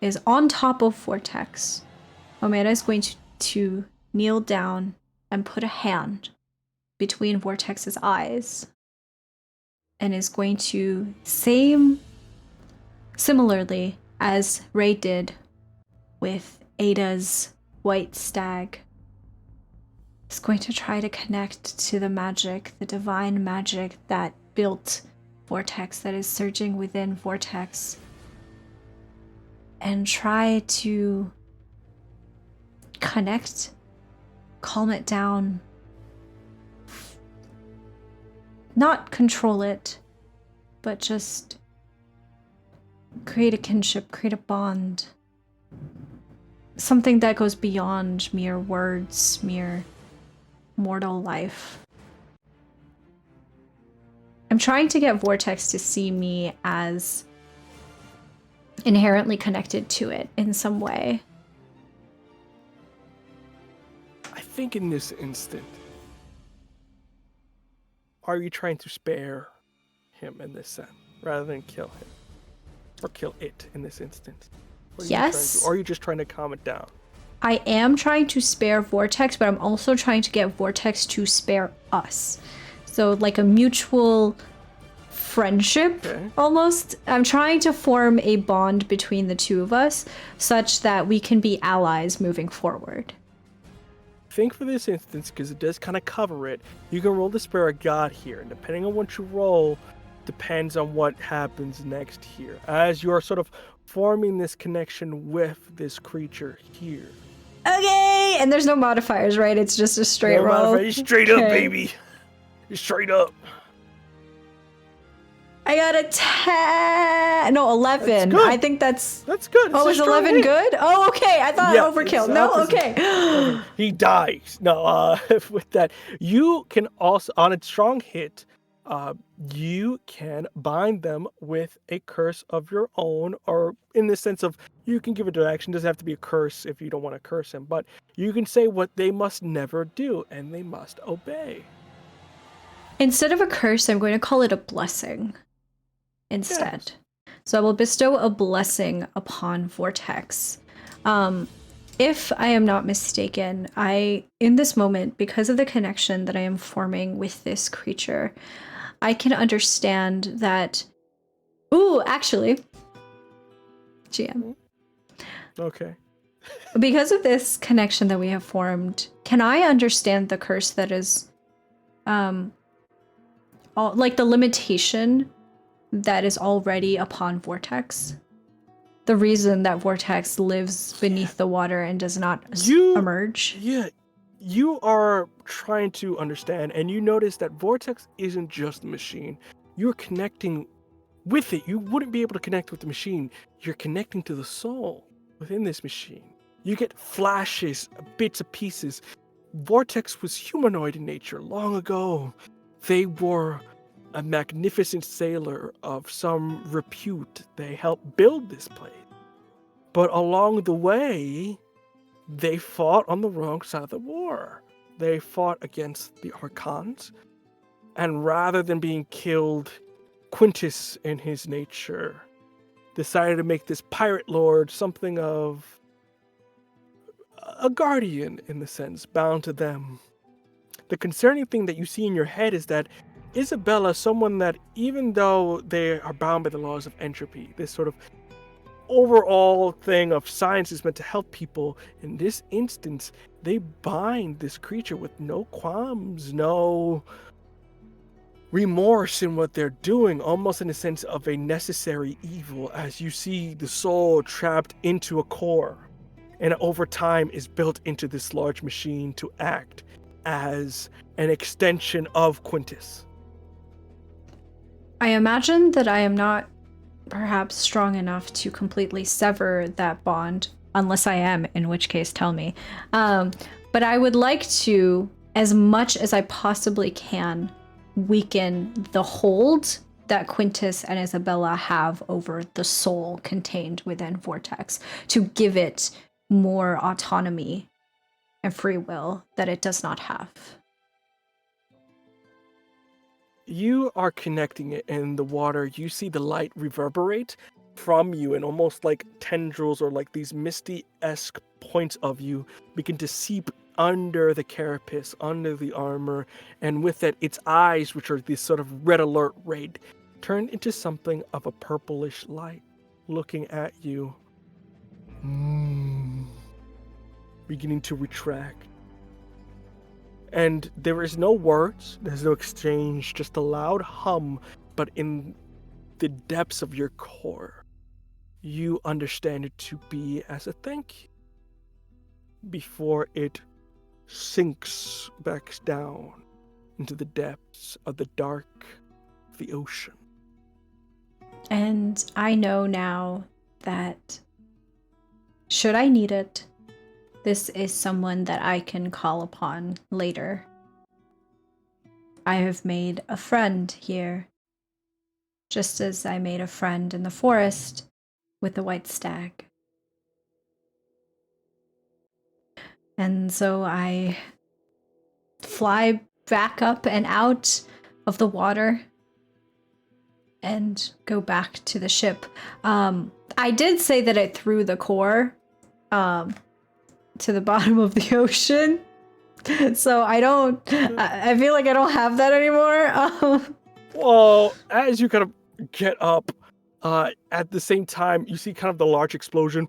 is on top of Vortex, Omera is going to kneel down and put a hand between Vortex's eyes and is going to similarly as Ray did with Ada's white stag, is going to try to connect to the magic, the divine magic that built Vortex, that is surging within Vortex, and try to connect, calm it down, not control it, but just create a kinship, create a bond, something that goes beyond mere words, mere mortal life. I'm trying to get Vortex to see me as inherently connected to it in some way. I think in this instant, are you trying to spare him in this sense rather than kill him? Or kill it in this instance? Yes. Or are you just trying to calm it down? I am trying to spare Vortex, but I'm also trying to get Vortex to spare us. So like a mutual friendship, almost. I'm trying to form a bond between the two of us such that we can be allies moving forward. I think for this instance, because it does kind of cover it, you can roll the Spare of God here. And depending on what you roll, depends on what happens next here. As you're sort of forming this connection with this creature here. Okay! And there's no modifiers, right? It's just a straight roll. Straight up, baby. Straight up. I got a 10. No, 11. I think that's good. Oh, is 11 good? Oh, okay. I thought overkill. No, okay. He dies. No, with that, you can also, on a strong hit, you can bind them with a curse of your own, or in the sense of you can give a direction. It doesn't have to be a curse if you don't want to curse him, but you can say what they must never do, and they must obey. Instead of a curse, I'm going to call it a blessing instead. Yes. So I will bestow a blessing upon Vortex. If I am not mistaken, in this moment, because of the connection that I am forming with this creature, I can understand that. Ooh, actually, GM. Okay. Because of this connection that we have formed, can I understand the curse that is, like the limitation that is already upon Vortex? The reason that Vortex lives beneath the water and does not emerge? Yeah, you are trying to understand, and you notice that Vortex isn't just a machine. You're connecting with it. You wouldn't be able to connect with the machine. You're connecting to the soul within this machine. You get flashes, bits and pieces. Vortex was humanoid in nature long ago. They were a magnificent sailor of some repute. They helped build this place. But along the way, they fought on the wrong side of the war. They fought against the Archons. And rather than being killed, Quintus, in his nature, decided to make this pirate lord something of a guardian, in the sense, bound to them. The concerning thing that you see in your head is that Isabella, someone that, even though they are bound by the laws of entropy, this sort of overall thing of science is meant to help people, in this instance, they bind this creature with no qualms, no remorse in what they're doing, almost in a sense of a necessary evil, as you see the soul trapped into a core, and over time is built into this large machine to act as an extension of Quintus. I imagine that I am not perhaps strong enough to completely sever that bond, unless I am, in which case tell me. But I would like to, as much as I possibly can, weaken the hold that Quintus and Isabella have over the soul contained within Vortex, to give it more autonomy and free will that it does not have. You are connecting it in the water. You see the light reverberate from you, and almost like tendrils or like these misty-esque points of you begin to seep under the carapace, under the armor, and with it, its eyes, which are this sort of red alert red, turn into something of a purplish light, looking at you, beginning to retract. And there is no words, there's no exchange, just a loud hum, but in the depths of your core, you understand it to be as a thank you before it sinks back down into the depths of the dark of the ocean. And I know now that, should I need it, this is someone that I can call upon later. I have made a friend here, just as I made a friend in the forest with the white stag. And so I fly back up and out of the water and go back to the ship. I did say that I threw the core to the bottom of the ocean. So I feel like I don't have that anymore. Well, as you kind of get up, at the same time, you see kind of the large explosion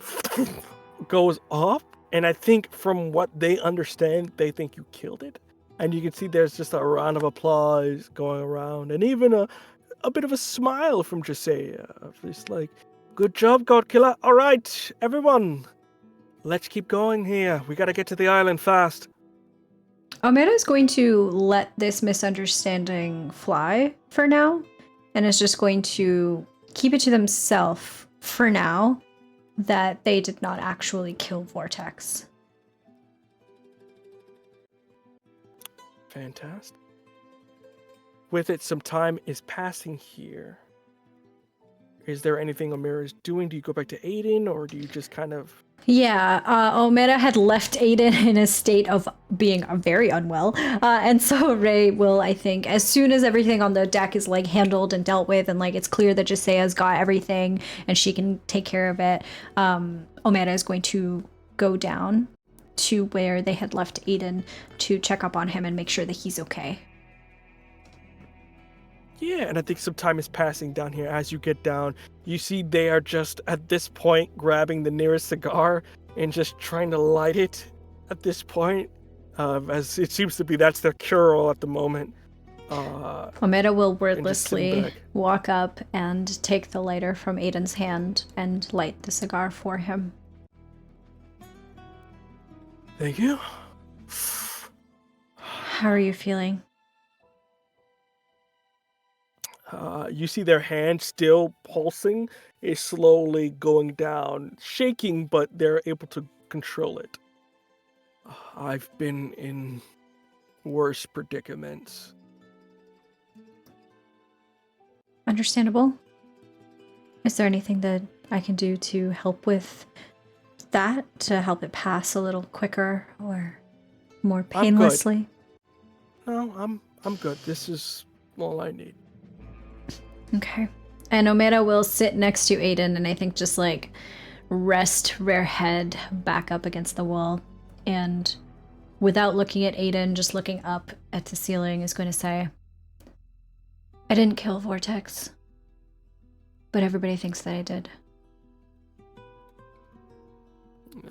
goes off. And I think from what they understand, they think you killed it. And you can see there's just a round of applause going around. And even a bit of a smile from Josiah. Just like, good job, God Killer. All right, everyone, let's keep going here. We got to get to the island fast. Omera is going to let this misunderstanding fly for now, and is just going to keep it to themselves for now that they did not actually kill Vortex. Fantastic. With it, some time is passing here. Is there anything Omera is doing? Do you go back to Aiden, or do you just kind of... Yeah, Omera had left Aiden in a state of being very unwell. And so Ray will, I think, as soon as everything on the deck is like handled and dealt with, and like it's clear that Josea's got everything and she can take care of it, Omera is going to go down to where they had left Aiden to check up on him and make sure that he's okay. Yeah, and I think some time is passing down here. As you get down, you see they are just, at this point, grabbing the nearest cigar and just trying to light it at this point. As it seems to be, that's their cure-all at the moment. Omera will wordlessly walk up and take the lighter from Aiden's hand and light the cigar for him. Thank you. How are you feeling? You see their hand still pulsing is slowly going down, shaking, but they're able to control it. I've been in worse predicaments. Understandable. Is there anything that I can do to help with that, to help it pass a little quicker or more painlessly? No, I'm good. This is all I need. Okay. And Omera will sit next to Aiden and I think just like rest Rare Head back up against the wall. And without looking at Aiden, just looking up at the ceiling, is going to say, I didn't kill Vortex, but everybody thinks that I did.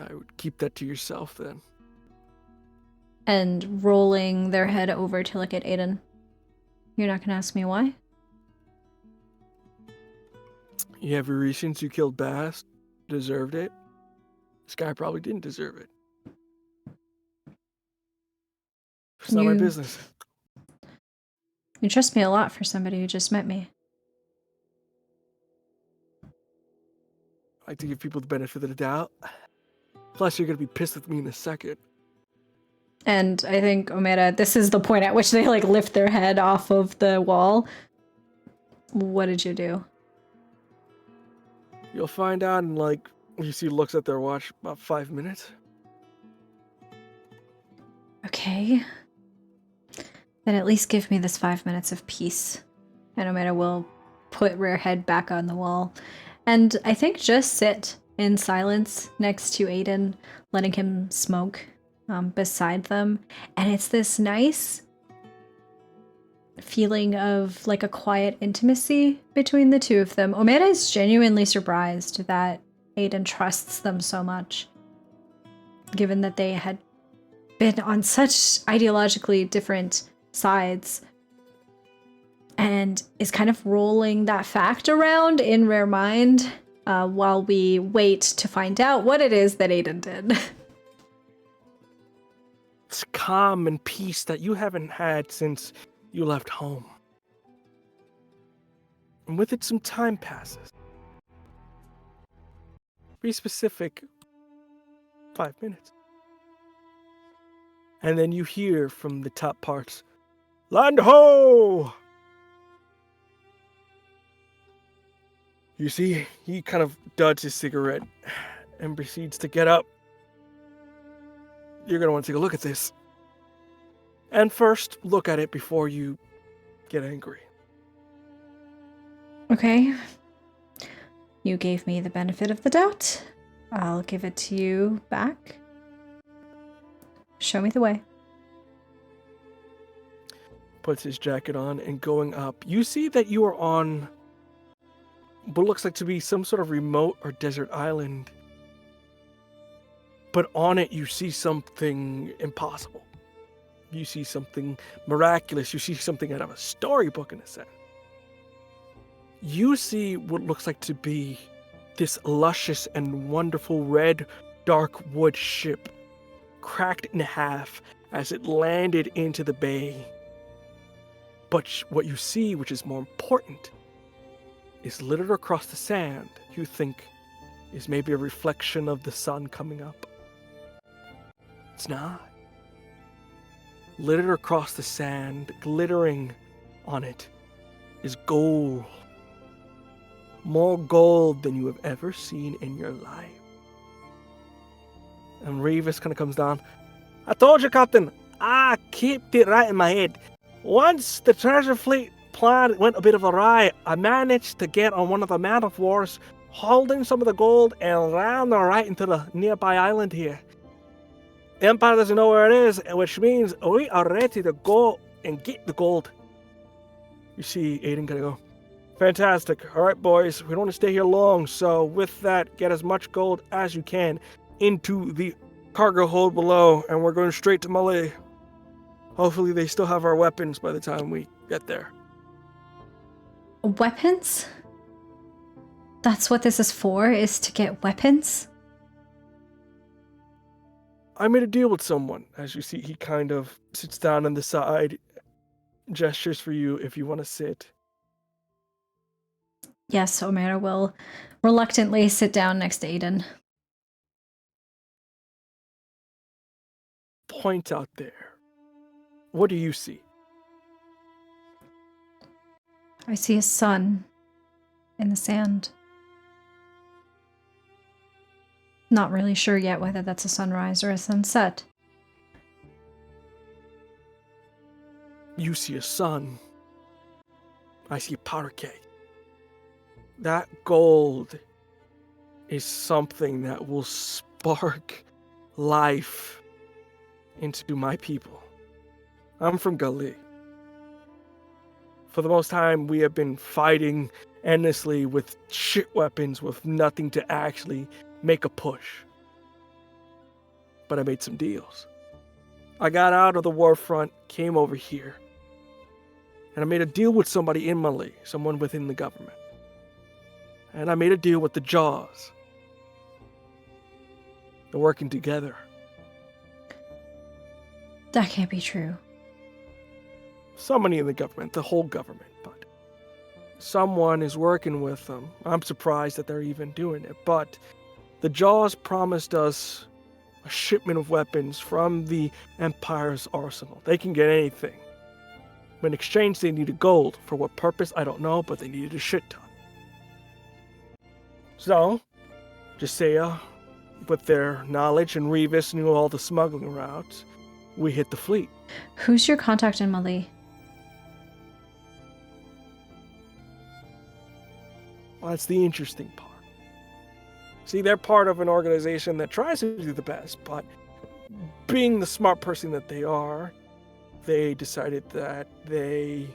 I would keep that to yourself then. And rolling their head over to look at Aiden. You're not going to ask me why? You have your reasons. You killed Bass, deserved it. This guy probably didn't deserve it. It's not my business. You trust me a lot for somebody who just met me. I like to give people the benefit of the doubt. Plus, you're going to be pissed with me in a second. And I think, Omera, this is the point at which they, like, lift their head off of the wall. What did you do? You'll find out in, like, you see looks at their watch, about 5 minutes. Okay. Then at least give me this 5 minutes of peace. And Omera will put Rare Head back on the wall. And I think just sit in silence next to Aiden, letting him smoke beside them. And it's this nice feeling of like a quiet intimacy between the two of them. Omera is genuinely surprised that Aiden trusts them so much, given that they had been on such ideologically different sides, and is kind of rolling that fact around in Rare Mind while we wait to find out what it is that Aiden did. It's calm and peace that you haven't had since you left home. And with it, some time passes. Be specific, 5 minutes. And then you hear from the top parts, Land ho! You see, he kind of duds his cigarette and proceeds to get up. You're going to want to take a look at this. And first, look at it before you get angry. Okay. You gave me the benefit of the doubt. I'll give it to you back. Show me the way. Puts his jacket on and going up. You see that you are on what looks like to be some sort of remote or desert island. But on it, you see something impossible. You see something miraculous. You see something out of a storybook in a sense. You see what looks like to be this luscious and wonderful red, dark wood ship cracked in half as it landed into the bay. But what you see, which is more important, is littered across the sand, you think is maybe a reflection of the sun coming up. It's not. Littered across the sand, glittering on it, is gold. More gold than you have ever seen in your life. And Revis kind of comes down. I told you, Captain. I kept it right in my head. Once the treasure fleet plan went a bit of awry, I managed to get on one of the man of wars, holding some of the gold, and ran right into the nearby island here. The Empire doesn't know where it is, which means we are ready to go and get the gold. You see Aiden gonna go, fantastic. All right, boys, we don't want to stay here long, so with that, get as much gold as you can into the cargo hold below, and we're going straight to Malay. Hopefully they still have our weapons by the time we get there. Weapons? That's what this is for, is to get weapons? I made a deal with someone. As you see, he kind of sits down on the side, gestures for you if you want to sit. Yes, Omera will reluctantly sit down next to Aiden. Point out there. What do you see? I see a sun in the sand. Not really sure yet whether that's a sunrise or a sunset. You see a sun. I see a powder keg. That gold is something that will spark life into my people. I'm from Gali. For the most time, we have been fighting endlessly with shit weapons with nothing to actually make a push. But I made some deals. I got out of the war front, came over here, and I made a deal with somebody in Mali, someone within the government. And I made a deal with the Jaws. They're working together. That can't be true. Somebody in the government, the whole government, but someone is working with them. I'm surprised that they're even doing it, but the Jaws promised us a shipment of weapons from the Empire's arsenal. They can get anything. But in exchange, they needed gold. For what purpose, I don't know, but they needed a shit ton. So, Josiah, with their knowledge, and Revis knew all the smuggling routes, we hit the fleet. Who's your contact in Mali? Well, that's the interesting part. See, they're part of an organization that tries to do the best, but being the smart person that they are, they decided that there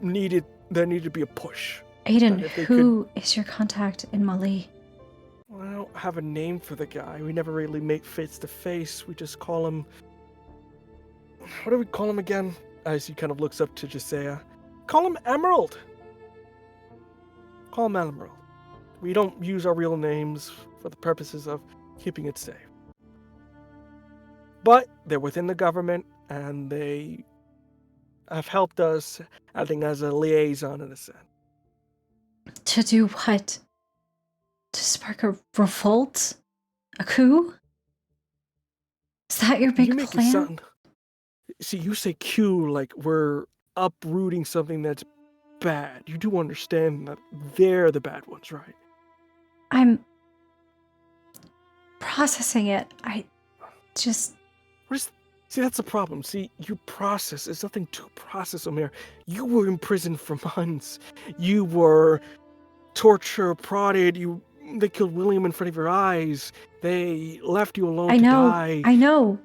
needed to be a push. Aiden, who is your contact in Mali? Well, I don't have a name for the guy. We never really make face to face. We just call him... What do we call him again? As he kind of looks up to Josiah. Call him Emerald. Call him Emerald. We don't use our real names for the purposes of keeping it safe. But they're within the government, and they have helped us, acting as a liaison in a sense. To do what? To spark a revolt? A coup? Is that your big plan? See, you say coup like we're uprooting something that's bad. You do understand that they're the bad ones, right? I'm processing it. I just... See, that's the problem. See, you process. There's nothing to process, Omera. You were in prison for months. You were tortured, prodded. They killed William in front of your eyes. They left you alone to die. I know.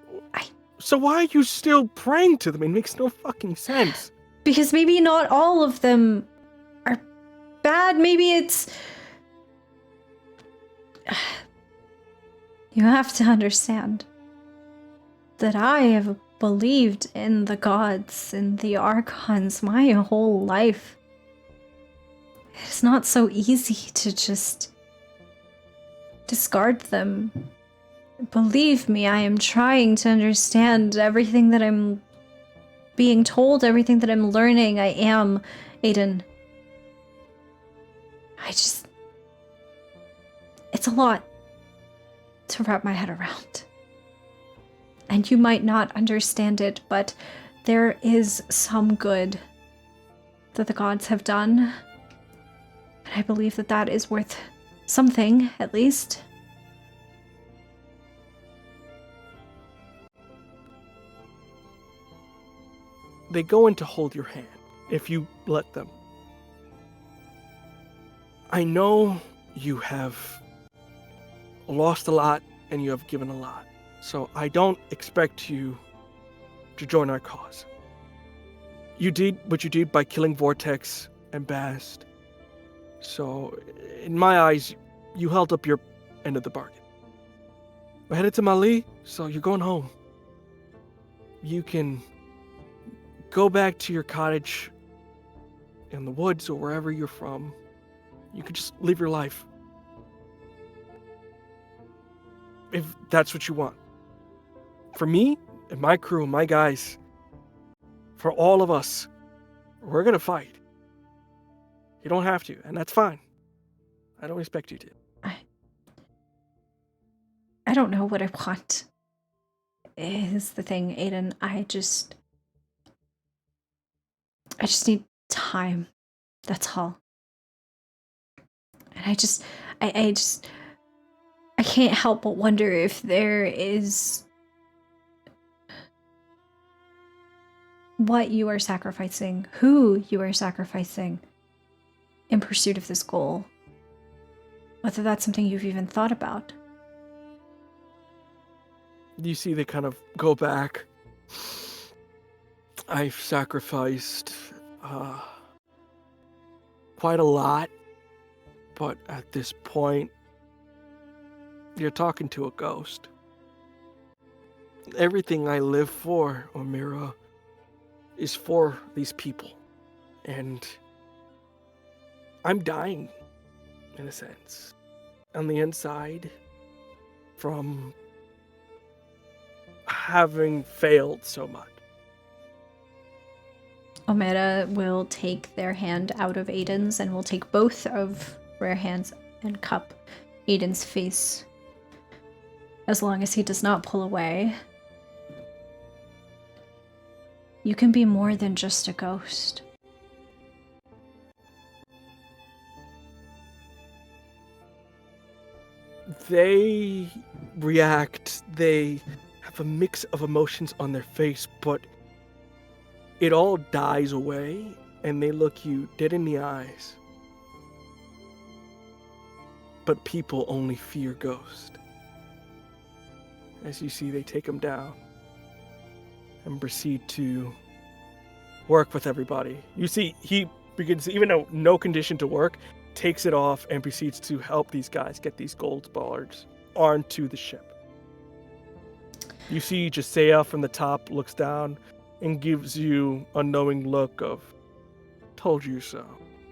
So why are you still praying to them? It makes no fucking sense. Because maybe not all of them are bad. Maybe it's... You have to understand that I have believed in the gods and the archons my whole life. It's not so easy to just discard them. Believe me, I am trying to understand everything that I'm being told, everything that I'm learning. I am, Aiden. It's a lot to wrap my head around. And you might not understand it, but there is some good that the gods have done. And I believe that that is worth something, at least. They go in to hold your hand, if you let them. I know you have lost a lot and you have given a lot. So I don't expect you to join our cause. You did what you did by killing Vortex and Bast. So, in my eyes, you held up your end of the bargain. We're headed to Mali, so you're going home. You can go back to your cottage in the woods or wherever you're from. You can just live your life. If that's what you want. For me and my crew and my guys, for all of us, we're gonna fight. You don't have to, and that's fine. I don't expect you to. I don't know what I want, is the thing, Aiden. I just need time. That's all. And I can't help but wonder if there is what you are sacrificing, who you are sacrificing in pursuit of this goal. Whether that's something you've even thought about. You see they kind of go back. I've sacrificed quite a lot, but at this point, you're talking to a ghost. Everything I live for, Omera, is for these people. And I'm dying, in a sense, on the inside from having failed so much. Omera will take their hand out of Aiden's and will take both of Rare Hands and cup Aiden's face. As long as he does not pull away. You can be more than just a ghost. They react, they have a mix of emotions on their face, but it all dies away, and they look you dead in the eyes. But people only fear ghosts. As you see, they take him down and proceed to work with everybody. You see, he begins, even though no condition to work, takes it off and proceeds to help these guys get these gold bars onto the ship. You see Jasea from the top looks down and gives you a knowing look of, told you so,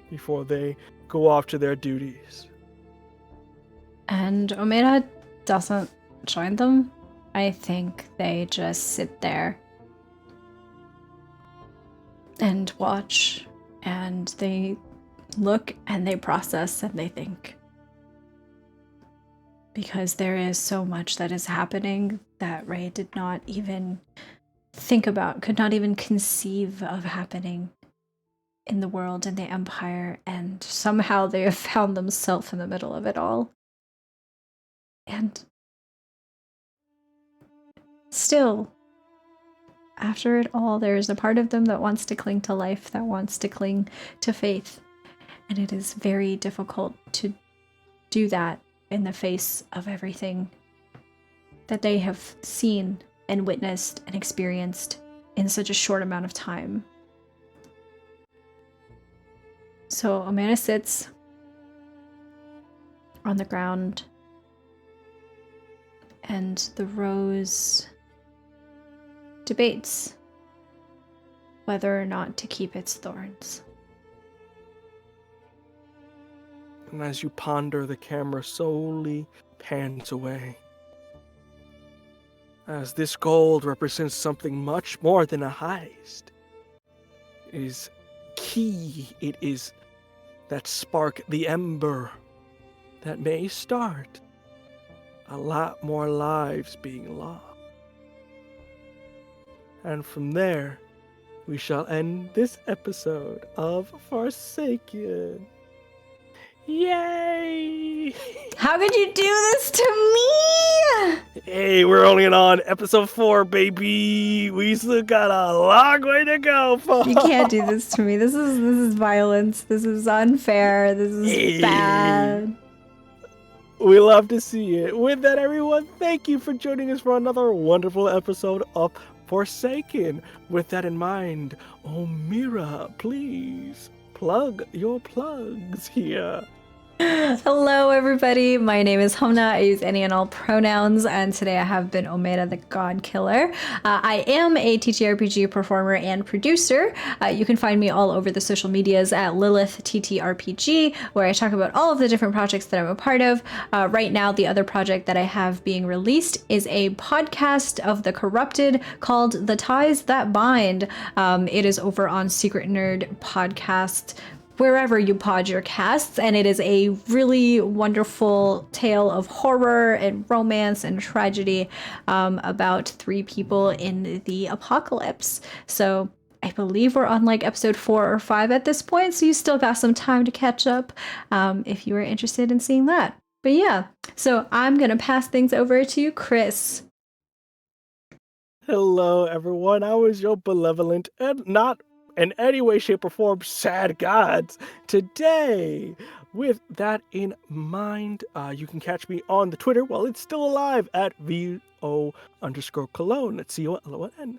before they go off to their duties. And Omera doesn't join them. I think they just sit there and watch, and they look and they process and they think. Because there is so much that is happening that Ray did not even think about, could not even conceive of happening in the world, in the Empire, and somehow they have found themselves in the middle of it all. And still, after it all, there is a part of them that wants to cling to life, that wants to cling to faith. And it is very difficult to do that in the face of everything that they have seen and witnessed and experienced in such a short amount of time. So Omera sits on the ground, and the rose debates whether or not to keep its thorns. And as you ponder, the camera slowly pans away. As this gold represents something much more than a heist. It is key. It is that spark, the ember, that may start a lot more lives being lost. And from there, we shall end this episode of Forsaken. Yay! How could you do this to me? Hey, we're only on episode 4, baby. We still got a long way to go, folks. You can't do this to me. This is violence. This is unfair. This is bad. We love to see it. With that, everyone, thank you for joining us for another wonderful episode of Forsaken. With that in mind, Omera, please plug your plugs here. Hello, everybody. My name is Hamna. I use any and all pronouns, and today I have been Omera the God Killer. I am a TTRPG performer and producer. You can find me all over the social medias at Lilith TTRPG, where I talk about all of the different projects that I'm a part of. Right now, the other project that I have being released is a podcast of the corrupted called The Ties That Bind. It is over on Secret Nerd Podcast, wherever you pod your casts, and it is a really wonderful tale of horror and romance and tragedy about 3 people in the apocalypse. So I believe we're on like episode 4 or 5 at this point, so you still got some time to catch up if you are interested in seeing that. But yeah, so I'm gonna pass things over to Chris. Hello, everyone. I was your benevolent and not in any way, shape, or form sad gods today. With that in mind, you can catch me on the Twitter while it's still alive at VO_Cologne. That's COLON.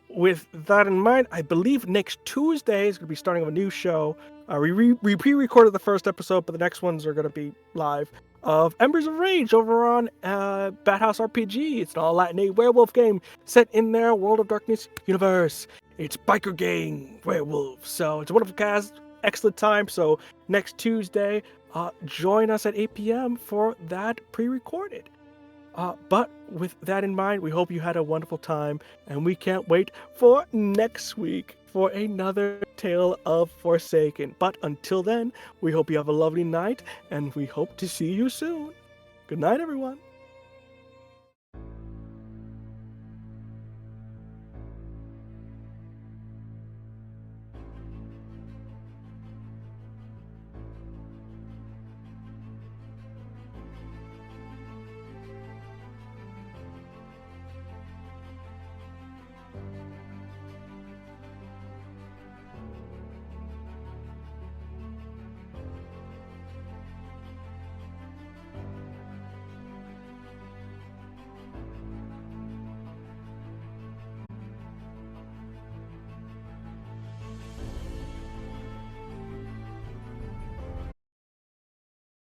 With that in mind, I believe next Tuesday is going to be starting a new show. We pre-recorded the first episode, but the next ones are going to be live. Of Embers of Rage over on Bat House RPG. It's an all-Latin werewolf game set in their World of Darkness universe. It's biker gang werewolves, so it's a wonderful cast, excellent time. So next Tuesday, join us at 8 p.m. for that pre-recorded. But with that in mind, we hope you had a wonderful time, and we can't wait for next week for another Tale of Forsaken. But until then, we hope you have a lovely night, and we hope to see you soon. Good night, everyone.